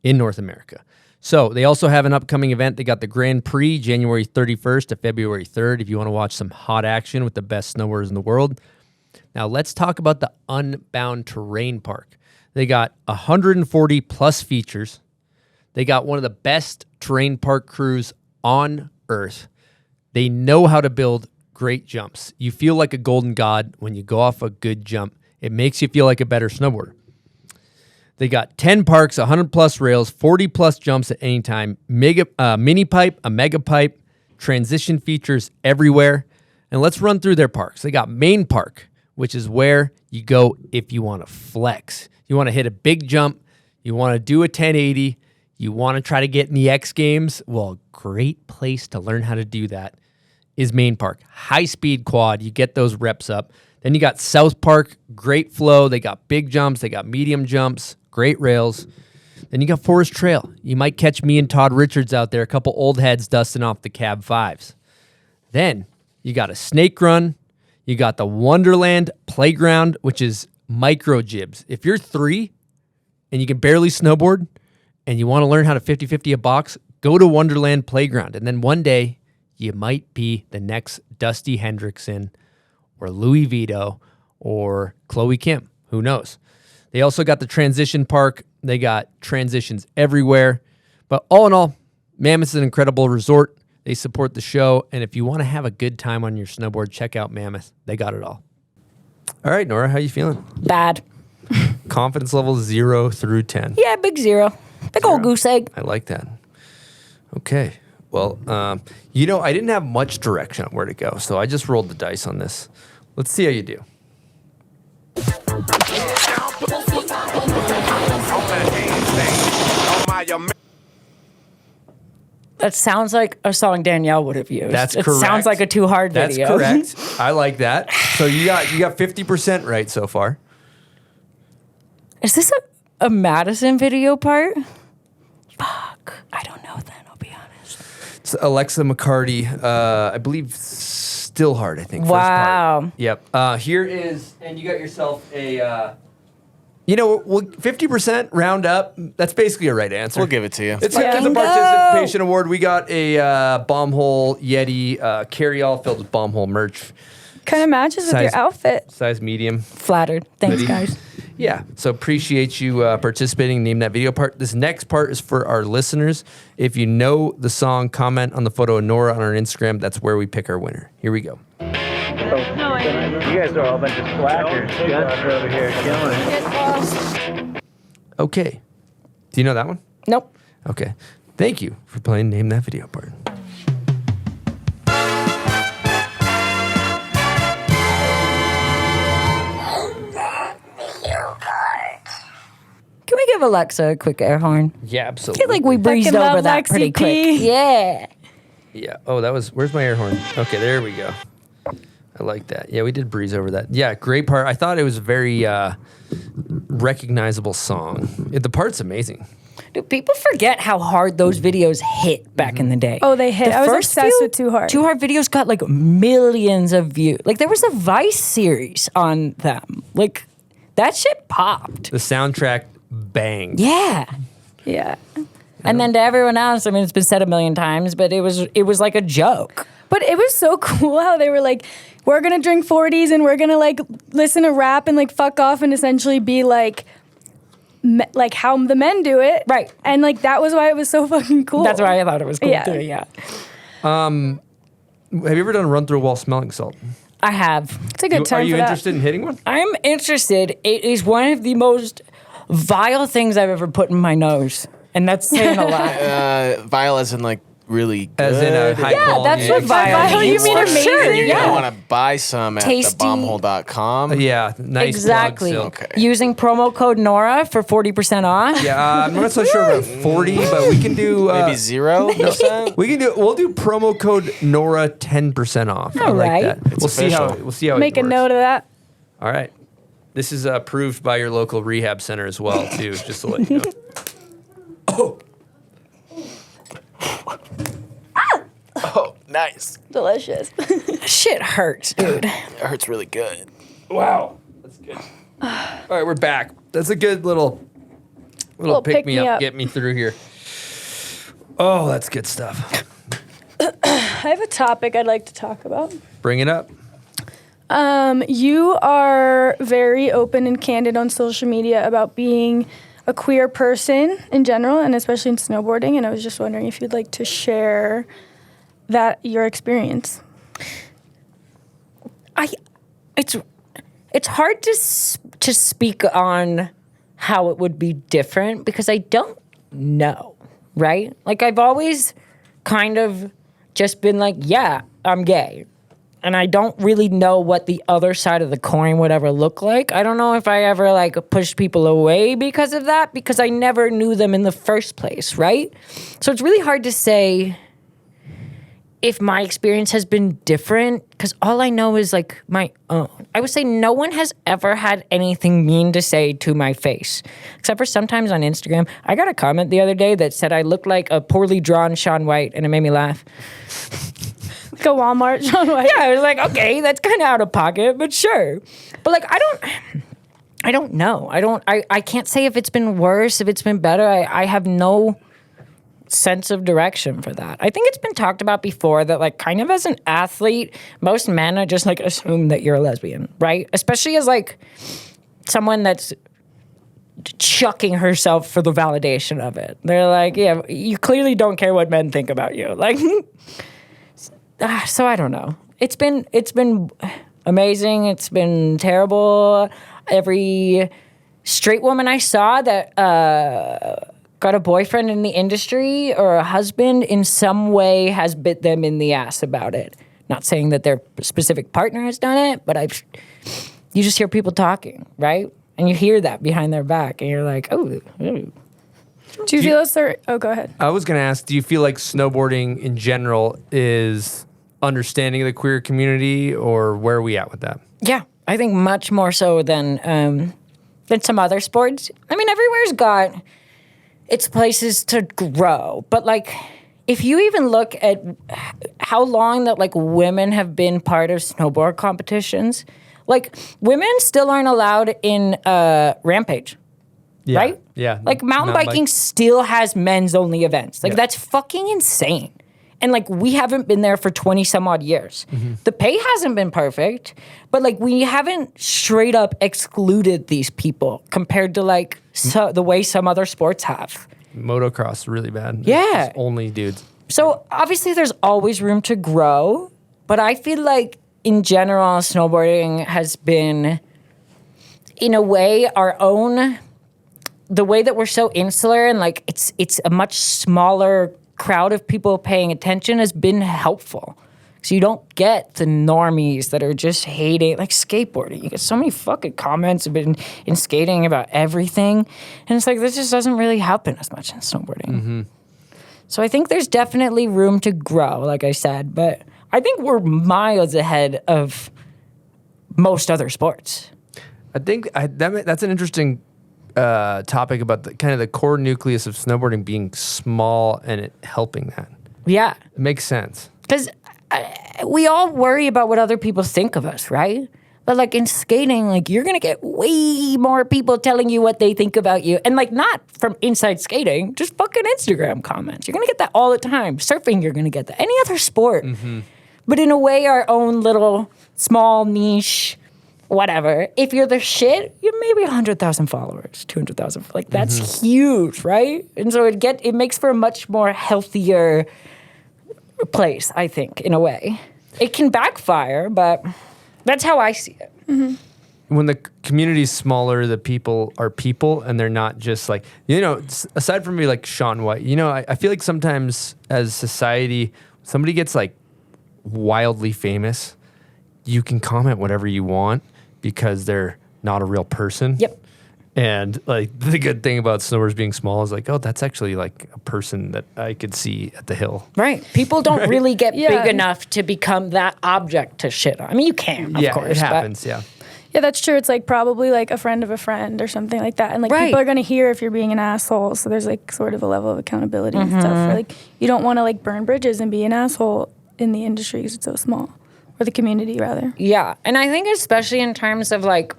S2: in North America. So they also have an upcoming event. They got the Grand Prix January 31st to February 3rd if you want to watch some hot action with the best snowboarders in the world. Now let's talk about the Unbound Terrain Park. They got 140 plus features. They got one of the best terrain park crews on earth. They know how to build great jumps. You feel like a golden god when you go off a good jump. It makes you feel like a better snowboarder. They got 10 parks, 100 plus rails, 40 plus jumps at any time, mini pipe, a mega pipe, transition features everywhere. And let's run through their parks. They got Main Park, which is where you go if you want to flex. You want to hit a big jump. You want to do a 1080. You want to try to get in the X Games. Well, great place to learn how to do that is Main Park. High-speed quad. You get those reps up. Then you got South Park. Great flow. They got big jumps. They got medium jumps. Great rails. Then you got Forest Trail. You might catch me and Todd Richards out there, a couple old heads dusting off the Cab 5s. Then you got a Snake Run. You got the Wonderland Playground, which is micro jibs. If you're 3 and you can barely snowboard and you want to learn how to 50-50 a box, go to Wonderland Playground. And then one day you might be the next Dusty Hendrickson or Louis Vito or Chloe Kim. Who knows? They also got the Transition Park. They got transitions everywhere. But all in all, Mammoth's an incredible resort. They support the show. And if you want to have a good time on your snowboard, check out Mammoth. They got it all. All right, Nora, how you feeling?
S8: Bad.
S2: Confidence level 0 through 10.
S8: Yeah, big 0. Big old goose egg.
S2: I like that. Okay. Well, I didn't have much direction on where to go, so I just rolled the dice on this. Let's see how you do.
S8: That sounds like a song Danielle would have used.
S2: That's
S8: it
S2: correct.
S8: Sounds like a Too Hard video.
S2: That's correct. I like that. So you got 50% right so far.
S8: Is this a Madison video part? Fuck. I don't know then, I'll be honest.
S2: It's Alexa McCarty, I believe Still Hard, I think.
S8: Wow.
S2: First part. Yep. Here is, and you got yourself a... 50% round up. That's basically a right answer.
S6: We'll give it to you.
S2: It's a participation award. We got a Bomb Hole Yeti carry-all filled with Bomb Hole merch.
S5: Kind of matches with your outfit.
S2: Size medium.
S8: Flattered. Thanks, guys.
S2: Yeah. So appreciate you participating. Name that video part. This next part is for our listeners. If you know the song, comment on the photo of Nora on our Instagram. That's where we pick our winner. Here we go.
S12: You guys are all a bunch of slackers. Guns are over here killing it.
S2: Okay. Do you know that one?
S8: Nope.
S2: Okay. Thank you for playing Name That Video part.
S8: Can we give Alexa a quick air horn?
S2: Yeah,
S8: I
S2: absolutely.
S8: feel like we breezed
S5: Fucking
S8: over
S5: love
S8: that
S5: Lexi
S8: pretty
S5: P.
S8: quick. Yeah.
S2: Yeah. Oh, where's my air horn? Okay, there we go. I like that. Yeah, we did breeze over that. Yeah, great part. I thought it was a very recognizable song. The part's amazing.
S8: Dude, people forget how hard those videos hit back in the day.
S5: Oh, they hit. I was obsessed with Too Hard.
S8: Too Hard videos got like millions of views. Like there was a Vice series on them. Like that shit popped.
S2: The soundtrack banged.
S8: Yeah.
S5: Yeah.
S8: And then to everyone else, I mean, it's been said a million times, but it was like a joke.
S5: But it was so cool how they were like, we're going to drink 40s and we're going to like listen to rap and like fuck off and essentially be like how the men do it.
S8: Right.
S5: And like that was why it was so fucking cool.
S8: That's why I thought it was cool too, yeah.
S2: Have you ever done a run through while smelling salt?
S8: I have.
S5: It's a good time
S2: Are you
S5: for that.
S2: interested in hitting one?
S8: I'm interested. It is one of the most vile things I've ever put in my nose. And that's saying a lot.
S6: Vile as in like really good.
S2: As in a high quality.
S8: That's what vile
S5: You
S8: means.
S5: mean
S8: For
S5: amazing?
S8: sure,
S6: You're
S8: yeah.
S6: gonna want to buy some at
S8: Tasty.
S6: thebombhole.com.
S2: Yeah, nice
S8: Exactly.
S2: plug still.
S6: Okay.
S8: Using promo code Nora for 40% off.
S2: Yeah, I'm not so sure about 40, but we can do
S6: Maybe 0%.
S2: We'll do promo code Nora 10% off. I
S8: All
S2: like
S8: right.
S2: that.
S6: It's official.
S2: We'll see how
S5: Make
S2: it
S5: a
S2: works.
S5: note of that.
S2: All right. This is approved by your local rehab center as well, too, just to let you know.
S6: Oh, nice.
S5: Delicious.
S8: Shit hurts, dude.
S6: It hurts really good.
S2: Wow. That's good. All right, we're back. That's a good little pick me up. Get me through here. Oh, that's good stuff.
S5: I have a topic I'd like to talk about.
S2: Bring it up.
S5: You are very open and candid on social media about being a queer person in general, and especially in snowboarding. And I was just wondering if you'd like to share your experience.
S8: It's hard to speak on how it would be different because I don't know, right? Like I've always kind of just been like, yeah, I'm gay. And I don't really know what the other side of the coin would ever look like. I don't know if I ever like pushed people away because of that, because I never knew them in the first place, right? So it's really hard to say if my experience has been different, because all I know is like my own. I would say no one has ever had anything mean to say to my face, except for sometimes on Instagram. I got a comment the other day that said I looked like a poorly drawn Shaun White, and it made me laugh.
S5: Like a Walmart, Shaun White.
S8: Yeah, I was like, okay, that's kind of out of pocket, but sure. But like, I don't know. I can't say if it's been worse, if it's been better. I have no sense of direction for that. I think it's been talked about before that like kind of as an athlete, most men are just like assume that you're a lesbian, right? Especially as like someone that's chucking herself for the validation of it. They're like, yeah, you clearly don't care what men think about you. Like, so I don't know. It's been amazing. It's been terrible. Every straight woman I saw that got a boyfriend in the industry or a husband in some way has bit them in the ass about it. Not saying that their specific partner has done it, but you just hear people talking, right? And you hear that behind their back, and you're like, oh.
S5: Do you feel a certain... Oh, go ahead.
S2: I was going to ask, do you feel like snowboarding in general is understanding of the queer community, or where are we at with that?
S8: Yeah, I think much more so than some other sports. I mean, everywhere's got its places to grow, but like if you even look at how long that like women have been part of snowboard competitions, like women still aren't allowed in Rampage.
S2: Yeah.
S8: Right?
S2: Yeah.
S8: Like mountain biking still has men's only events. Like that's fucking insane. And like we haven't been there for 20 some odd years. Mm-hmm. The pay hasn't been perfect, but like we haven't straight up excluded these people compared to like the way some other sports have.
S2: Motocross really bad.
S8: Yeah.
S2: It's only dudes.
S8: So obviously there's always room to grow, but I feel like in general snowboarding has been in a way our own, the way that we're so insular and like it's a much smaller crowd of people paying attention has been helpful. So you don't get the normies that are just hating, like skateboarding. You get so many fucking comments in skating about everything. And it's like, this just doesn't really happen as much in snowboarding. Mm-hmm. So I think there's definitely room to grow, like I said. But I think we're miles ahead of most other sports.
S2: I think that's an interesting topic about the kind of the core nucleus of snowboarding being small and it helping that.
S8: Yeah.
S2: It makes sense.
S8: Because we all worry about what other people think of us, right? But like in skating, like you're going to get way more people telling you what they think about you. And like not from inside skating, just fucking Instagram comments. You're going to get that all the time. Surfing, you're going to get that. Any other sport.
S2: Mm-hmm.
S8: But in a way, our own little small niche, whatever. If you're the shit, you're maybe 100,000 followers, 200,000. Like that's huge, right? And so it makes for a much more healthier place, I think, in a way. It can backfire, but that's how I see it.
S5: Mm-hmm.
S2: When the community's smaller, the people are people, and they're not just like, you know, aside from me like Shaun White, you know, I feel like sometimes as society, somebody gets like wildly famous, you can comment whatever you want because they're not a real person.
S8: Yep.
S2: And like the good thing about snowboarders being small is like, oh, that's actually like a person that I could see at the hill.
S8: Right. People don't really get big enough to become that object to shit on. I mean, you can, of course.
S2: It happens,
S5: Yeah, that's true. It's like probably like a friend of a friend or something like that. And like people are going to hear if you're being an asshole. So there's like sort of a level of accountability and stuff. Where, like you don't want to like burn bridges and be an asshole in the industry because it's so small. Or the community, rather.
S8: Yeah. And I think especially in terms of like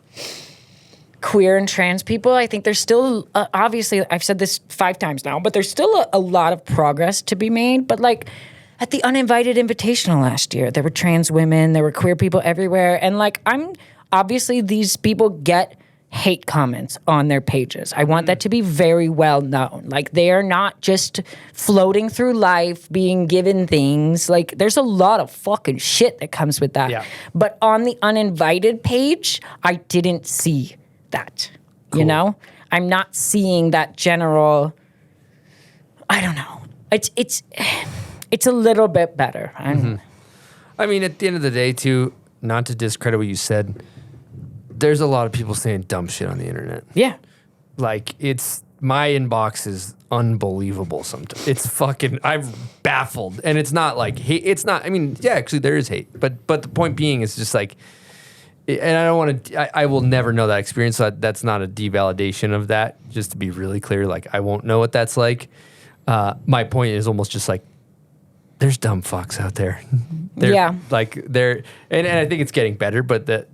S8: queer and trans people, I think there's still, obviously, I've said this 5 times now, but there's still a lot of progress to be made. But like at the Uninvited Invitational last year, there were trans women, there were queer people everywhere. And like obviously these people get hate comments on their pages. I want that to be very well known. Like they are not just floating through life being given things. Like there's a lot of fucking shit that comes with that.
S2: Yeah.
S8: But on the Uninvited page, I didn't see that.
S2: Cool.
S8: You know? I'm not seeing that general, I don't know. It's a little bit better.
S2: I mean, at the end of the day, too, not to discredit what you said, there's a lot of people saying dumb shit on the internet.
S8: Yeah.
S2: Like, my inbox is unbelievable sometimes. It's fucking, I'm baffled. And it's not like hate. It's not, I mean, yeah, actually there is hate. But the point being is just like, and I don't want to, I will never know that experience. So that's not a devalidation of that. Just to be really clear, like, I won't know what that's like. My point is almost just like, there's dumb fucks out there.
S8: Yeah.
S2: Like, and I think it's getting better, but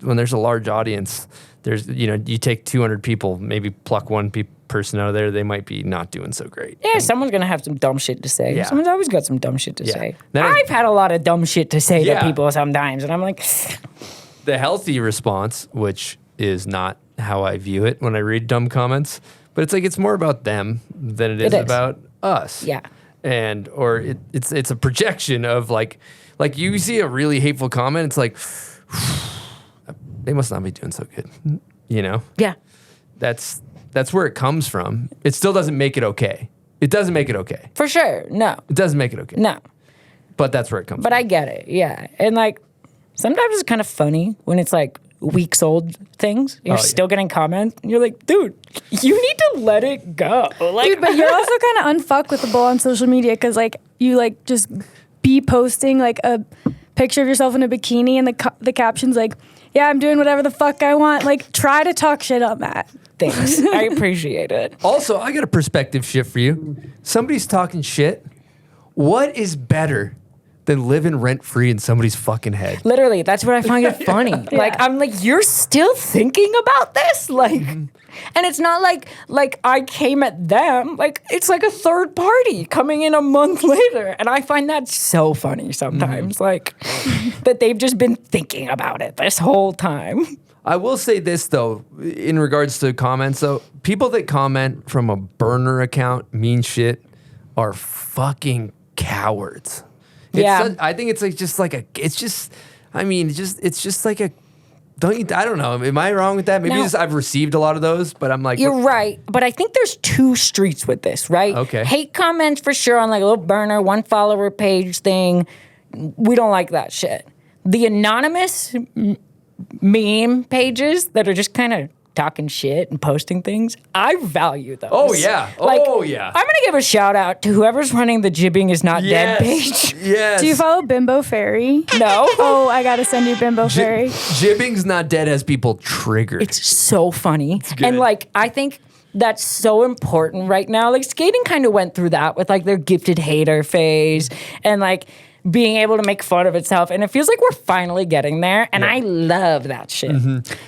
S2: when there's a large audience, there's, you know, you take 200 people, maybe pluck one person out of there, they might be not doing so great.
S8: Yeah, someone's going to have some dumb shit to say.
S2: Yeah.
S8: Someone's always got some dumb shit to say.
S2: Then
S8: I've had a lot of dumb shit to say
S2: Yeah.
S8: to people sometimes, and I'm like...
S2: The healthy response, which is not how I view it when I read dumb comments, but it's like it's more about them than it is about us.
S8: Yeah.
S2: And or it's a projection of like you see a really hateful comment, it's like they must not be doing so good. You know?
S8: Yeah.
S2: That's where it comes from. It still doesn't make it okay. It doesn't make it okay.
S8: For sure. No.
S2: It doesn't make it okay.
S8: No.
S2: But that's where it comes
S8: But
S2: from.
S8: I get it. Yeah. And like sometimes it's kind of funny when it's like weeks old things. You're still getting comments. And you're like, dude, you need to let it go. Like,
S5: Dude, but you're also kind of unfuckwithable on social media because like you like just be posting like a picture of yourself in a bikini and the caption's like, yeah, I'm doing whatever the fuck I want. Like, try to talk shit on that.
S8: Thanks. I appreciate it.
S2: Also, I got a perspective shift for you. Somebody's talking shit. What is better than living rent-free in somebody's fucking head?
S8: Literally, that's what I find it funny.
S5: Yeah.
S8: Like, I'm like, you're still thinking about this? Like, and it's not like I came at them. Like, it's like a third party coming in a month later. And I find that so funny sometimes. Like, that they've just been thinking about it this whole time.
S2: I will say this, though, in regards to comments, though. People that comment from a burner account mean shit are fucking cowards. I think it's like just like it's just like a, I don't know. Am I wrong with that? Maybe I've received a lot of those, but I'm like,
S8: you're right. But I think there's 2 streets with this, right?
S2: Okay.
S8: Hate comments for sure on like a little burner, 1 follower page thing. We don't like that shit. The anonymous meme pages that are just kind of talking shit and posting things, I value those.
S2: Oh, yeah. Oh, yeah.
S8: I'm going to give a shout out to whoever's running the Jibbing is Not Dead page.
S2: Yes.
S5: Do you follow Bimbo Fairy?
S8: No.
S5: Oh, I gotta send you Bimbo Fairy.
S2: Jibbing's Not Dead has people triggered.
S8: It's so funny.
S2: Good.
S8: And like, I think that's so important right now. Like, skating kind of went through that with like their gifted hater phase and like being able to make fun of itself. And it feels like we're finally getting there. And I love that shit.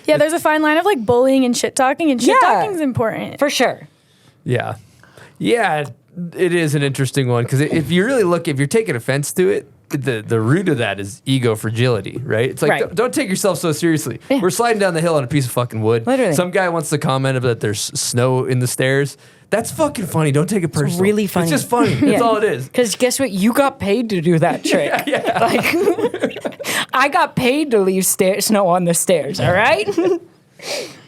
S5: Yeah, there's a fine line of like bullying and shit talking, and shit talking is important.
S8: For sure.
S2: Yeah. Yeah, it is an interesting one because if you really look, if you're taking offense to it, the root of that is ego fragility, right? It's like, don't take yourself so seriously. Yeah. We're sliding down the hill on a piece of fucking wood.
S8: Literally.
S2: Some guy wants to comment that there's snow in the stairs. That's fucking funny. Don't take it personal.
S8: It's really funny.
S2: It's just funny. That's all it is.
S8: Because guess what? You got paid to do that trick.
S2: Yeah.
S8: Like, I got paid to leave snow on the stairs, all right?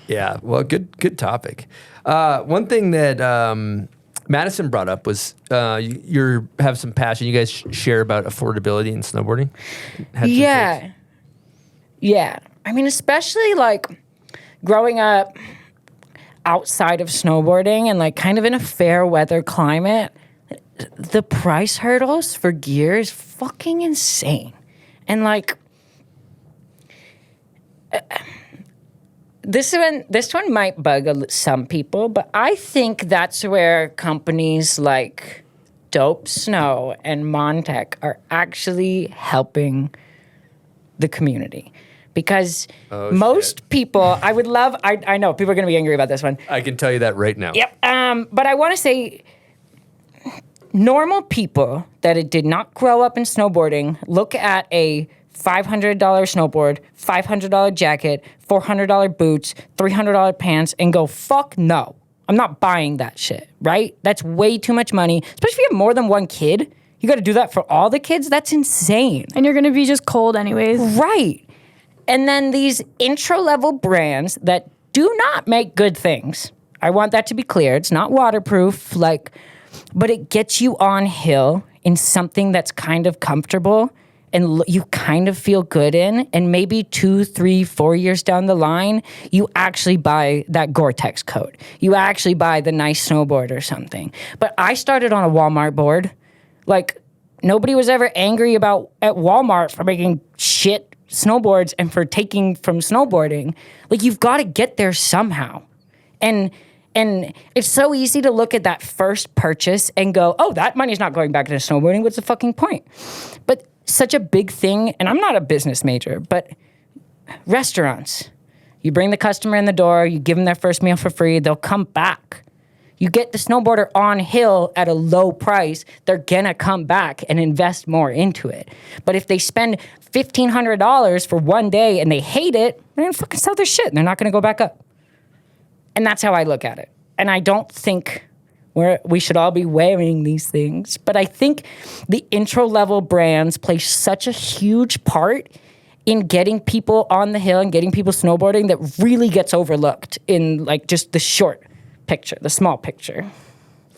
S2: Yeah, well, good topic. One thing that Madison brought up was you have some passion. You guys share about affordability in snowboarding.
S8: Yeah. I mean, especially like growing up outside of snowboarding and like kind of in a fair weather climate, the price hurdles for gear is fucking insane. And like, this one might bug some people, but I think that's where companies like Dope Snow and Montec are actually helping the community. Because most people, I know people are going to be angry about this one.
S2: I can tell you that right now.
S8: Yep. But I want to say normal people that did not grow up in snowboarding look at a $500 snowboard, $500 jacket, $400 boots, $300 pants, and go, fuck no. I'm not buying that shit, right? That's way too much money, especially if you have more than one kid. You got to do that for all the kids? That's insane.
S5: And you're going to be just cold anyways.
S8: Right. And then these intro-level brands that do not make good things. I want that to be clear. It's not waterproof, but it gets you on hill in something that's kind of comfortable and you kind of feel good in, and maybe 2, 3, 4 years down the line, you actually buy that Gore-Tex coat. You actually buy the nice snowboard or something. But I started on a Walmart board. Like, nobody was ever angry at Walmart for making shit snowboards and for taking from snowboarding. Like, you've got to get there somehow. And it's so easy to look at that first purchase and go, oh, that money's not going back into snowboarding. What's the fucking point? But such a big thing, and I'm not a business major, but restaurants. You bring the customer in the door, you give them their first meal for free, they'll come back. You get the snowboarder on hill at a low price, they're gonna come back and invest more into it. But if they spend $1,500 for one day and they hate it, they're gonna fucking sell their shit and they're not gonna go back up. And that's how I look at it. And I don't think we should all be wearing these things, but I think the intro-level brands play such a huge part in getting people on the hill and getting people snowboarding that really gets overlooked in like just the short picture, the small picture.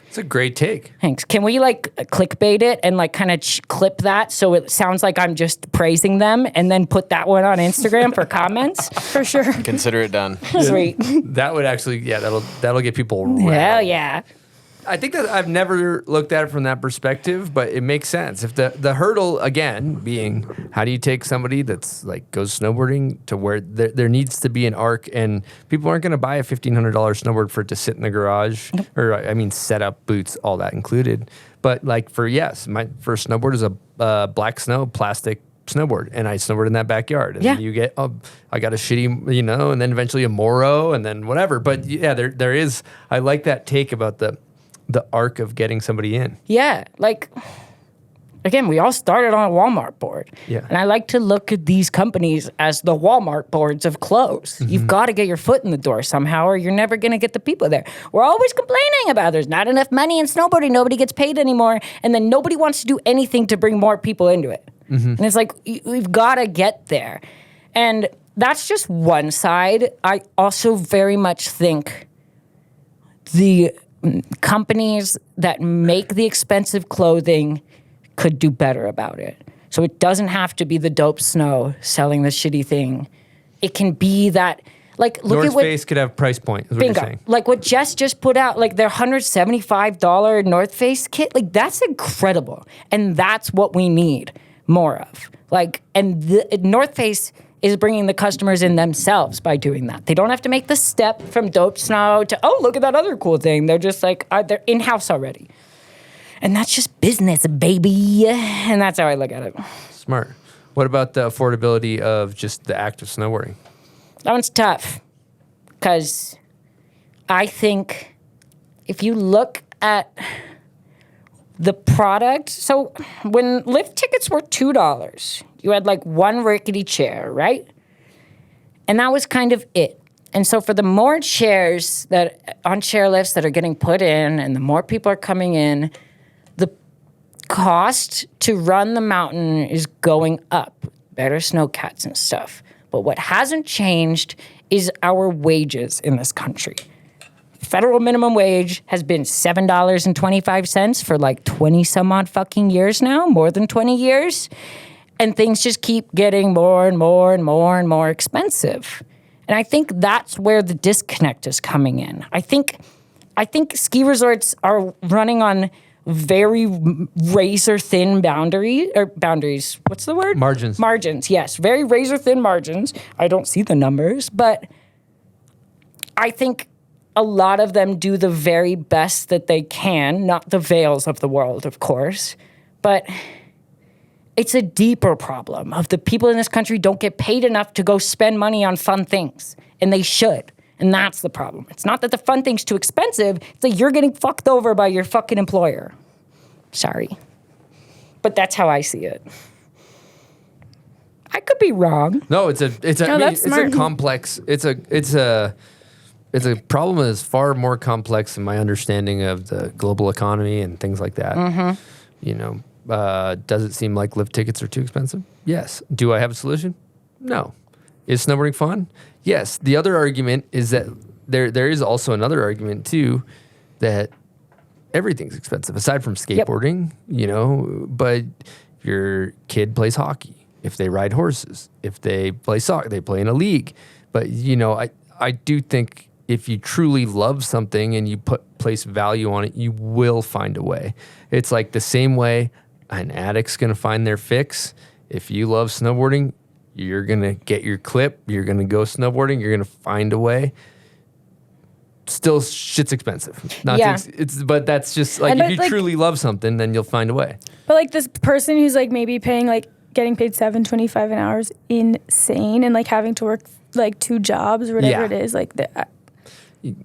S2: It's a great take.
S8: Thanks. Can we like clickbait it and like kind of clip that so it sounds like I'm just praising them and then put that one on Instagram for comments?
S5: For sure.
S6: Consider it done.
S8: Sweet.
S2: That would actually, that'll get people
S8: Hell yeah.
S2: I think that I've never looked at it from that perspective, but it makes sense. If the hurdle, again, being how do you take somebody that's like goes snowboarding to where there needs to be an arc, and people aren't going to buy a $1,500 snowboard for it to sit in the garage, or I mean set up, boots, all that included. But like my first snowboard is a black snow plastic snowboard, and I snowboard in that backyard. And then you get, I got a shitty, and then eventually a Moro, and then whatever. But yeah, there is, I like that take about the arc of getting somebody in.
S8: Yeah, like, again, we all started on a Walmart board.
S2: Yeah.
S8: And I like to look at these companies as the Walmart boards of clothes. Mm-hmm. You've got to get your foot in the door somehow, or you're never going to get the people there. We're always complaining about there's not enough money in snowboarding, nobody gets paid anymore, and then nobody wants to do anything to bring more people into it. Mm-hmm. And it's like, we've got to get there. And that's just one side. I also very much think the companies that make the expensive clothing could do better about it. So it doesn't have to be the Dope Snow selling the shitty thing. It can be that, Like, look
S2: North
S8: at what
S2: Face could have price point, is what you're
S8: bingo.
S2: saying.
S8: Like what Jess just put out, like their $175 North Face kit. Like that's incredible, and that's what we need more of. Like, and the North Face is bringing the customers in themselves by doing that. They don't have to make the step from dope snow to, oh, look at that other cool thing. They're just like, they're in-house already. And that's just business, baby. And that's how I look at it.
S2: Smart. What about the affordability of just the act of snowboarding?
S8: That one's tough. Because I think if you look at the product, so when lift tickets were $2, you had like one rickety chair, right? And that was kind of it. And so for the more chairs that on chairlifts that are getting put in and the more people are coming in, the cost to run the mountain is going up. Better snowcats and stuff. But what hasn't changed is our wages in this country. Federal minimum wage has been $7.25 for like 20 some odd fucking years now, more than 20 years. And things just keep getting more and more and more and more expensive. And I think that's where the disconnect is coming in. I think ski resorts are running on very razor thin boundaries. What's the word?
S2: Margins.
S8: Margins, yes. Very razor thin margins. I don't see the numbers, but I think a lot of them do the very best that they can, not the Vails of the world, of course, but it's a deeper problem of the people in this country don't get paid enough to go spend money on fun things, and they should. And that's the problem. It's not that the fun thing's too expensive, it's that you're getting fucked over by your fucking employer. Sorry. But that's how I see it. I could be wrong.
S2: No, it's a complex. It's a problem that is far more complex in my understanding of the global economy and things like that.
S8: Mm-hmm.
S2: You know, does it seem like lift tickets are too expensive? Yes. Do I have a solution? No. Is snowboarding fun? Yes. The other argument is that there is also another argument too that everything's expensive aside from skateboarding. You know, but if your kid plays hockey, if they ride horses, if they play soccer, they play in a league. But you know, I do think if you truly love something and you place value on it, you will find a way. It's like the same way an addict's gonna find their fix. If you love snowboarding, you're gonna get your clip, you're gonna go snowboarding, you're gonna find a way. Still, shit's expensive. But that's just like, if you truly love something, then you'll find a way.
S5: But like this person who's like maybe paying like getting paid $7.25 an hour is insane, and like having to work like 2 jobs or whatever it is, like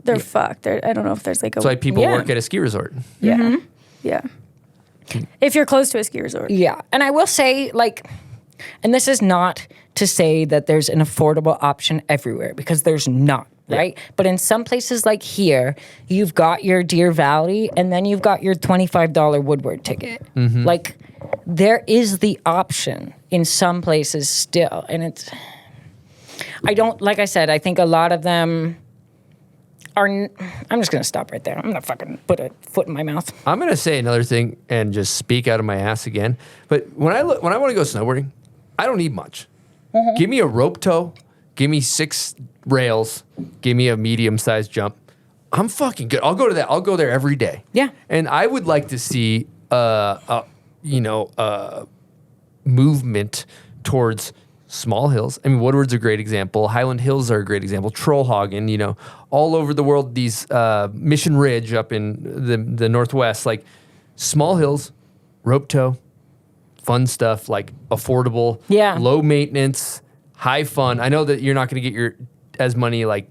S5: they're fucked. I don't know if there's like
S2: That's why people work at a ski resort.
S5: Yeah.
S8: Mm-hmm.
S5: Yeah. If you're close to a ski resort.
S8: Yeah. And I will say, like, and this is not to say that there's an affordable option everywhere, because there's not, right? But in some places like here, you've got your Deer Valley and then you've got your $25 Woodward ticket. Mm-hmm. Like, there is the option in some places still. And like I said, I think a lot of them I'm just going to stop right there. I'm going to fucking put a foot in my mouth. I'm
S2: going to say another thing and just speak out of my ass again. But when I want to go snowboarding, I don't need much. Mm-hmm. Give me a rope tow. Give me 6 rails. Give me a medium-sized jump. I'm fucking good. I'll go to that. I'll go there every day. Yeah. And I would like to see movement towards small hills. I mean, Woodward's a great example. Highland Hills are a great example. Trollhagen, you know, all over the world, these Mission Ridge up in the Northwest, like small hills, rope tow, fun stuff, like affordable, low maintenance, high fun. I know that you're not going to get as many like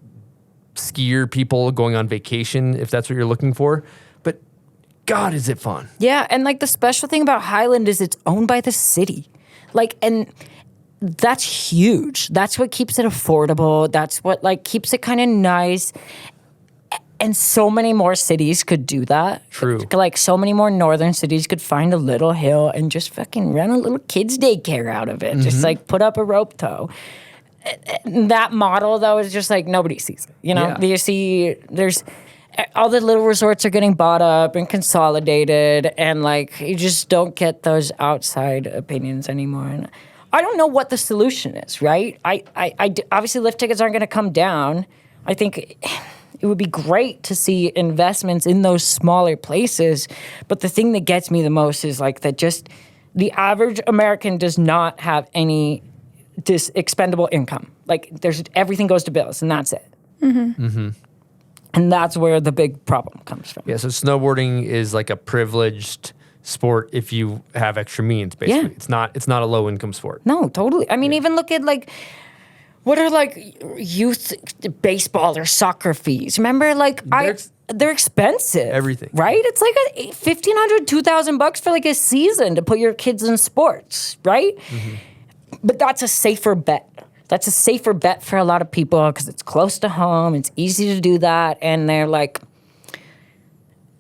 S2: skier people going on vacation if that's what you're looking for, but God, is it fun.
S8: Yeah, and like the special thing about Highland is it's owned by the city. Like, and that's huge. That's what keeps it affordable. That's what like keeps it kind of nice. And so many more cities could do that.
S2: True.
S8: Like so many more northern cities could find a little hill and just fucking run a little kids' daycare out of it. Mm-hmm. Just like put up a rope tow. That model though is just like nobody sees it. You know, you see there's all the little resorts are getting bought up and consolidated, and like you just don't get those outside opinions anymore. And I don't know what the solution is, right? Obviously lift tickets aren't going to come down. I think it would be great to see investments in those smaller places. But the thing that gets me the most is like that just the average American does not have any expendable income. Like everything goes to bills and that's it. And that's where the big problem comes from.
S2: Yeah, so snowboarding is like a privileged sport if you have extra means, basically.
S8: Yeah.
S2: It's not a low income sport.
S8: No, totally. I mean, even look at like what are like youth baseball or soccer fees? Remember, like they're expensive.
S2: Everything.
S8: Right? It's like $1,500, $2,000 for like a season to put your kids in sports, right? But that's a safer bet. That's a safer bet for a lot of people because it's close to home. It's easy to do that. And they're like,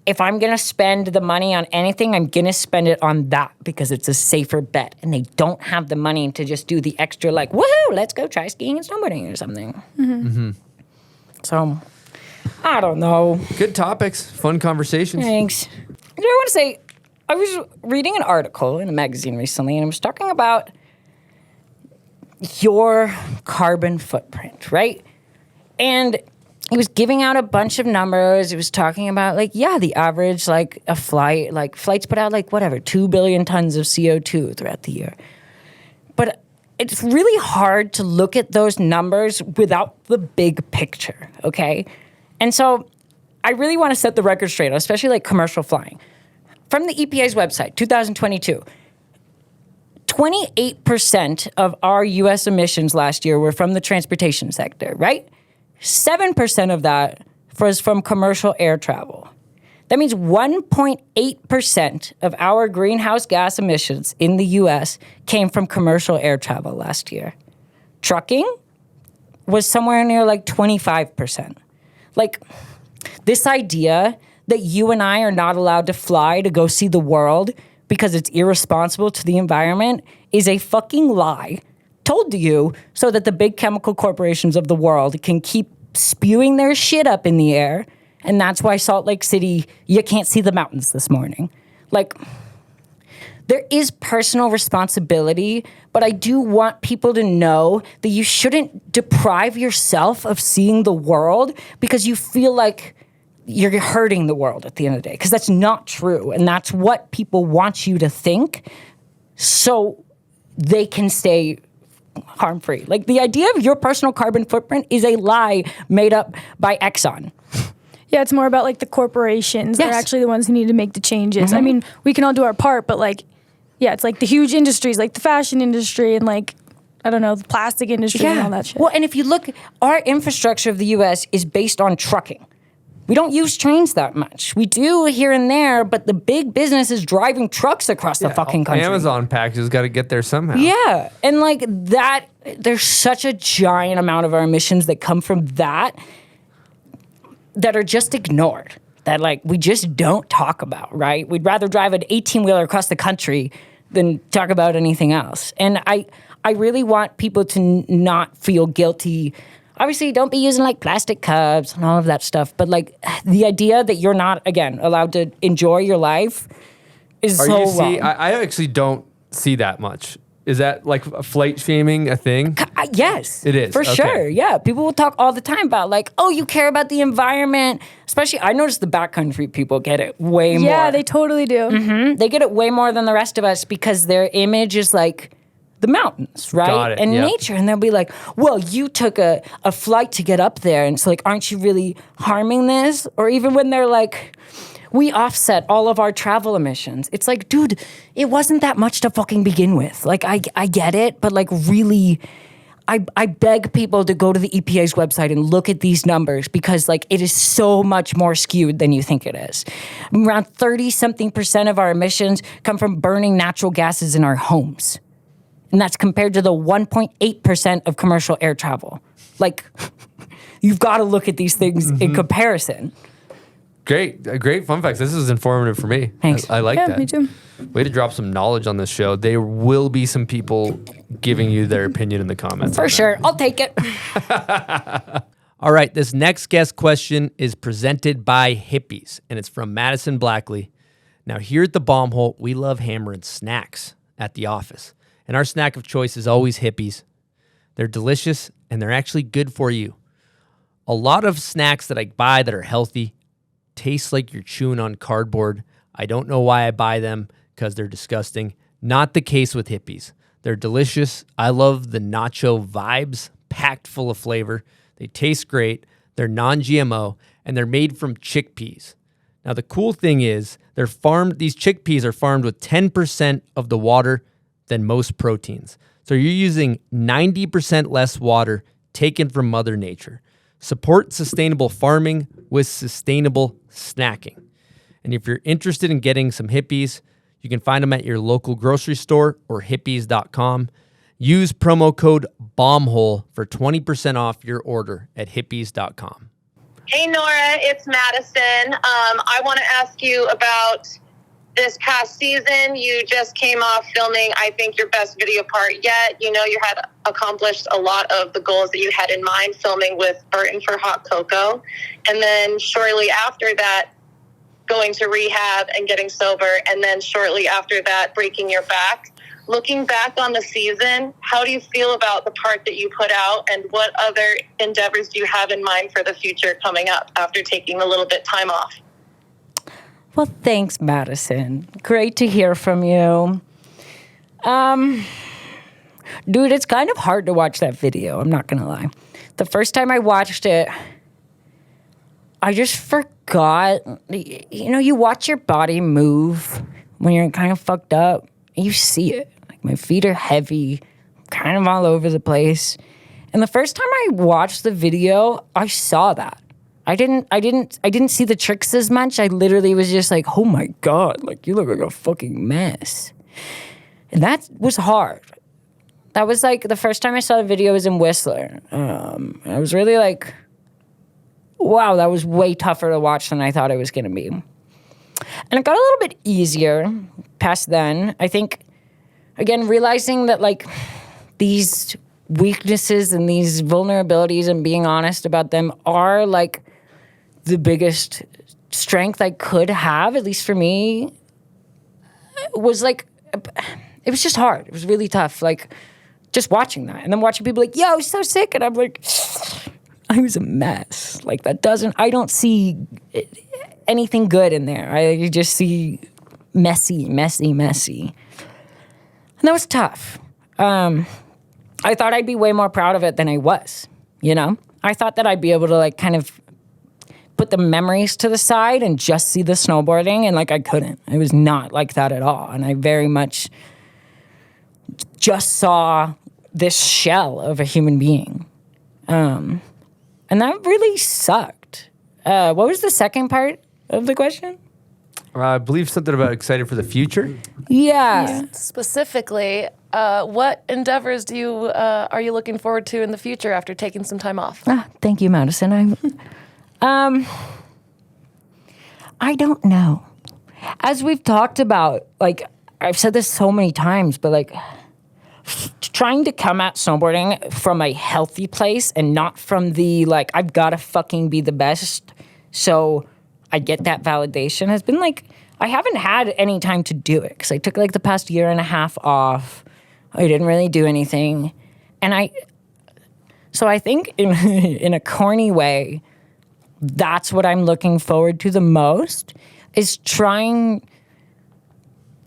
S8: if I'm going to spend the money on anything, I'm going to spend it on that because it's a safer bet. And they don't have the money to just do the extra like, woohoo, let's go try skiing and snowboarding or something. So, I don't know.
S2: Good topics. Fun conversations.
S8: Thanks. I want to say, I was reading an article in a magazine recently and it was talking about your carbon footprint, right? And he was giving out a bunch of numbers. He was talking about like, the average, like a flight, like flights put out like whatever, 2 billion tons of CO2 throughout the year. But it's really hard to look at those numbers without the big picture, okay? And so I really want to set the record straight, especially like commercial flying. From the EPA's website, 2022, 28% of our U.S. emissions last year were from the transportation sector, right? 7% of that was from commercial air travel. That means 1.8% of our greenhouse gas emissions in the U.S. came from commercial air travel last year. Trucking was somewhere near like 25%. Like, this idea that you and I are not allowed to fly to go see the world because it's irresponsible to the environment is a fucking lie told to you so that the big chemical corporations of the world can keep spewing their shit up in the air. And that's why Salt Lake City, you can't see the mountains this morning. Like, there is personal responsibility, but I do want people to know that you shouldn't deprive yourself of seeing the world because you feel like you're hurting the world at the end of the day, because that's not true. And that's what people want you to think so they can stay harm-free. Like, the idea of your personal carbon footprint is a lie made up by Exxon.
S5: Yeah, it's more about like the corporations.
S8: Yes.
S5: They're actually the ones who need to make the changes. I mean, we can all do our part, but like, it's like the huge industries, like the fashion industry and like, I don't know, the plastic industry and all that shit.
S8: Well, and if you look, our infrastructure of the U.S. is based on trucking. We don't use trains that much. We do here and there, but the big business is driving trucks across the fucking country.
S2: Amazon packages got to get there somehow.
S8: Yeah, and like that, there's such a giant amount of our emissions that come from that are just ignored, that like we just don't talk about, right? We'd rather drive an 18-wheeler across the country than talk about anything else. And I really want people to not feel guilty. Obviously, don't be using like plastic cups and all of that stuff. But like the idea that you're not, again, allowed to enjoy your life is so wrong.
S2: I actually don't see that much. Is that like flight shaming a thing?
S8: Yes.
S2: It is.
S8: For
S2: Okay.
S8: sure. Yeah. People will talk all the time about like, oh, you care about the environment. Especially, I notice the backcountry people get it way more.
S5: Yeah, they totally do.
S8: They get it way more than the rest of us because their image is like the mountains, right?
S2: Got it,
S8: And
S2: yeah.
S8: nature. And they'll be like, well, you took a flight to get up there. And it's like, aren't you really harming this? Or even when they're like, we offset all of our travel emissions. It's like, dude, it wasn't that much to fucking begin with. Like, I get it, but like really, I beg people to go to the EPA's website and look at these numbers because like it is so much more skewed than you think it is. Around 30-something% of our emissions come from burning natural gases in our homes. And that's compared to the 1.8% of commercial air travel. Like, you've got to look at these things in comparison.
S2: Great fun facts. This is informative for me.
S8: Thanks.
S2: I like
S5: Yeah,
S2: that.
S5: me too.
S2: Way to drop some knowledge on this show. There will be some people giving you their opinion in the comments.
S8: For sure. I'll take it.
S2: All right, this next guest question is presented by Hippeas, and it's from Madison Blackley. Now, here at the Bomb Hole, we love hammering snacks at the office. And our snack of choice is always Hippeas. They're delicious and they're actually good for you. A lot of snacks that I buy that are healthy taste like you're chewing on cardboard. I don't know why I buy them because they're disgusting. Not the case with Hippeas. They're delicious. I love the nacho vibes, packed full of flavor. They taste great. They're non-GMO and they're made from chickpeas. Now the cool thing is these chickpeas are farmed with 10% of the water than most proteins. So you're using 90% less water taken from Mother Nature. Support sustainable farming with sustainable snacking. And if you're interested in getting some Hippeas, you can find them at your local grocery store or hippeas.com. Use promo code BOMBHOLE for 20% off your order at hippeas.com.
S13: Hey, Nora, it's Madison. I want to ask you about this past season. You just came off filming, I think, your best video part yet. You know, you had accomplished a lot of the goals that you had in mind filming with Burton for Hot Coco. And then shortly after that, going to rehab and getting sober. And then shortly after that, breaking your back. Looking back on the season, how do you feel about the part that you put out, and what other endeavors do you have in mind for the future coming up after taking a little bit time off?
S8: Well, thanks, Madison. Great to hear from you. Dude, it's kind of hard to watch that video, I'm not gonna lie. The first time I watched it, I just forgot. You know, you watch your body move when you're kind of fucked up. You see it. Like, my feet are heavy, kind of all over the place. And the first time I watched the video, I saw that. I didn't see the tricks as much. I literally was just like, oh my God, like, you look like a fucking mess. And that was hard. That was like the first time I saw the video was in Whistler. I was really like, wow, that was way tougher to watch than I thought it was going to be. And it got a little bit easier past then. I think, again, realizing that, like, these weaknesses and these vulnerabilities and being honest about them are, like, the biggest strength I could have, at least for me, was, like, it was just hard. It was really tough, like, just watching that. And then watching people like, yo, so sick. And I'm like, I was a mess. Like, I don't see anything good in there. I just see messy. And that was tough. I thought I'd be way more proud of it than I was, you know? I thought that I'd be able to, like, kind of put the memories to the side and just see the snowboarding, and, like, I couldn't. It was not like that at all. And I very much just saw this shell of a human being. And that really sucked. What was the second part of the question?
S2: I believe something about excited for the future.
S8: Yeah.
S7: Specifically, what endeavors are you looking forward to in the future after taking some time off?
S8: Thank you, Madison. I don't know. As we've talked about, like, I've said this so many times, but, like, trying to come at snowboarding from a healthy place and not from the, like, I've got to fucking be the best so I get that validation has been, like, I haven't had any time to do it because I took, like, the past year and a half off. I didn't really do anything. And so I think in a corny way, that's what I'm looking forward to the most, is trying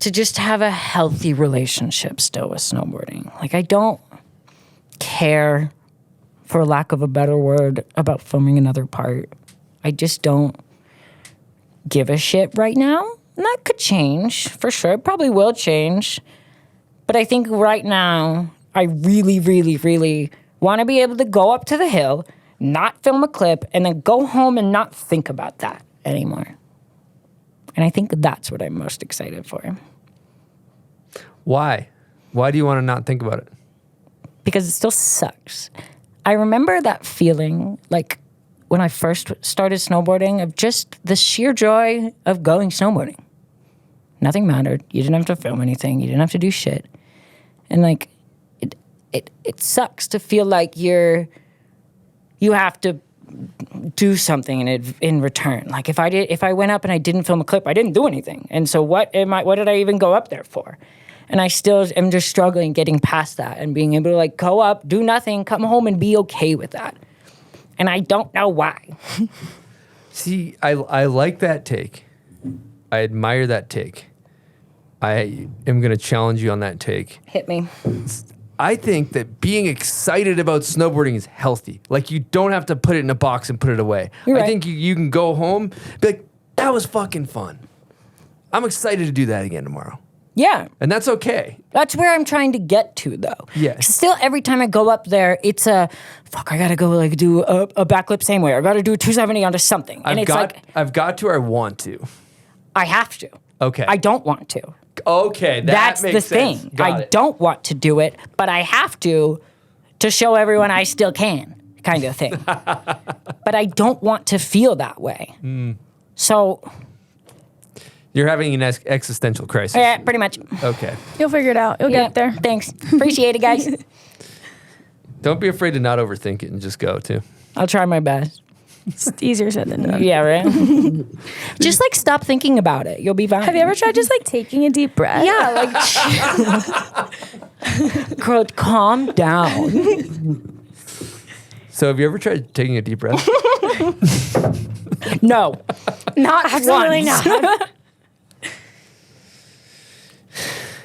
S8: to just have a healthy relationship still with snowboarding. Like, I don't care, for lack of a better word, about filming another part. I just don't give a shit right now. And that could change, for sure. It probably will change. But I think right now, I really, really, really want to be able to go up to the hill, not film a clip, and then go home and not think about that anymore. And I think that's what I'm most excited for.
S2: Why? Why do you want to not think about it?
S8: Because it still sucks. I remember that feeling, like, when I first started snowboarding, of just the sheer joy of going snowboarding. Nothing mattered. You didn't have to film anything. You didn't have to do shit. And, like, it sucks to feel like you have to do something in return. Like, if I went up and I didn't film a clip, I didn't do anything. And so what did I even go up there for? And I still am just struggling getting past that and being able to like go up, do nothing, come home and be okay with that. And I don't know why.
S2: See, I like that take. I admire that take. I am going to challenge you on that take.
S8: Hit me.
S2: I think that being excited about snowboarding is healthy. Like, you don't have to put it in a box and put it away.
S8: You're right.
S2: I think you can go home, be like, that was fucking fun. I'm excited to do that again tomorrow.
S8: Yeah.
S2: And that's okay.
S8: That's where I'm trying to get to, though.
S2: Yeah.
S8: Still, every time I go up there, it's I gotta go like do a backflip same way. Or I gotta do a 270 onto something. And
S2: I've got to, or I want to.
S8: I have to.
S2: Okay.
S8: I don't want to.
S2: Okay,
S8: That's
S2: makes
S8: the
S2: sense.
S8: thing.
S2: Got
S8: I
S2: it.
S8: don't want to do it, but I have to show everyone I still can, kind of thing. But I don't want to feel that way. So.
S2: You're having an existential crisis.
S8: Yeah, pretty much.
S2: Okay.
S5: You'll figure it out. You'll get there.
S8: Thanks. Appreciate it, guys.
S2: Don't be afraid to not overthink it and just go, too.
S8: I'll try my best.
S5: It's easier said than done.
S8: Yeah, right? Just like stop thinking about it. You'll be fine.
S5: Have you ever tried just like taking a deep breath?
S8: Yeah, like girl, calm down.
S2: So have you ever tried taking a deep breath?
S8: No. Not
S5: Absolutely
S8: once.
S5: not.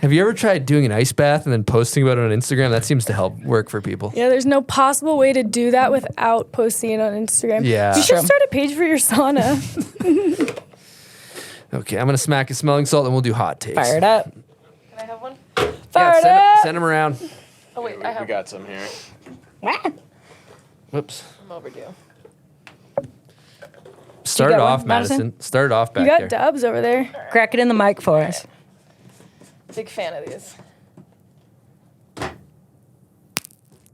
S2: Have you ever tried doing an ice bath and then posting about it on Instagram? That seems to help work for people.
S5: Yeah, there's no possible way to do that without posting it on Instagram.
S2: Yeah.
S5: You should start a page for your sauna.
S2: Okay, I'm going to smack a smelling salt and we'll do hot takes.
S8: Fire it up.
S7: Can I have one?
S8: Fire it up.
S2: Send them around.
S7: Oh, wait, I have
S6: We got some here.
S2: Whoops.
S7: I'm overdue.
S2: Start
S8: got
S2: off,
S8: one,
S2: Madison.
S8: Madison?
S2: Start off back
S5: You got
S2: there.
S5: Dubs over there.
S8: Crack it in the mic for us.
S7: Big fan of these.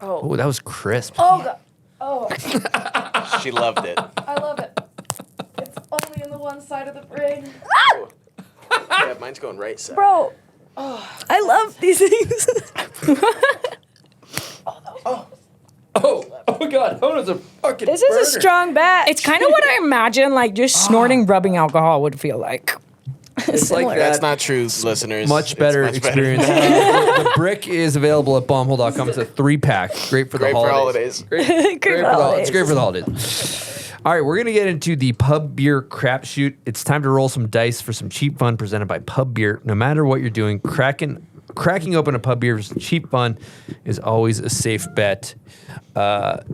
S2: Oh, that was crisp.
S7: Oh, God. Oh,
S6: She loved it.
S7: I love it. It's only in the one side of the rig.
S6: Yeah, mine's going right side.
S5: Bro, I love these things.
S2: Oh God, Hona's a fucking
S5: This is a strong bat.
S8: It's kind of what I imagine like just snorting rubbing alcohol would feel like.
S2: It's like
S6: That's
S2: that.
S6: not true, listeners.
S2: Much
S6: It's
S2: better
S6: much
S2: experience. The brick is available at bombhole.com. It's a 3-pack. Great for the
S6: Great for
S2: holidays.
S6: holidays.
S2: Great for the holidays. It's great for the holidays. All right, we're going to get into the pub beer crapshoot. It's time to roll some dice for some cheap fun presented by Pub Beer. No matter what you're doing, cracking open a pub beer for some cheap fun is always a safe bet.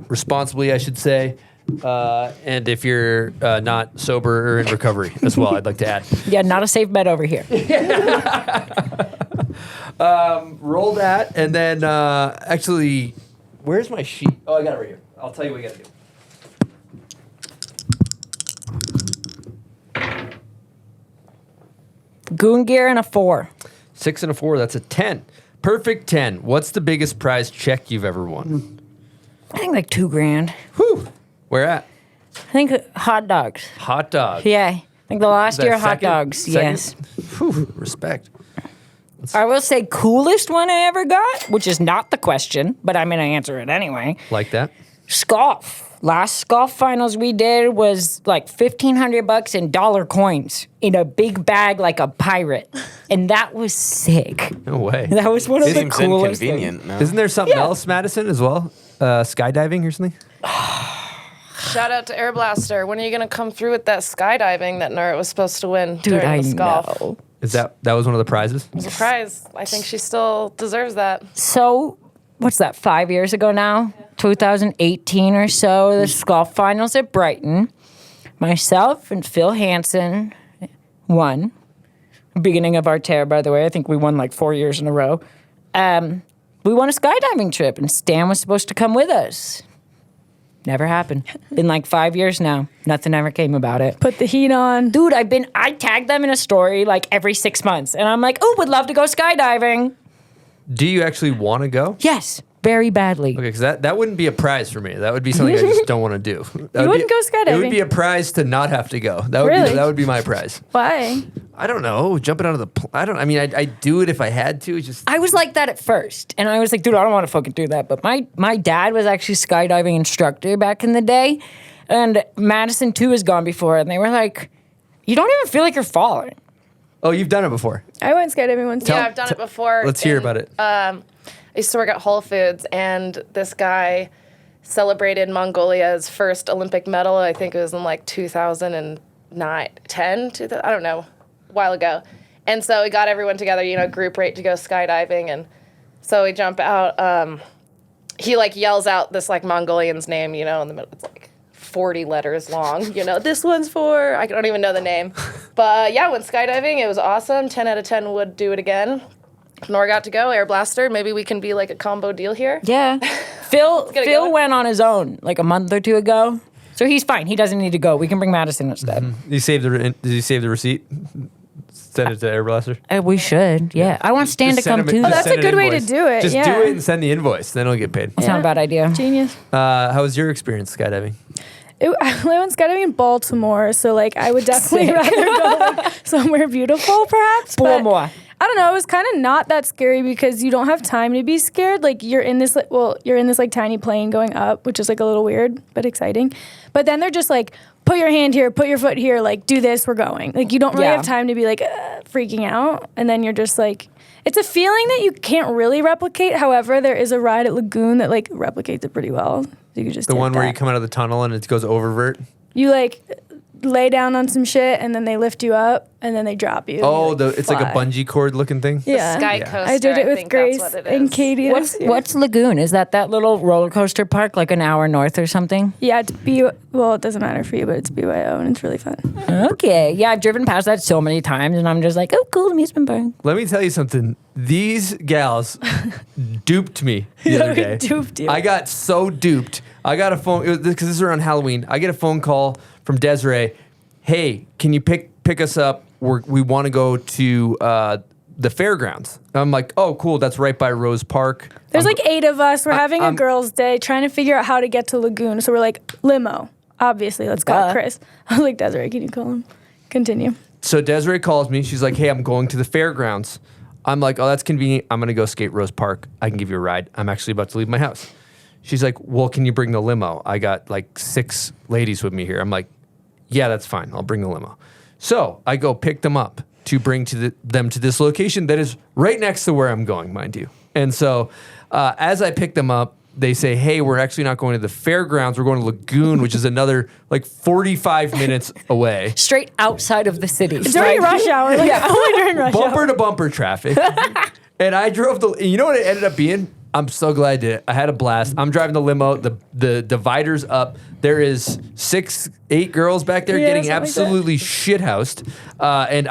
S2: Responsibly, I should say. And if you're not sober or in recovery as well, I'd like to add.
S8: Yeah, not a safe bet over here.
S2: Roll that, and then actually, where's my sheet? Oh, I got it right here. I'll tell you what you got to do.
S8: Goon gear and a 4.
S2: 6 and a 4, that's a 10. Perfect 10. What's the biggest prize check you've ever won?
S8: I think like $2,000.
S2: Whew. Where at?
S8: I think hot dogs.
S2: Hot dog.
S8: Yeah. I think the last
S2: Is that
S8: year hot
S2: second?
S8: dogs.
S2: Second?
S8: Yes.
S2: Whew, respect.
S8: I will say coolest one I ever got, which is not the question, but I'm going to answer it anyway.
S2: Like that?
S8: Scoff. Last Scoff finals we did was like $1,500 in dollar coins in a big bag like a pirate. And that was sick.
S2: No way.
S8: That was one of the
S6: Seems
S8: coolest
S6: inconvenient.
S8: things.
S6: No?
S2: Isn't there something else, Madison, as well? Skydiving or something?
S7: Shout out to Air Blaster. When are you going to come through with that skydiving that Nora was supposed to win
S8: Dude,
S7: during
S8: I
S7: the golf?
S8: know.
S2: Is that was one of the prizes?
S7: It was a prize. I think she still deserves that.
S8: So, what's that, 5 years ago now? 2018 or so, the Scoff finals at Brighton. Myself and Phil Hansen won. Beginning of our tear, by the way. I think we won like 4 years in a row. We won a skydiving trip, and Stan was supposed to come with us. Never happened. Been like 5 years now. Nothing ever came about it.
S5: Put the heat on.
S8: Dude, I tag them in a story like every 6 months, and I'm like, oh, would love to go skydiving.
S2: Do you actually want to go?
S8: Yes, very badly.
S2: Okay, because that wouldn't be a prize for me. That would be something I just don't want to do.
S5: You wouldn't go skydiving?
S2: It would be a prize to not have to go.
S5: Really?
S2: That would be my prize.
S5: Why?
S2: I don't know. Jumping out of the I'd do it if I had to. It's just
S8: I was like that at first, and I was like, dude, I don't want to fucking do that. But my dad was actually skydiving instructor back in the day, and Madison too has gone before, and they were like, you don't even feel like you're falling.
S2: Oh, you've done it before.
S5: I went skydiving once.
S7: Yeah, I've done it before.
S2: Let's hear about it.
S7: I used to work at Whole Foods, and this guy celebrated Mongolia's first Olympic medal. I think it was in like 2009, 10, I don't know, a while ago. And so we got everyone together, you know, group rate to go skydiving. And so we jump out. He like yells out this like Mongolian's name, you know, in the middle. It's like 40 letters long, you know, this one's for, I don't even know the name. But yeah, went skydiving. It was awesome. 10 out of 10 would do it again. Nora got to go, Air Blaster. Maybe we can be like a combo deal here.
S8: Yeah. Phil went on his own like a month or two ago. So he's fine. He doesn't need to go. We can bring Madison instead.
S2: Did you save the receipt? Send it to Air Blaster?
S8: We should, yeah. I want Stan to come too.
S5: Oh, that's a good way to do it.
S2: Just do it and send the invoice. Then it'll get paid.
S8: That's not a bad idea.
S5: Genius.
S2: How was your experience skydiving?
S5: I went skydiving in Baltimore, so like I would definitely rather go like, somewhere beautiful, perhaps. But
S8: Baltimore.
S5: I don't know. It was kind of not that scary because you don't have time to be scared. Like you're in this like tiny plane going up, which is like a little weird but exciting. But then they're just like, put your hand here, put your foot here, like do this, we're going. Like you don't really have time to be like freaking out, and then you're just like, it's a feeling that you can't really replicate. However, there is a ride at Lagoon that like replicates it pretty well. You could just
S2: the one where you come out of the tunnel and it goes oververt.
S5: You like lay down on some shit and then they lift you up and then they drop you.
S2: Oh,
S5: and
S2: it's like a bungee cord looking thing.
S5: Yeah,
S7: Sky coaster.
S5: I did it with Grace and Katie.
S8: What's Lagoon? Is that little roller coaster park like an hour north or something?
S5: Yeah, it doesn't matter for you, but it's BYO and it's really fun.
S8: Okay, yeah, I've driven past that so many times and I'm just like, oh, cool, amusement park.
S2: Let me tell you something. These gals duped me the other day.
S5: Duped you.
S2: I got so duped. I got a phone, because this is around Halloween. I get a phone call from Desiree. Hey, can you pick us up? We want to go to the fairgrounds. I'm like, oh, cool. That's right by Rose Park.
S5: There's like 8 of us. We're having a girls' day trying to figure out how to get to Lagoon. So we're like, limo. Obviously, let's call Chris. I was like, Desiree, can you call him? Continue.
S2: So Desiree calls me. She's like, hey, I'm going to the fairgrounds. I'm like, oh, that's convenient. I'm going to go skate Rose Park. I can give you a ride. I'm actually about to leave my house. She's like, well, can you bring the limo? I got like 6 ladies with me here. I'm like, yeah, that's fine. I'll bring the limo. So I go pick them up to bring them to this location that is right next to where I'm going, mind you. And so as I pick them up, they say, hey, we're actually not going to the fairgrounds. We're going to Lagoon, which is another like 45 minutes away.
S8: Straight outside of the city.
S5: During rush hour. Like, only during rush hour.
S2: Bumper to bumper traffic. And I drove you know what it ended up being? I'm so glad I did it. I had a blast. I'm driving the limo. The divider's up. There is 6, 8 girls back there getting absolutely shithoused. And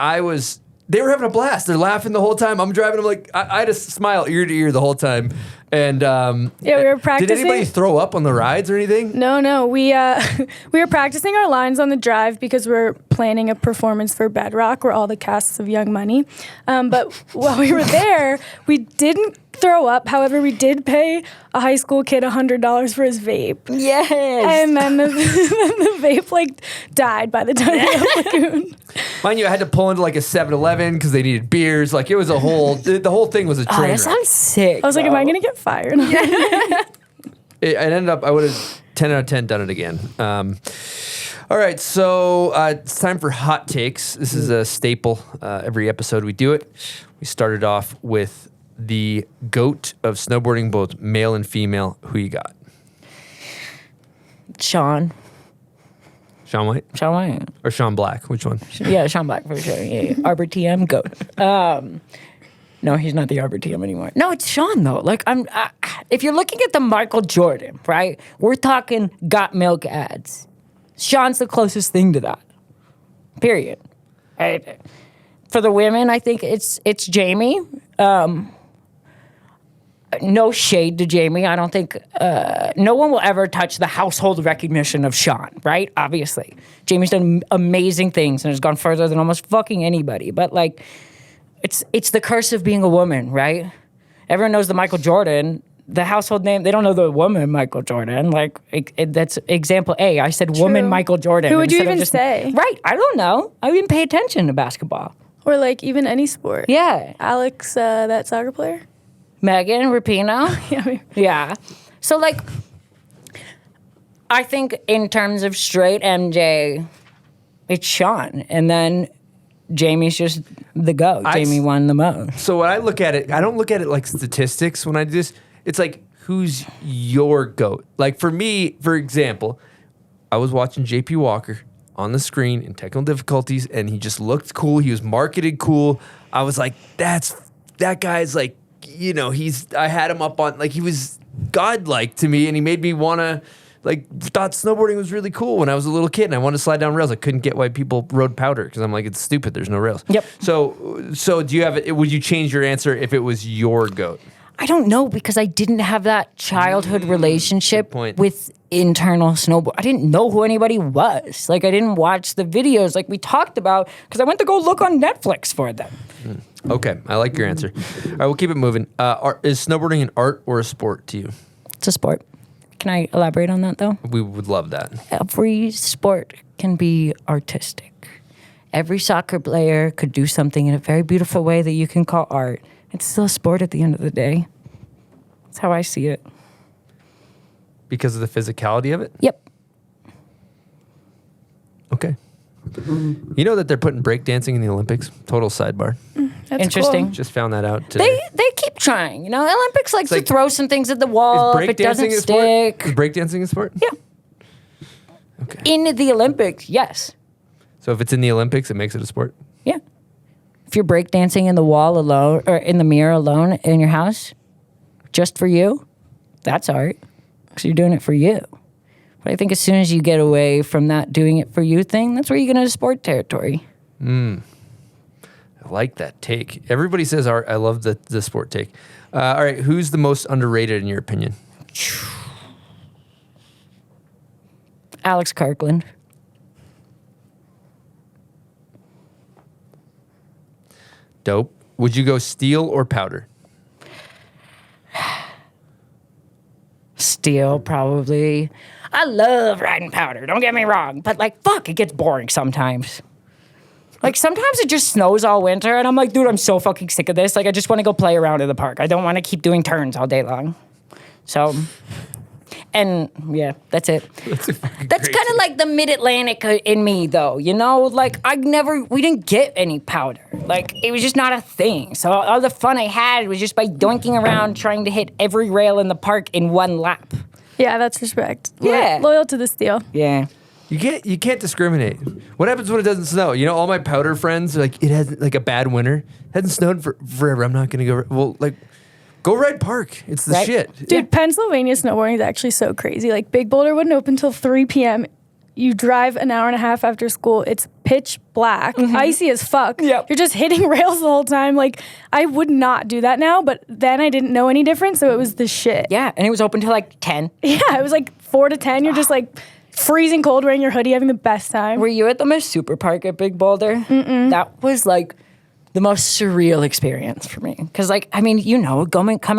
S2: they were having a blast. They're laughing the whole time. I'm driving. I'm like, I had a smile ear to ear the whole time. And
S5: we were practicing.
S2: Did anybody throw up on the rides or anything?
S5: No. We were practicing our lines on the drive because we're planning a performance for Bedrock. We're all the casts of Young Money. But while we were there, we didn't throw up. However, we did pay a high school kid $100 for his vape.
S8: Yes.
S5: And then the vape like died by the time we left Lagoon.
S2: Mind you, I had to pull into like a 7-Eleven because they needed beers. Like it was a whole. The whole thing was a train
S8: that
S2: wreck.
S8: sounds sick.
S5: I was like, am I going to get fired?
S2: It ended up, I would have 10 out of 10 done it again. All right, so it's time for hot takes. This is a staple. Every episode we do it. We started off with the GOAT of snowboarding, both male and female. Who you got?
S8: Sean
S2: White?
S8: Sean White.
S2: Or Sean Black? Which one?
S8: Yeah, Sean Black for sure. Yeah. Arbor TM, GOAT. No, he's not the Arbor TM anymore. No, it's Sean though. Like if you're looking at the Michael Jordan, right? We're talking got milk ads. Sean's the closest thing to that. Period. Right? For the women, I think it's Jamie. No shade to Jamie. I don't think no one will ever touch the household recognition of Sean, right? Obviously. Jamie's done amazing things and has gone further than almost fucking anybody. But like, it's the curse of being a woman, right? Everyone knows the Michael Jordan. The household name, they don't know the woman Michael Jordan. Like, that's example A. I said woman Michael Jordan.
S5: Who would you even say?
S8: Right, I don't know. I didn't pay attention to basketball.
S5: Or like even any sport.
S8: Yeah.
S5: Alex, that soccer player?
S8: Megan Rapinoe. Yeah. So like, I think in terms of straight MJ, it's Sean. And then Jamie's just the GOAT. Jamie won the most.
S2: So when I look at it, I don't look at it like statistics when I do this. It's like, who's your GOAT? Like for me, for example, I was watching JP Walker on the screen in technical difficulties, and he just looked cool. He was marketed cool. I was like, that guy's like, I had him up on, like, he was godlike to me, and he made me want to, like, thought snowboarding was really cool when I was a little kid, and I wanted to slide down rails. I couldn't get why people rode powder, because I'm like, it's stupid, there's no rails.
S8: Yep.
S2: So do you have it? Would you change your answer if it was your GOAT?
S8: I don't know, because I didn't have that childhood relationship with internal snowboard. I didn't know who anybody was. Like, I didn't watch the videos like we talked about, because I went to go look on Netflix for them.
S2: Okay, I like your answer. All right, we'll keep it moving. Is snowboarding an art or a sport to you?
S8: It's a sport. Can I elaborate on that, though?
S2: We would love that.
S8: Every sport can be artistic. Every soccer player could do something in a very beautiful way that you can call art. It's still a sport at the end of the day. That's how I see it.
S2: Because of the physicality of it?
S8: Yep.
S2: Okay. You know that they're putting breakdancing in the Olympics? Total sidebar.
S5: That's
S8: Interesting.
S5: cool.
S2: Just found that out today.
S8: They keep trying. The Olympics likes to
S2: like-
S8: throw some things at the wall if it doesn't stick.
S2: Is breakdancing a sport?
S8: Yeah.
S2: Okay.
S8: In the Olympics, yes.
S2: So if it's in the Olympics, it makes it a sport?
S8: Yeah. If you're breakdancing in the wall alone, or in the mirror alone in your house, just for you, that's art. Because you're doing it for you. But I think as soon as you get away from that doing it for you thing, that's where you get into sport territory.
S2: I like that take. Everybody says art. I love the sport take. All right, who's the most underrated in your opinion?
S8: Alex Kirkland.
S2: Dope. Would you go steel or powder?
S8: Steel, probably. I love riding powder, don't get me wrong. But, fuck, it gets boring sometimes. Sometimes it just snows all winter, and I'm like, dude, I'm so fucking sick of this. I just want to go play around in the park. I don't want to keep doing turns all day long. So, and, yeah, that's it. That's kind of like the Mid-Atlantic in me, though, we didn't get any powder. It was just not a thing. So all the fun I had was just by doinking around trying to hit every rail in the park in one lap.
S5: Yeah, that's respect.
S8: Yeah.
S5: Loyal to the steel.
S8: Yeah.
S2: You can't discriminate. What happens when it doesn't snow? All my powder friends, it hasn't, a bad winter. It hasn't snowed forever. I'm not going to go. Well, go ride park. It's the shit.
S5: Dude, Pennsylvania snowboarding is actually so crazy. Big Boulder wouldn't open until 3 p.m. You drive an hour and a half after school. It's pitch black, icy as fuck.
S8: Yep.
S5: You're just hitting rails the whole time. I would not do that now, but then I didn't know any different, so it was the shit.
S8: Yeah, and it was open till 10.
S5: Yeah, it was 4 to 10. You're just freezing cold, wearing your hoodie, having the best time.
S8: Were you at the Miss Super Park at Big Boulder? Mm-mm. That was the most surreal experience for me. Because, coming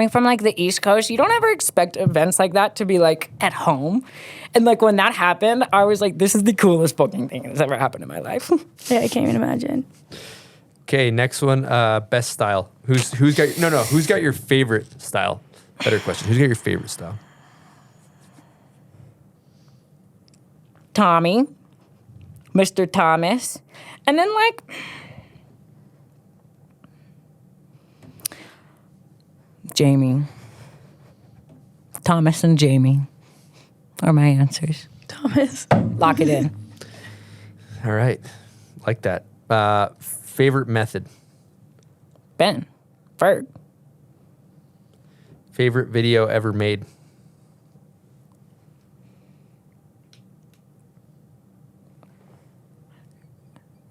S8: from, the East Coast, you don't ever expect events like that to be, at home. And, when that happened, I was like, this is the coolest booking thing that's ever happened in my life.
S5: Yeah, I can't even imagine.
S2: Okay, next one, best style. Who's got your favorite style? Better question. Who's got your favorite style?
S8: Tommy, Mr. Thomas, and then Jamie. Thomas and Jamie are my answers.
S5: Thomas.
S8: Lock it in.
S2: All right. Like that. Favorite method?
S8: Ben. Ferg.
S2: Favorite video ever made?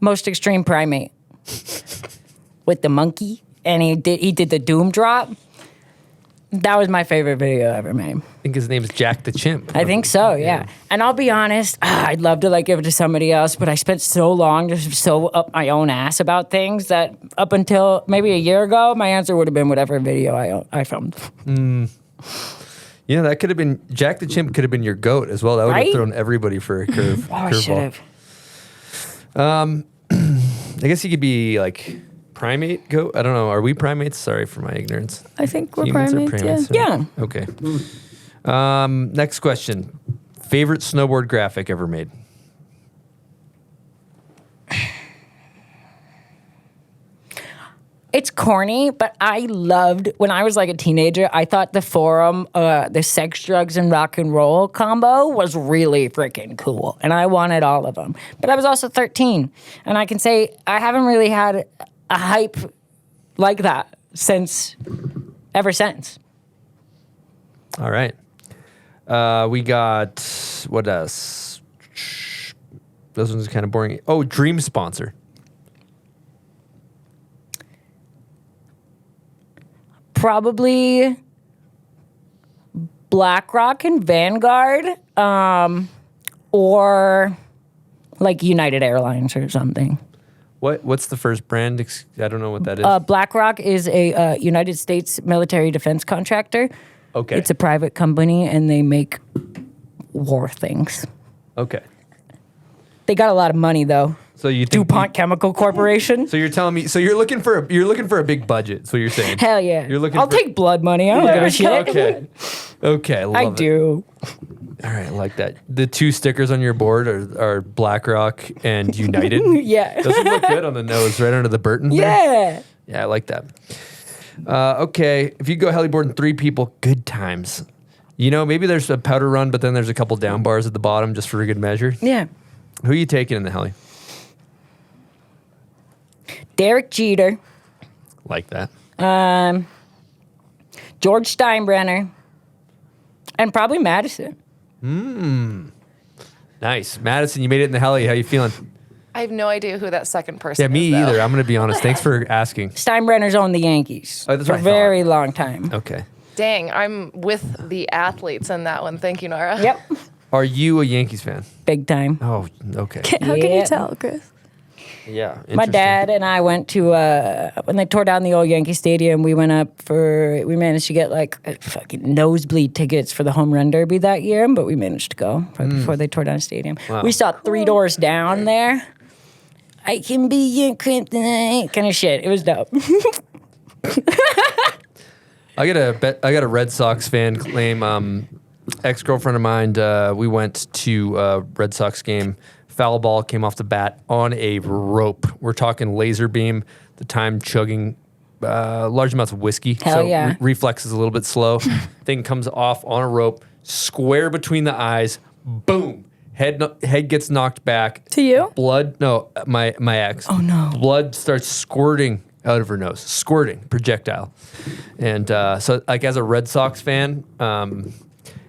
S8: Most Extreme Primate. With the monkey. And he did the doom drop. That was my favorite video ever made.
S2: I think his name is Jack the Chimp.
S8: I think so, yeah. And I'll be honest, I'd love to give it to somebody else, but I spent so long just so up my own ass about things that up until maybe a year ago, my answer would have been whatever video I filmed.
S2: That could have been, Jack the Chimp could have been your GOAT as well. That would have thrown everybody for a curve.
S8: I should have.
S2: I guess he could be primate goat? I don't know. Are we primates? Sorry for my ignorance.
S5: I think we're
S2: Humans are
S5: primates,
S8: yeah.
S2: Okay. Next question. Favorite snowboard graphic ever made?
S8: It's corny, but I loved, when I was like a teenager, I thought the Forum, the sex, drugs, and rock and roll combo was really freaking cool. And I wanted all of them. But I was also 13. And I can say I haven't really had a hype like that ever since.
S2: All right. We got, what else? This one's kind of boring. Oh, dream sponsor.
S8: Probably BlackRock and Vanguard, or like United Airlines or something.
S2: What's the first brand? I don't know what that is.
S8: BlackRock is a United States military defense contractor.
S2: Okay.
S8: It's a private company, and they make war things.
S2: Okay.
S8: They got a lot of money, though.
S2: So you think
S8: DuPont Chemical Corporation.
S2: So you're telling me? So you're looking for a big budget? So you're saying?
S8: Hell yeah!
S2: You're looking.
S8: I'll take blood money. I don't give a shit.
S2: Okay. Okay. Love
S8: I
S2: it.
S8: do.
S2: All right, I like that. The two stickers on your board are BlackRock and United.
S8: Yeah.
S2: Those would look good on the nose, right under the Burton.
S8: Yeah.
S2: There. Yeah, I like that. Okay, if you go heliboarding 3 people, good times. You know, maybe there's a powder run, but then there's a couple down bars at the bottom just for a good measure.
S8: Yeah.
S2: Who are you taking in the heli?
S8: Derek Jeter.
S2: Like that.
S8: George Steinbrenner. And probably Madison.
S2: Nice. Madison, you made it in the heli. How you feeling?
S7: I have no idea who that second person
S2: Yeah, me
S7: is, though.
S2: either. I'm going to be honest. Thanks for asking.
S8: Steinbrenner's owned the Yankees
S2: Oh, that's
S8: for
S2: what
S8: a
S2: I thought.
S8: very long time.
S2: Okay.
S7: Dang, I'm with the athletes in that one. Thank you, Nora.
S8: Yep.
S2: Are you a Yankees fan?
S8: Big time.
S2: Oh, okay.
S5: How can you tell, Chris?
S2: Yeah.
S8: My dad and I went to, when they tore down the old Yankee Stadium, we managed to get like fucking nosebleed tickets for the home run derby that year, but we managed to go right before they tore down the stadium.
S2: Wow.
S8: We saw 3 doors down there. I can be your kryptonite kind of shit. It was dope.
S2: I got a Red Sox fan claim. Ex-girlfriend of mine, we went to a Red Sox game. Foul ball came off the bat on a rope. We're talking laser beam, the time chugging large amounts of whiskey.
S8: Hell
S2: so
S8: yeah.
S2: Reflex is a little bit slow. Thing comes off on a rope, square between the eyes, boom. Head gets knocked back.
S5: To you?
S2: Blood, no, my ex.
S8: Oh, no.
S2: Blood starts squirting out of her nose. Squirting, projectile. And so like as a Red Sox fan,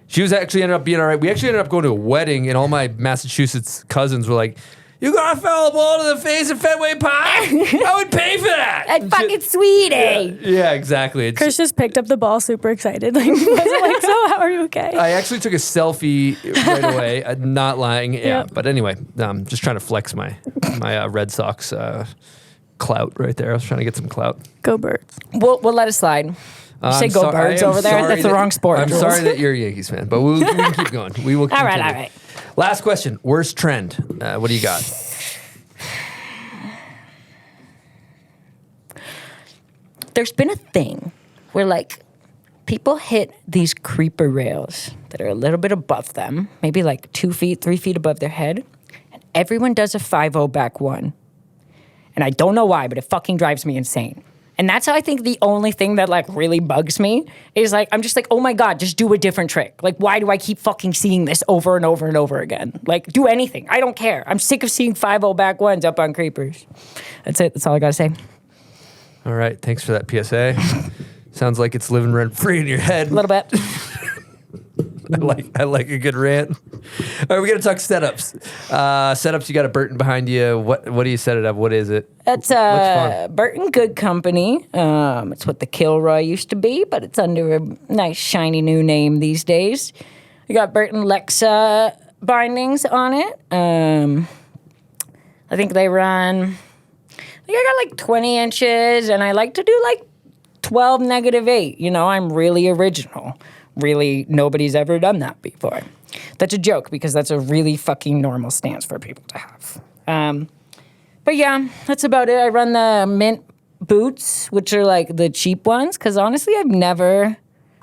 S2: she was actually ended up being all right. We actually ended up going to a wedding, and all my Massachusetts cousins were like, "You got a foul ball to the face of Fenway Park? I would pay for that."
S8: That fucking sweetie.
S2: Yeah, exactly.
S5: Chris just picked up the ball super excited. Like, wasn't like, so how are you okay?
S2: I actually took a selfie right away. Not lying. Yeah,
S5: Yep.
S2: but anyway, just trying to flex my Red Sox clout right there. I was trying to get some clout.
S5: Go Birds.
S8: We'll let it slide. You say go Birds over there? That's the wrong sport.
S2: I'm
S8: Jules.
S2: sorry that you're a Yankees fan, but we can keep going. We will
S8: All
S2: continue.
S8: right.
S2: Last question. Worst trend. What do you got?
S8: There's been a thing where like people hit these creeper rails that are a little bit above them, maybe like 2 feet, 3 feet above their head, and everyone does a 5-0 back one. And I don't know why, but it fucking drives me insane. And that's how I think the only thing that like really bugs me is like, I'm just like, oh my God, just do a different trick. Like, why do I keep fucking seeing this over and over and over again? Like, do anything. I don't care. I'm sick of seeing 5-0 back ones up on creepers. That's it. That's all I gotta say.
S2: All right. Thanks for that PSA. Sounds like it's living rent free in your head.
S8: A little bit.
S2: I like a good rant. All right, we got to talk setups. Setups. You got a Burton behind you. What do you set it up? What is it?
S8: It's Burton Good Company. It's what the Kilroy used to be, but it's under a nice shiny new name these days. You got Burton Lexa bindings on it. I think they run. I got like 20 inches, and I like to do like 12 -8. You know, I'm really original. Really, nobody's ever done that before. That's a joke because that's a really fucking normal stance for people to have. But yeah, that's about it. I run the mint boots, which are like the cheap ones, because honestly, I've never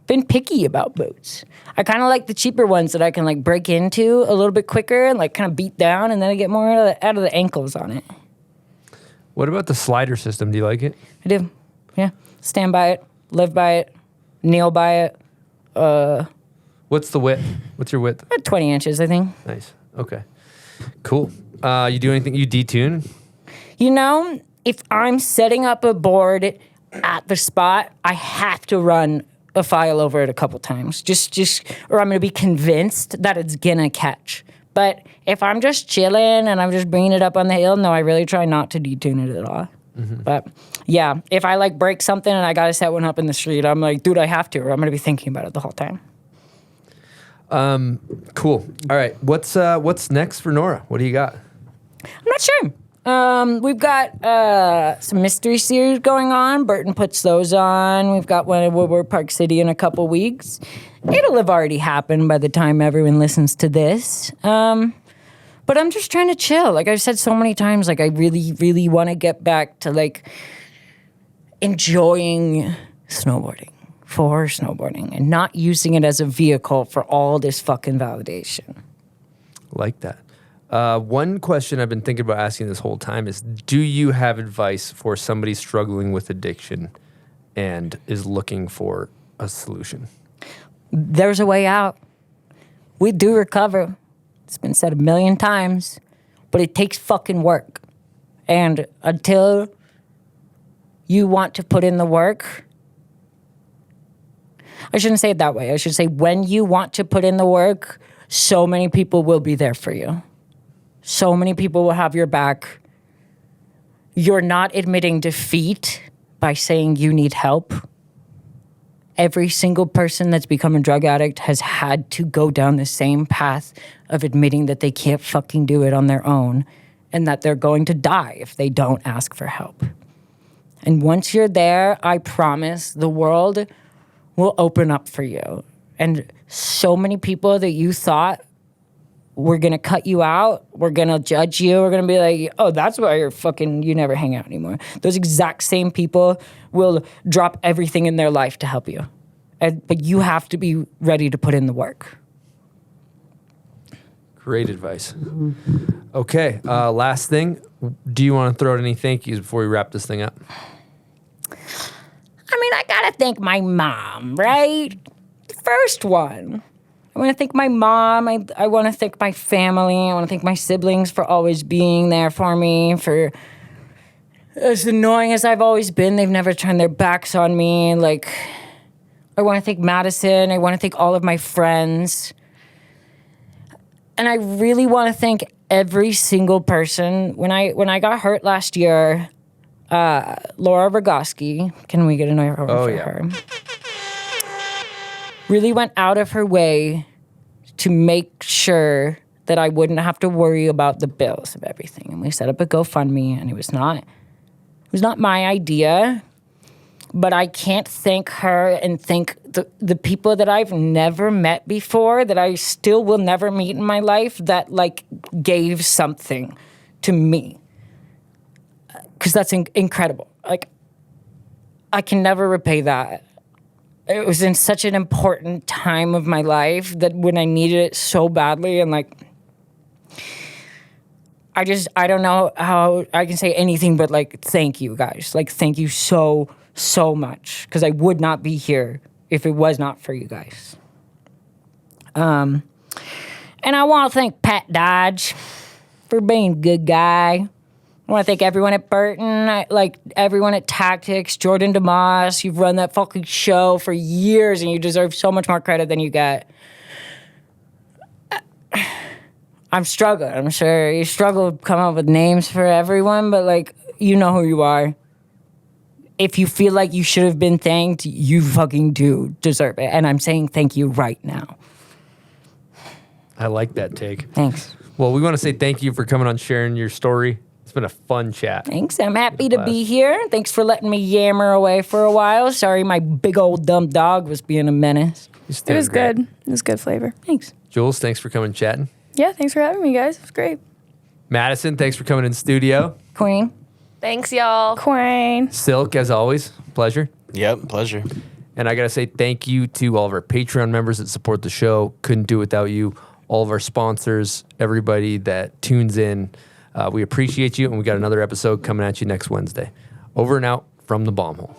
S8: been picky about boots. I kind of like the cheaper ones that I can like break into a little bit quicker and like kind of beat down, and then I get more out of the ankles on it.
S2: What about the slider system? Do you like it?
S8: I do. Yeah. Stand by it. Live by it. Kneel by it.
S2: What's the width? What's your width?
S8: 20 inches, I think.
S2: Nice. Okay. Cool. You do anything? You detune?
S8: You know, if I'm setting up a board at the spot, I have to run a file over it a couple times. Just, or I'm going to be convinced that it's going to catch. But if I'm just chilling and I'm just bringing it up on the hill, no, I really try not to detune it at all. Mm-hmm. But yeah, if I like break something and I got to set one up in the street, I'm like, dude, I have to, or I'm going to be thinking about it the whole time.
S2: Cool. All right. What's next for Nora? What do you got?
S8: I'm not sure. We've got some mystery series going on. Burton puts those on. We've got one at Woodward Park City in a couple weeks. It'll have already happened by the time everyone listens to this. But I'm just trying to chill. Like I've said so many times, like I really, really want to get back to like enjoying snowboarding for snowboarding and not using it as a vehicle for all this fucking validation.
S2: Like that. One question I've been thinking about asking this whole time is, do you have advice for somebody struggling with addiction and is looking for a solution?
S8: There's a way out. We do recover. It's been said 1 million times, but it takes fucking work. And until you want to put in the work, I shouldn't say it that way. I should say when you want to put in the work, so many people will be there for you. So many people will have your back. You're not admitting defeat by saying you need help. Every single person that's become a drug addict has had to go down the same path of admitting that they can't fucking do it on their own and that they're going to die if they don't ask for help. And once you're there, I promise the world will open up for you. And so many people that you thought were going to cut you out, we're going to judge you, we're going to be like, oh, that's why you never hang out anymore. Those exact same people will drop everything in their life to help you. But you have to be ready to put in the work.
S2: Great advice. Okay, last thing. Do you want to throw out any thank yous before we wrap this thing up?
S8: I mean, I got to thank my mom, right? The first one. I want to thank my mom. I want to thank my family. I want to thank my siblings for always being there for me. For as annoying as I've always been, they've never turned their backs on me. Like, I want to thank Madison. I want to thank all of my friends. And I really want to thank every single person. When I got hurt last year, Laura Rogoski, can we get an hour for her? Really went out of her way to make sure that I wouldn't have to worry about the bills of everything. And we set up a GoFundMe, and it was not my idea, but I can't thank her and thank the people that I've never met before, that I still will never meet in my life, that like gave something to me. Because that's incredible. Like, I can never repay that. It was in such an important time of my life that when I needed it so badly, and like, I don't know how I can say anything but like, thank you guys. Like, thank you so, so much. Because I would not be here if it was not for you guys. And I want to thank Pat Dodge for being a good guy. I want to thank everyone at Burton, like everyone at Tactics, Jordan DeMoss. You've run that fucking show for years, and you deserve so much more credit than you get. I'm struggling. I'm sure you struggle to come up with names for everyone, but like, you know who you are. If you feel like you should have been thanked, you fucking do deserve it. And I'm saying thank you right now.
S2: I like that take.
S8: Thanks.
S2: Well, we want to say thank you for coming on, sharing your story. It's been a fun chat.
S8: Thanks. I'm happy to be here. Thanks for letting me yammer away for a while. Sorry my big old dumb dog was being a menace.
S5: It was good. It was good flavor.
S8: Thanks.
S2: Jules, thanks for coming and chatting.
S5: Yeah, thanks for having me, guys. It was great.
S2: Madison, thanks for coming in studio.
S8: Queen.
S7: Thanks, y'all.
S5: Queen.
S2: Silk, as always, pleasure.
S6: Yep, pleasure.
S2: And I got to say thank you to all of our Patreon members that support the show. Couldn't do it without you. All of our sponsors, everybody that tunes in. We appreciate you, and we got another episode coming at you next Wednesday. Over and out from the bomb hole.